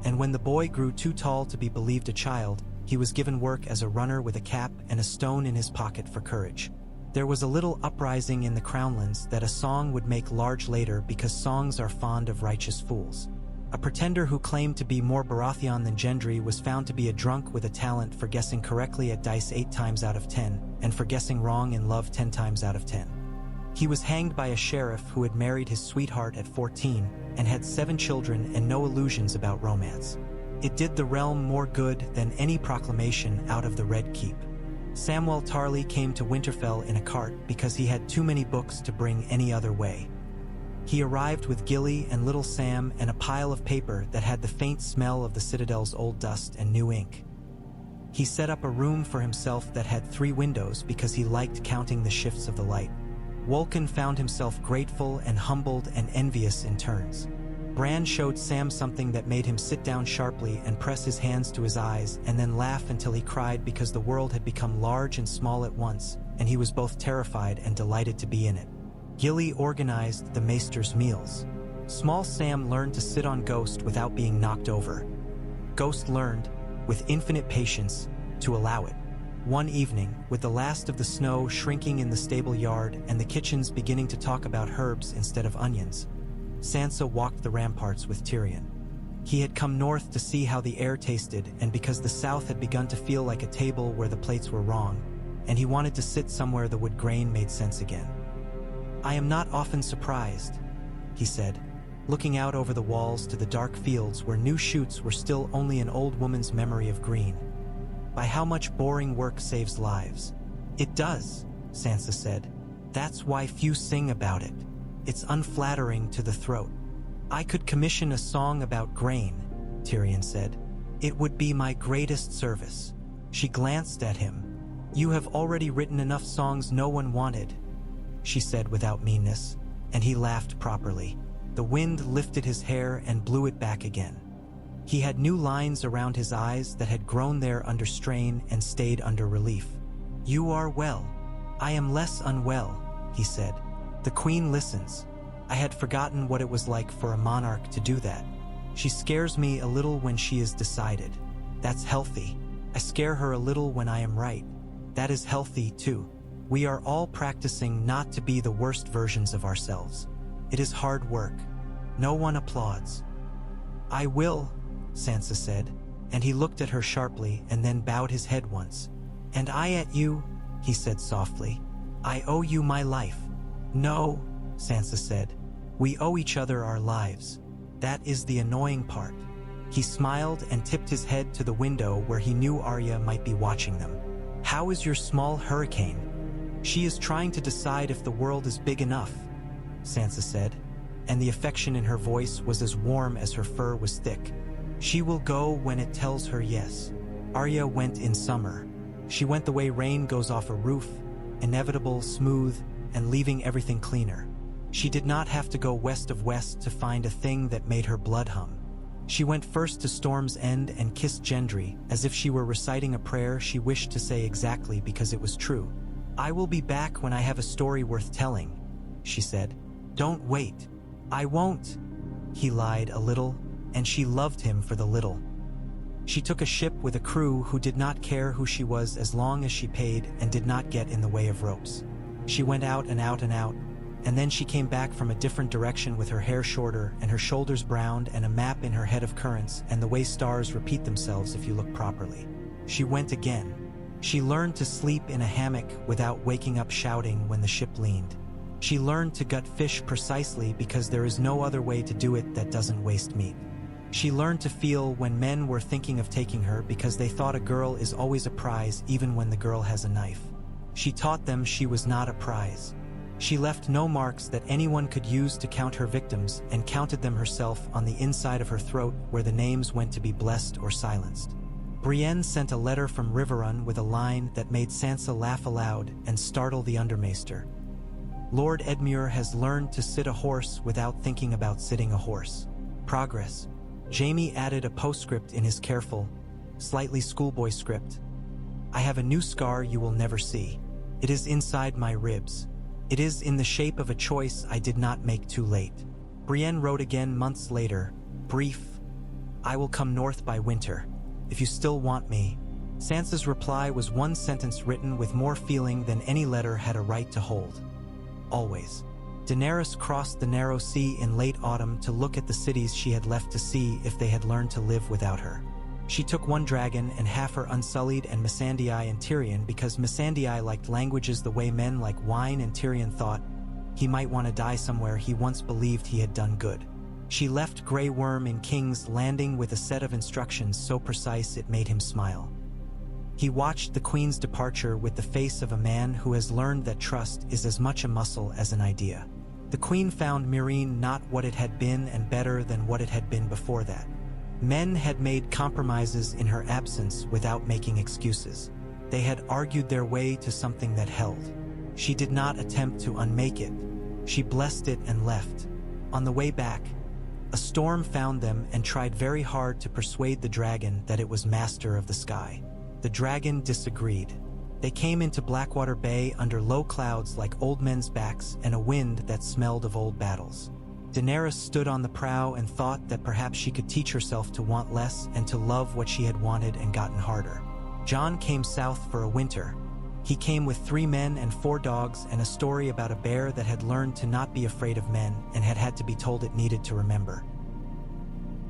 And when the boy grew too tall to be believed a child, he was given work as a runner with a cap and a stone in his pocket for courage. There was a little uprising in the Crownlands that a song would make large later because songs are fond of righteous fools. A pretender who claimed to be more Baratheon than Gendry was found to be a drunk with a talent for guessing correctly at dice 8 times out of 10 and for guessing wrong in love 10 times out of 10. He was hanged by a sheriff who had married his sweetheart at 14 and had 7 children and no illusions about romance. It did the realm more good than any proclamation out of the Red Keep. Samwell Tarly came to Winterfell in a cart because he had too many books to bring any other way. He arrived with Gilly and Little Sam and a pile of paper that had the faint smell of the Citadel's old dust and new ink. He set up a room for himself that had 3 windows because he liked counting the shifts of the light. Wolkan found himself grateful and humbled and envious in turns. Bran showed Sam something that made him sit down sharply and press his hands to his eyes and then laugh until he cried because the world had become large and small at once, and he was both terrified and delighted to be in it. Gilly organized the Maester's meals. Small Sam learned to sit on Ghost without being knocked over. Ghost learned, with infinite patience, to allow it. One evening, with the last of the snow shrinking in the stable yard and the kitchens beginning to talk about herbs instead of onions, Sansa walked the ramparts with Tyrion. He had come north to see how the air tasted and because the south had begun to feel like a table where the plates were wrong, and he wanted to sit somewhere the wood grain made sense again. "I am not often surprised," he said, looking out over the walls to the dark fields where new shoots were still only an old woman's memory of green, "by how much boring work saves lives." "It does," Sansa said. "That's why few sing about it. It's unflattering to the throat." "I could commission a song about grain," Tyrion said. "It would be my greatest service." She glanced at him. "You have already written enough songs no one wanted," she said without meanness, and he laughed properly. The wind lifted his hair and blew it back again. He had new lines around his eyes that had grown there under strain and stayed under relief. "You are well. I am less unwell," he said. "The Queen listens. I had forgotten what it was like for a monarch to do that." She scares me a little when she is decided. That's healthy. I scare her a little when I am right. That is healthy too. We are all practicing not to be the worst versions of ourselves. It is hard work. No one applauds. I will, Sansa said, and he looked at her sharply and then bowed his head once. And I at you, he said softly. I owe you my life. No, Sansa said. We owe each other our lives. That is the annoying part. He smiled and tipped his head to the window where he knew Arya might be watching them. How is your small hurricane? She is trying to decide if the world is big enough, Sansa said, and the affection in her voice was as warm as her fur was thick. She will go when it tells her yes. Arya went in summer. She went the way rain goes off a roof, inevitable, smooth, and leaving everything cleaner. She did not have to go west of west to find a thing that made her blood hum. She went first to Storm's End and kissed Gendry, as if she were reciting a prayer she wished to say exactly because it was true. I will be back when I have a story worth telling, she said. Don't wait. I won't. He lied a little, and she loved him for the little. She took a ship with a crew who did not care who she was as long as she paid and did not get in the way of ropes. She went out and out and out, and then she came back from a different direction with her hair shorter and her shoulders browned and a map in her head of currents and the way stars repeat themselves if you look properly. She went again. She learned to sleep in a hammock without waking up shouting when the ship leaned. She learned to gut fish precisely because there is no other way to do it that doesn't waste meat. She learned to feel when men were thinking of taking her because they thought a girl is always a prize even when the girl has a knife. She taught them she was not a prize. She left no marks that anyone could use to count her victims and counted them herself on the inside of her throat where the names went to be blessed or silenced. Brienne sent a letter from Riverrun with a line that made Sansa laugh aloud and startle the Undermaester. Lord Edmure has learned to sit a horse without thinking about sitting a horse. Progress. Jaime added a postscript in his careful, slightly schoolboy script. I have a new scar you will never see. It is inside my ribs. It is in the shape of a choice I did not make too late. Brienne wrote again months later, brief. I will come north by winter, if you still want me. Sansa's reply was one sentence written with more feeling than any letter had a right to hold. Always. Daenerys crossed the narrow sea in late autumn to look at the cities she had left to see if they had learned to live without her. She took one dragon and half her Unsullied and Missandei and Tyrion because Missandei liked languages the way men like wine, and Tyrion thought he might want to die somewhere he once believed he had done good. She left Grey Worm in King's Landing with a set of instructions so precise it made him smile. He watched the Queen's departure with the face of a man who has learned that trust is as much a muscle as an idea. The Queen found Meereen not what it had been and better than what it had been before that. Men had made compromises in her absence without making excuses. They had argued their way to something that held. She did not attempt to unmake it. She blessed it and left. On the way back, a storm found them and tried very hard to persuade the dragon that it was master of the sky. The dragon disagreed. They came into Blackwater Bay under low clouds like old men's backs and a wind that smelled of old battles. Daenerys stood on the prow and thought that perhaps she could teach herself to want less and to love what she had wanted and gotten harder. Jon came south for a winter. He came with 3 men and 4 dogs and a story about a bear that had learned to not be afraid of men and had had to be told it needed to remember.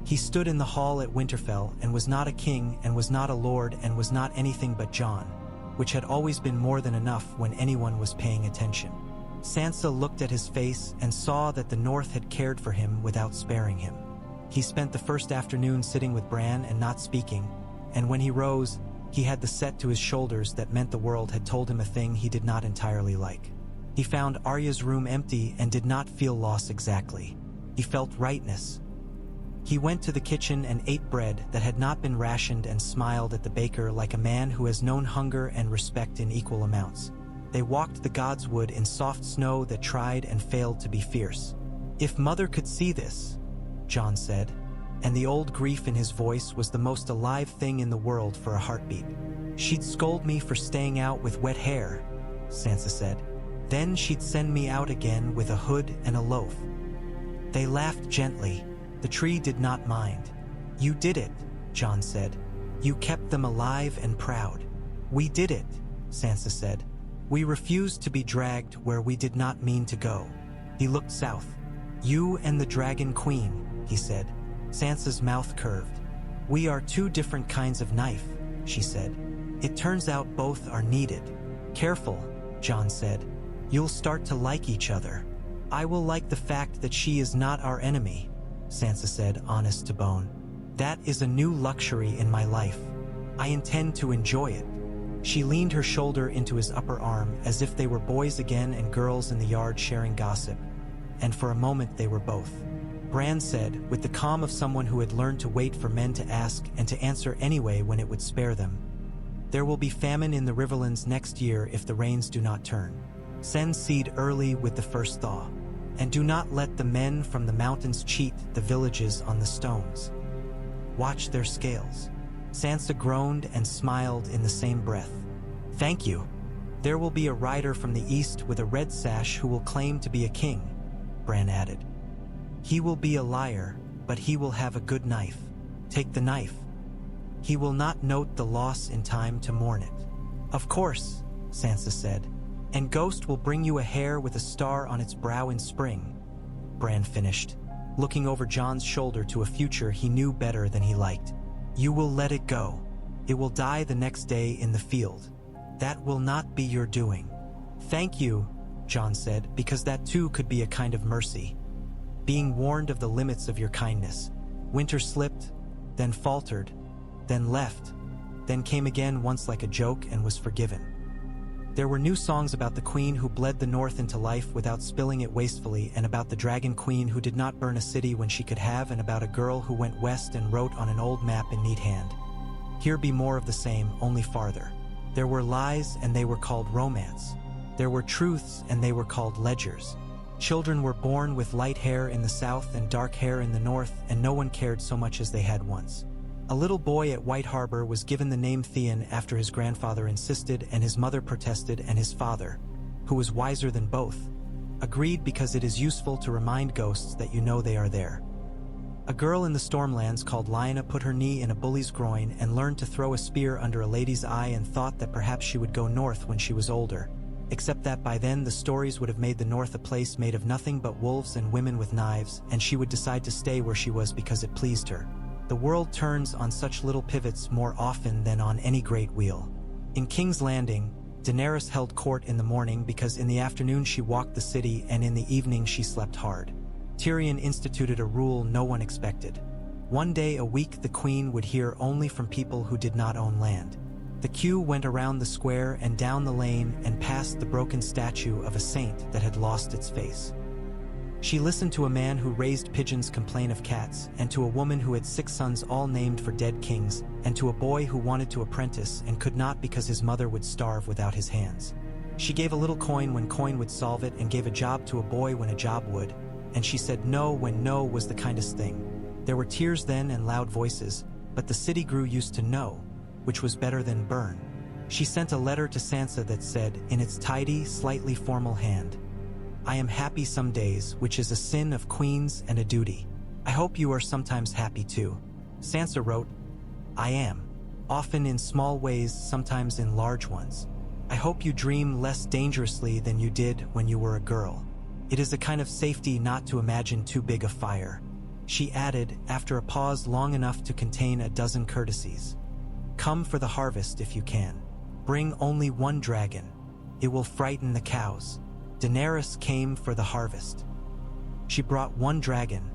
He stood in the hall at Winterfell and was not a king and was not a lord and was not anything but Jon, which had always been more than enough when anyone was paying attention. Sansa looked at his face and saw that the North had cared for him without sparing him. He spent the first afternoon sitting with Bran and not speaking, and when he rose, he had the set to his shoulders that meant the world had told him a thing he did not entirely like. He found Arya's room empty and did not feel loss exactly. He felt rightness. He went to the kitchen and ate bread that had not been rationed and smiled at the baker like a man who has known hunger and respect in equal amounts. They walked the Godswood in soft snow that tried and failed to be fierce. If Mother could see this, Jon said, and the old grief in his voice was the most alive thing in the world for a heartbeat. She'd scold me for staying out with wet hair, Sansa said. Then she'd send me out again with a hood and a loaf. They laughed gently. The tree did not mind. "You did it," Jon said. "You kept them alive and proud." "We did it," Sansa said. "We refused to be dragged where we did not mean to go." He looked south. "You and the Dragon Queen," he said. Sansa's mouth curved. "We are two different kinds of knife," she said. "It turns out both are needed." "Careful," Jon said. "You'll start to like each other." "I will like the fact that she is not our enemy," Sansa said, honest to bone. "That is a new luxury in my life. I intend to enjoy it." She leaned her shoulder into his upper arm as if they were boys again and girls in the yard sharing gossip. And for a moment they were both. Bran said, with the calm of someone who had learned to wait for men to ask and to answer anyway when it would spare them, "There will be famine in the Riverlands next year if the rains do not turn. Send seed early with the first thaw. And do not let the men from the mountains cheat the villages on the stones. Watch their scales." Sansa groaned and smiled in the same breath. "Thank you. There will be a rider from the east with a red sash who will claim to be a king," Bran added. "He will be a liar, but he will have a good knife. Take the knife. He will not note the loss in time to mourn it." "Of course," Sansa said. "And Ghost will bring you a hare with a star on its brow in spring," Bran finished, looking over Jon's shoulder to a future he knew better than he liked. "You will let it go. It will die the next day in the field. That will not be your doing." "Thank you," Jon said, "because that too could be a kind of mercy. Being warned of the limits of your kindness." Winter slipped, then faltered, then left, then came again once like a joke and was forgiven. There were new songs about the queen who bled the north into life without spilling it wastefully, and about the dragon queen who did not burn a city when she could have, and about a girl who went west and wrote on an old map in neat hand. Here be more of the same, only farther. There were lies and they were called romance. There were truths and they were called ledgers. Children were born with light hair in the south and dark hair in the north, and no one cared so much as they had once. A little boy at White Harbor was given the name Theon after his grandfather insisted, and his mother protested, and his father, who was wiser than both, agreed because it is useful to remind ghosts that you know they are there. A girl in the Stormlands called Lyanna put her knee in a bully's groin and learned to throw a spear under a lady's eye and thought that perhaps she would go north when she was older, except that by then the stories would have made the north a place made of nothing but wolves and women with knives, and she would decide to stay where she was because it pleased her. The world turns on such little pivots more often than on any great wheel. In King's Landing, Daenerys held court in the morning because in the afternoon she walked the city and in the evening she slept hard. Tyrion instituted a rule no one expected. One day a week the queen would hear only from people who did not own land. The queue went around the square and down the lane and past the broken statue of a saint that had lost its face. She listened to a man who raised pigeons complain of cats, and to a woman who had 6 sons all named for dead kings, and to a boy who wanted to apprentice and could not because his mother would starve without his hands. She gave a little coin when coin would solve it, and gave a job to a boy when a job would, and she said no when no was the kindest thing. There were tears then and loud voices, but the city grew used to no, which was better than burn. She sent a letter to Sansa that said, in its tidy, slightly formal hand, "I am happy some days, which is a sin of queens and a duty. I hope you are sometimes happy too." Sansa wrote, "I am. Often in small ways, sometimes in large ones. I hope you dream less dangerously than you did when you were a girl. It is a kind of safety not to imagine too big a fire." She added, after a pause long enough to contain a dozen courtesies, "Come for the harvest if you can. Bring only one dragon. It will frighten the cows." Daenerys came for the harvest. She brought one dragon,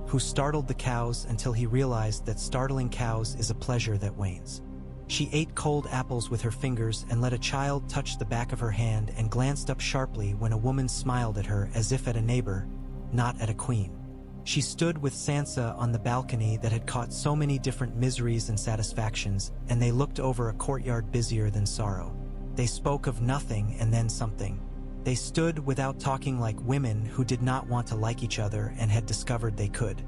who startled the cows until he realized that startling cows is a pleasure that wanes. She ate cold apples with her fingers and let a child touch the back of her hand, and glanced up sharply when a woman smiled at her as if at a neighbor, not at a queen. She stood with Sansa on the balcony that had caught so many different miseries and satisfactions, and they looked over a courtyard busier than sorrow. They spoke of nothing and then something. They stood without talking like women who did not want to like each other and had discovered they could.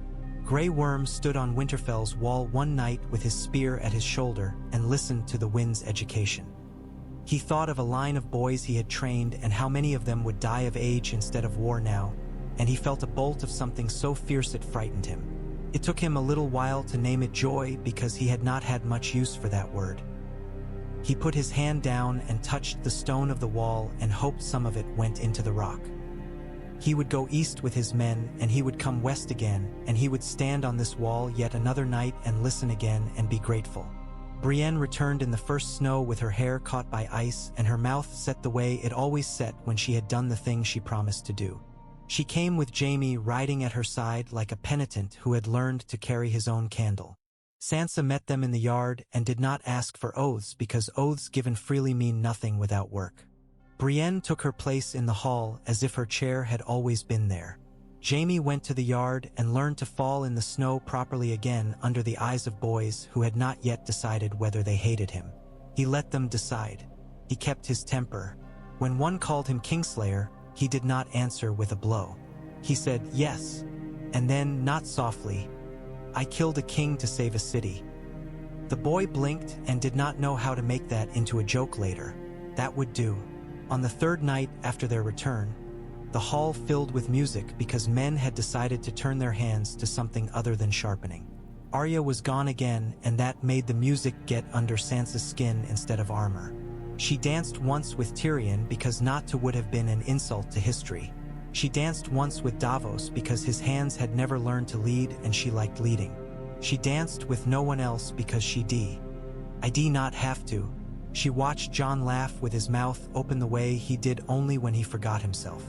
Grey Worm stood on Winterfell's wall one night with his spear at his shoulder and listened to the wind's education. He thought of a line of boys he had trained and how many of them would die of age instead of war now, and he felt a bolt of something so fierce it frightened him. It took him a little while to name it joy because he had not had much use for that word. He put his hand down and touched the stone of the wall and hoped some of it went into the rock. He would go east with his men, and he would come west again, and he would stand on this wall yet another night and listen again and be grateful. Brienne returned in the first snow with her hair caught by ice and her mouth set the way it always set when she had done the thing she promised to do. She came with Jaime riding at her side like a penitent who had learned to carry his own candle. Sansa met them in the yard and did not ask for oaths because oaths given freely mean nothing without work. Brienne took her place in the hall as if her chair had always been there. Jaime went to the yard and learned to fall in the snow properly again under the eyes of boys who had not yet decided whether they hated him. He let them decide. He kept his temper. When one called him Kingslayer, he did not answer with a blow. He said, "Yes," and then, not softly, "I killed a king to save a city." The boy blinked and did not know how to make that into a joke later. That would do. On the third night after their return, the hall filled with music because men had decided to turn their hands to something other than sharpening. Arya was gone again, and that made the music get under Sansa's skin instead of armor. She danced once with Tyrion because not to would have been an insult to history. She danced once with Davos because his hands had never learned to lead and she liked leading. She danced with no one else because I not have to. She watched Jon laugh with his mouth open the way he did only when he forgot himself.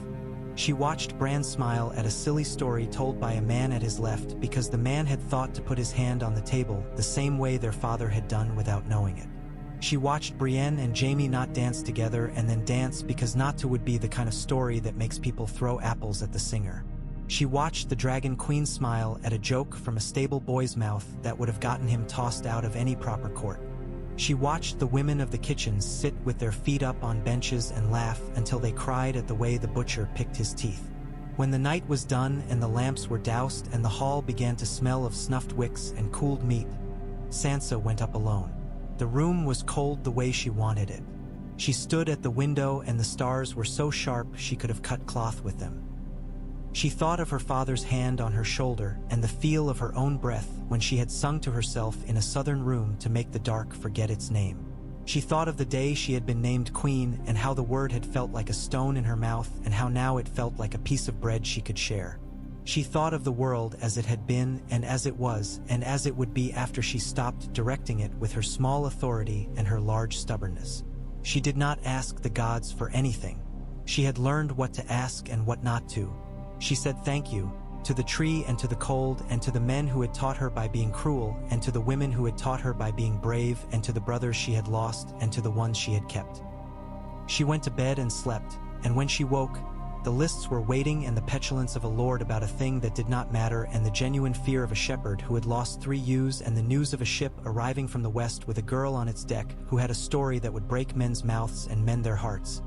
She watched Bran smile at a silly story told by a man at his left because the man had thought to put his hand on the table the same way their father had done without knowing it. She watched Brienne and Jaime not dance together and then dance because not to would be the kind of story that makes people throw apples at the singer. She watched the Dragon Queen smile at a joke from a stable boy's mouth that would have gotten him tossed out of any proper court. She watched the women of the kitchens sit with their feet up on benches and laugh until they cried at the way the butcher picked his teeth. When the night was done and the lamps were doused and the hall began to smell of snuffed wicks and cooled meat, Sansa went up alone. The room was cold the way she wanted it. She stood at the window and the stars were so sharp she could have cut cloth with them. She thought of her father's hand on her shoulder and the feel of her own breath when she had sung to herself in a southern room to make the dark forget its name. She thought of the day she had been named queen and how the word had felt like a stone in her mouth and how now it felt like a piece of bread she could share. She thought of the world as it had been and as it was and as it would be after she stopped directing it with her small authority and her large stubbornness. She did not ask the gods for anything. She had learned what to ask and what not to. She said thank you, to the tree and to the cold and to the men who had taught her by being cruel and to the women who had taught her by being brave and to the brothers she had lost and to the ones she had kept. She went to bed and slept, and when she woke, the lists were waiting and the petulance of a lord about a thing that did not matter and the genuine fear of a shepherd who had lost 3 ewes and the news of a ship arriving from the west with a girl on its deck who had a story that would break men's mouths and mend their hearts.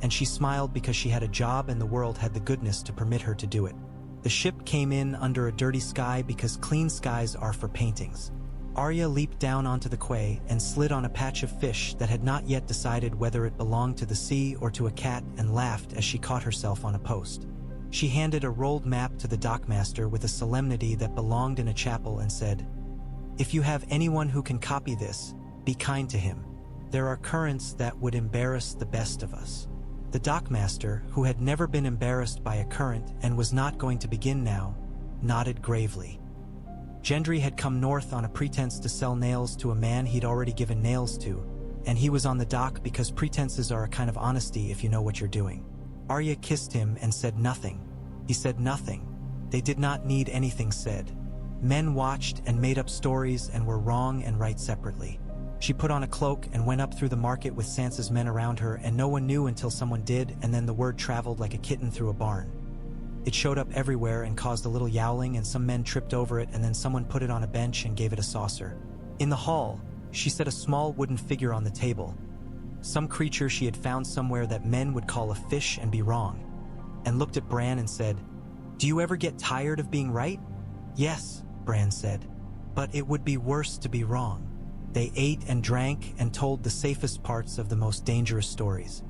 And she smiled because she had a job and the world had the goodness to permit her to do it. The ship came in under a dirty sky because clean skies are for paintings. Arya leaped down onto the quay and slid on a patch of fish that had not yet decided whether it belonged to the sea or to a cat and laughed as she caught herself on a post. She handed a rolled map to the dockmaster with a solemnity that belonged in a chapel and said, "If you have anyone who can copy this, be kind to him. There are currents that would embarrass the best of us." The dockmaster, who had never been embarrassed by a current and was not going to begin now, nodded gravely. Gendry had come north on a pretense to sell nails to a man he'd already given nails to, and he was on the dock because pretenses are a kind of honesty if you know what you're doing. Arya kissed him and said nothing. He said nothing. They did not need anything said. Men watched and made up stories and were wrong and right separately. She put on a cloak and went up through the market with Sansa's men around her, and no one knew until someone did, and then the word traveled like a kitten through a barn. It showed up everywhere and caused a little yowling, and some men tripped over it, and then someone put it on a bench and gave it a saucer. In the hall, she set a small wooden figure on the table, some creature she had found somewhere that men would call a fish and be wrong, and looked at Bran and said, "Do you ever get tired of being right?" "Yes," Bran said, "but it would be worse to be wrong." They ate and drank and told the safest parts of the most dangerous stories.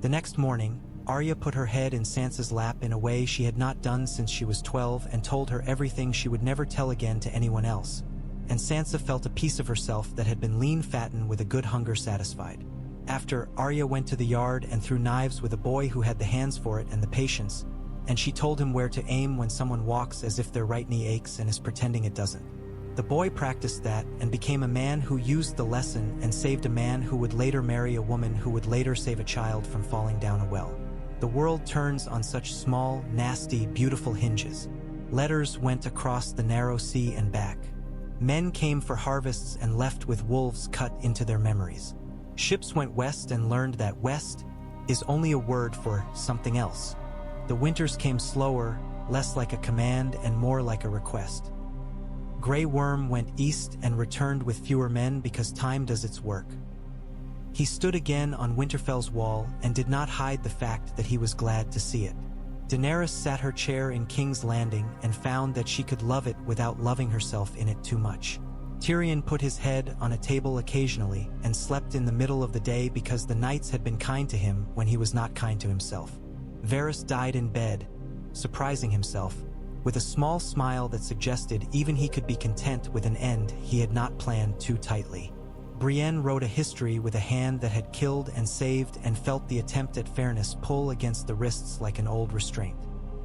The next morning, Arya put her head in Sansa's lap in a way she had not done since she was 12 and told her everything she would never tell again to anyone else. And Sansa felt a piece of herself that had been lean fattened with a good hunger satisfied. After, Arya went to the yard and threw knives with a boy who had the hands for it and the patience, and she told him where to aim when someone walks as if their right knee aches and is pretending it doesn't. The boy practiced that and became a man who used the lesson and saved a man who would later marry a woman who would later save a child from falling down a well. The world turns on such small, nasty, beautiful hinges. Letters went across the narrow sea and back. Men came for harvests and left with wolves cut into their memories. Ships went west and learned that west is only a word for something else. The winters came slower, less like a command and more like a request. Grey Worm went east and returned with fewer men because time does its work. He stood again on Winterfell's wall and did not hide the fact that he was glad to see it. Daenerys sat her chair in King's Landing and found that she could love it without loving herself in it too much. Tyrion put his head on a table occasionally and slept in the middle of the day because the nights had been kind to him when he was not kind to himself. Varys died in bed, surprising himself, with a small smile that suggested even he could be content with an end he had not planned too tightly. Brienne wrote a history with a hand that had killed and saved and felt the attempt at fairness pull against the wrists like an old restraint.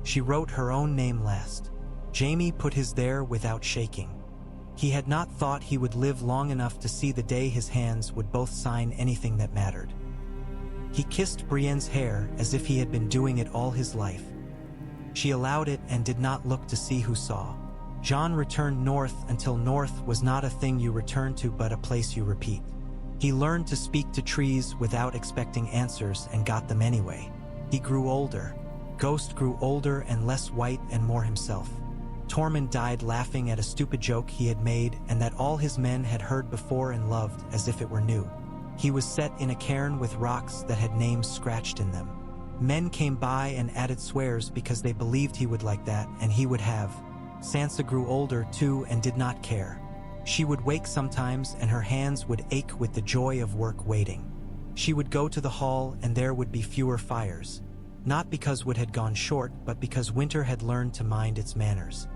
She wrote her own name last. Jaime put his there without shaking. He had not thought he would live long enough to see the day his hands would both sign anything that mattered. He kissed Brienne's hair as if he had been doing it all his life. She allowed it and did not look to see who saw. Jon returned north until north was not a thing you return to but a place you repeat. He learned to speak to trees without expecting answers and got them anyway. He grew older. Ghost grew older and less white and more himself. Tormund died laughing at a stupid joke he had made and that all his men had heard before and loved as if it were new. He was set in a cairn with rocks that had names scratched in them. Men came by and added swears because they believed he would like that and he would have. Sansa grew older too and did not care. She would wake sometimes and her hands would ache with the joy of work waiting. She would go to the hall and there would be fewer fires. Not because wood had gone short, but because winter had learned to mind its manners.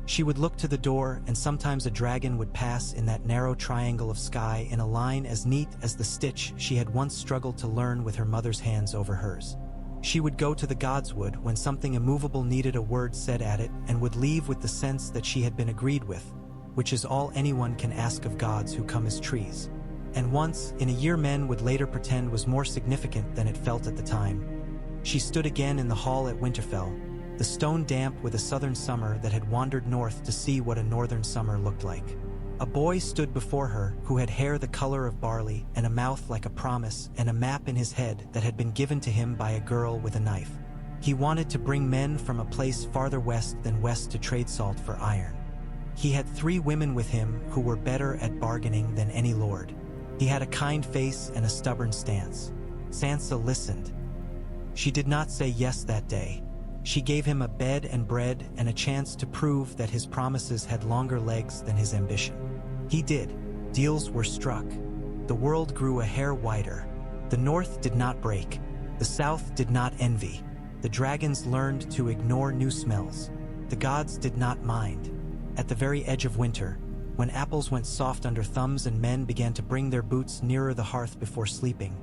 She would look to the door and sometimes a dragon would pass in that narrow triangle of sky in a line as neat as the stitch she had once struggled to learn with her mother's hands over hers. She would go to the godswood when something immovable needed a word said at it and would leave with the sense that she had been agreed with, which is all anyone can ask of gods who come as trees. And once, in a year men would later pretend was more significant than it felt at the time. She stood again in the hall at Winterfell, the stone damp with a southern summer that had wandered north to see what a northern summer looked like. A boy stood before her who had hair the color of barley and a mouth like a promise and a map in his head that had been given to him by a girl with a knife. He wanted to bring men from a place farther west than west to trade salt for iron. He had 3 women with him who were better at bargaining than any lord. He had a kind face and a stubborn stance. Sansa listened. She did not say yes that day. She gave him a bed and bread and a chance to prove that his promises had longer legs than his ambition. He did. Deals were struck. The world grew a hair wider. The north did not break. The south did not envy. The dragons learned to ignore new smells. The gods did not mind. At the very edge of winter, when apples went soft under thumbs and men began to bring their boots nearer the hearth before sleeping,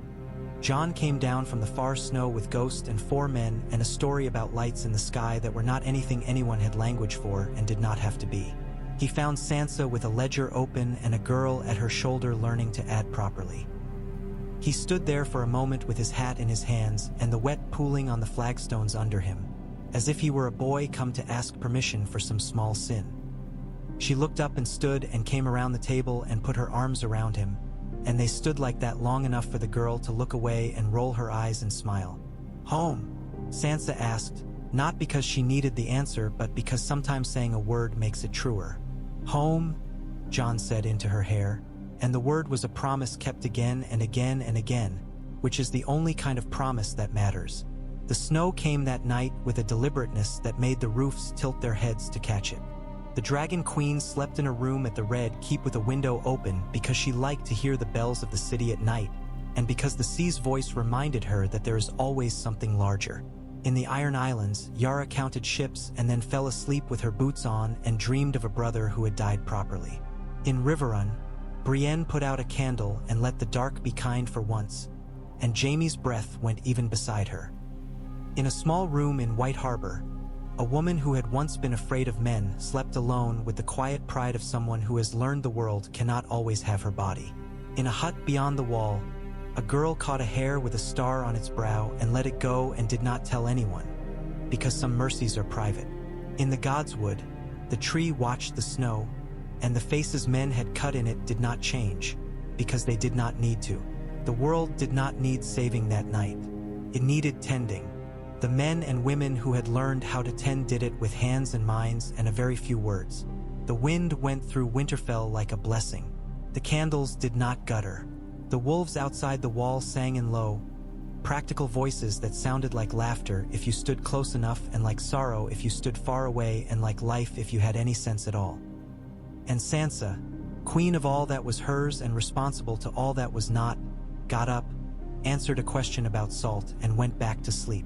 Jon came down from the far snow with Ghost and 4 men and a story about lights in the sky that were not anything anyone had language for and did not have to be. He found Sansa with a ledger open and a girl at her shoulder learning to add properly. He stood there for a moment with his hat in his hands and the wet pooling on the flagstones under him, as if he were a boy come to ask permission for some small sin. She looked up and stood and came around the table and put her arms around him, and they stood like that long enough for the girl to look away and roll her eyes and smile. "Home?" Sansa asked, not because she needed the answer, but because sometimes saying a word makes it truer. "Home," Jon said into her hair, and the word was a promise kept again and again and again, which is the only kind of promise that matters. The snow came that night with a deliberateness that made the roofs tilt their heads to catch it. The Dragon Queen slept in a room at the Red Keep with a window open because she liked to hear the bells of the city at night, and because the sea's voice reminded her that there is always something larger. In the Iron Islands, Yara counted ships and then fell asleep with her boots on and dreamed of a brother who had died properly. In Riverrun, Brienne put out a candle and let the dark be kind for once, and Jaime's breath went even beside her. In a small room in White Harbor, a woman who had once been afraid of men slept alone with the quiet pride of someone who has learned the world cannot always have her body. In a hut beyond the wall, a girl caught a hare with a star on its brow and let it go and did not tell anyone, because some mercies are private. In the Godswood, the tree watched the snow, and the faces men had cut in it did not change, because they did not need to. The world did not need saving that night. It needed tending. The men and women who had learned how to tend did it with hands and minds and a very few words. The wind went through Winterfell like a blessing. The candles did not gutter. The wolves outside the wall sang in low, practical voices that sounded like laughter if you stood close enough and like sorrow if you stood far away and like life if you had any sense at all. And Sansa, queen of all that was hers and responsible to all that was not, got up, answered a question about salt, and went back to sleep.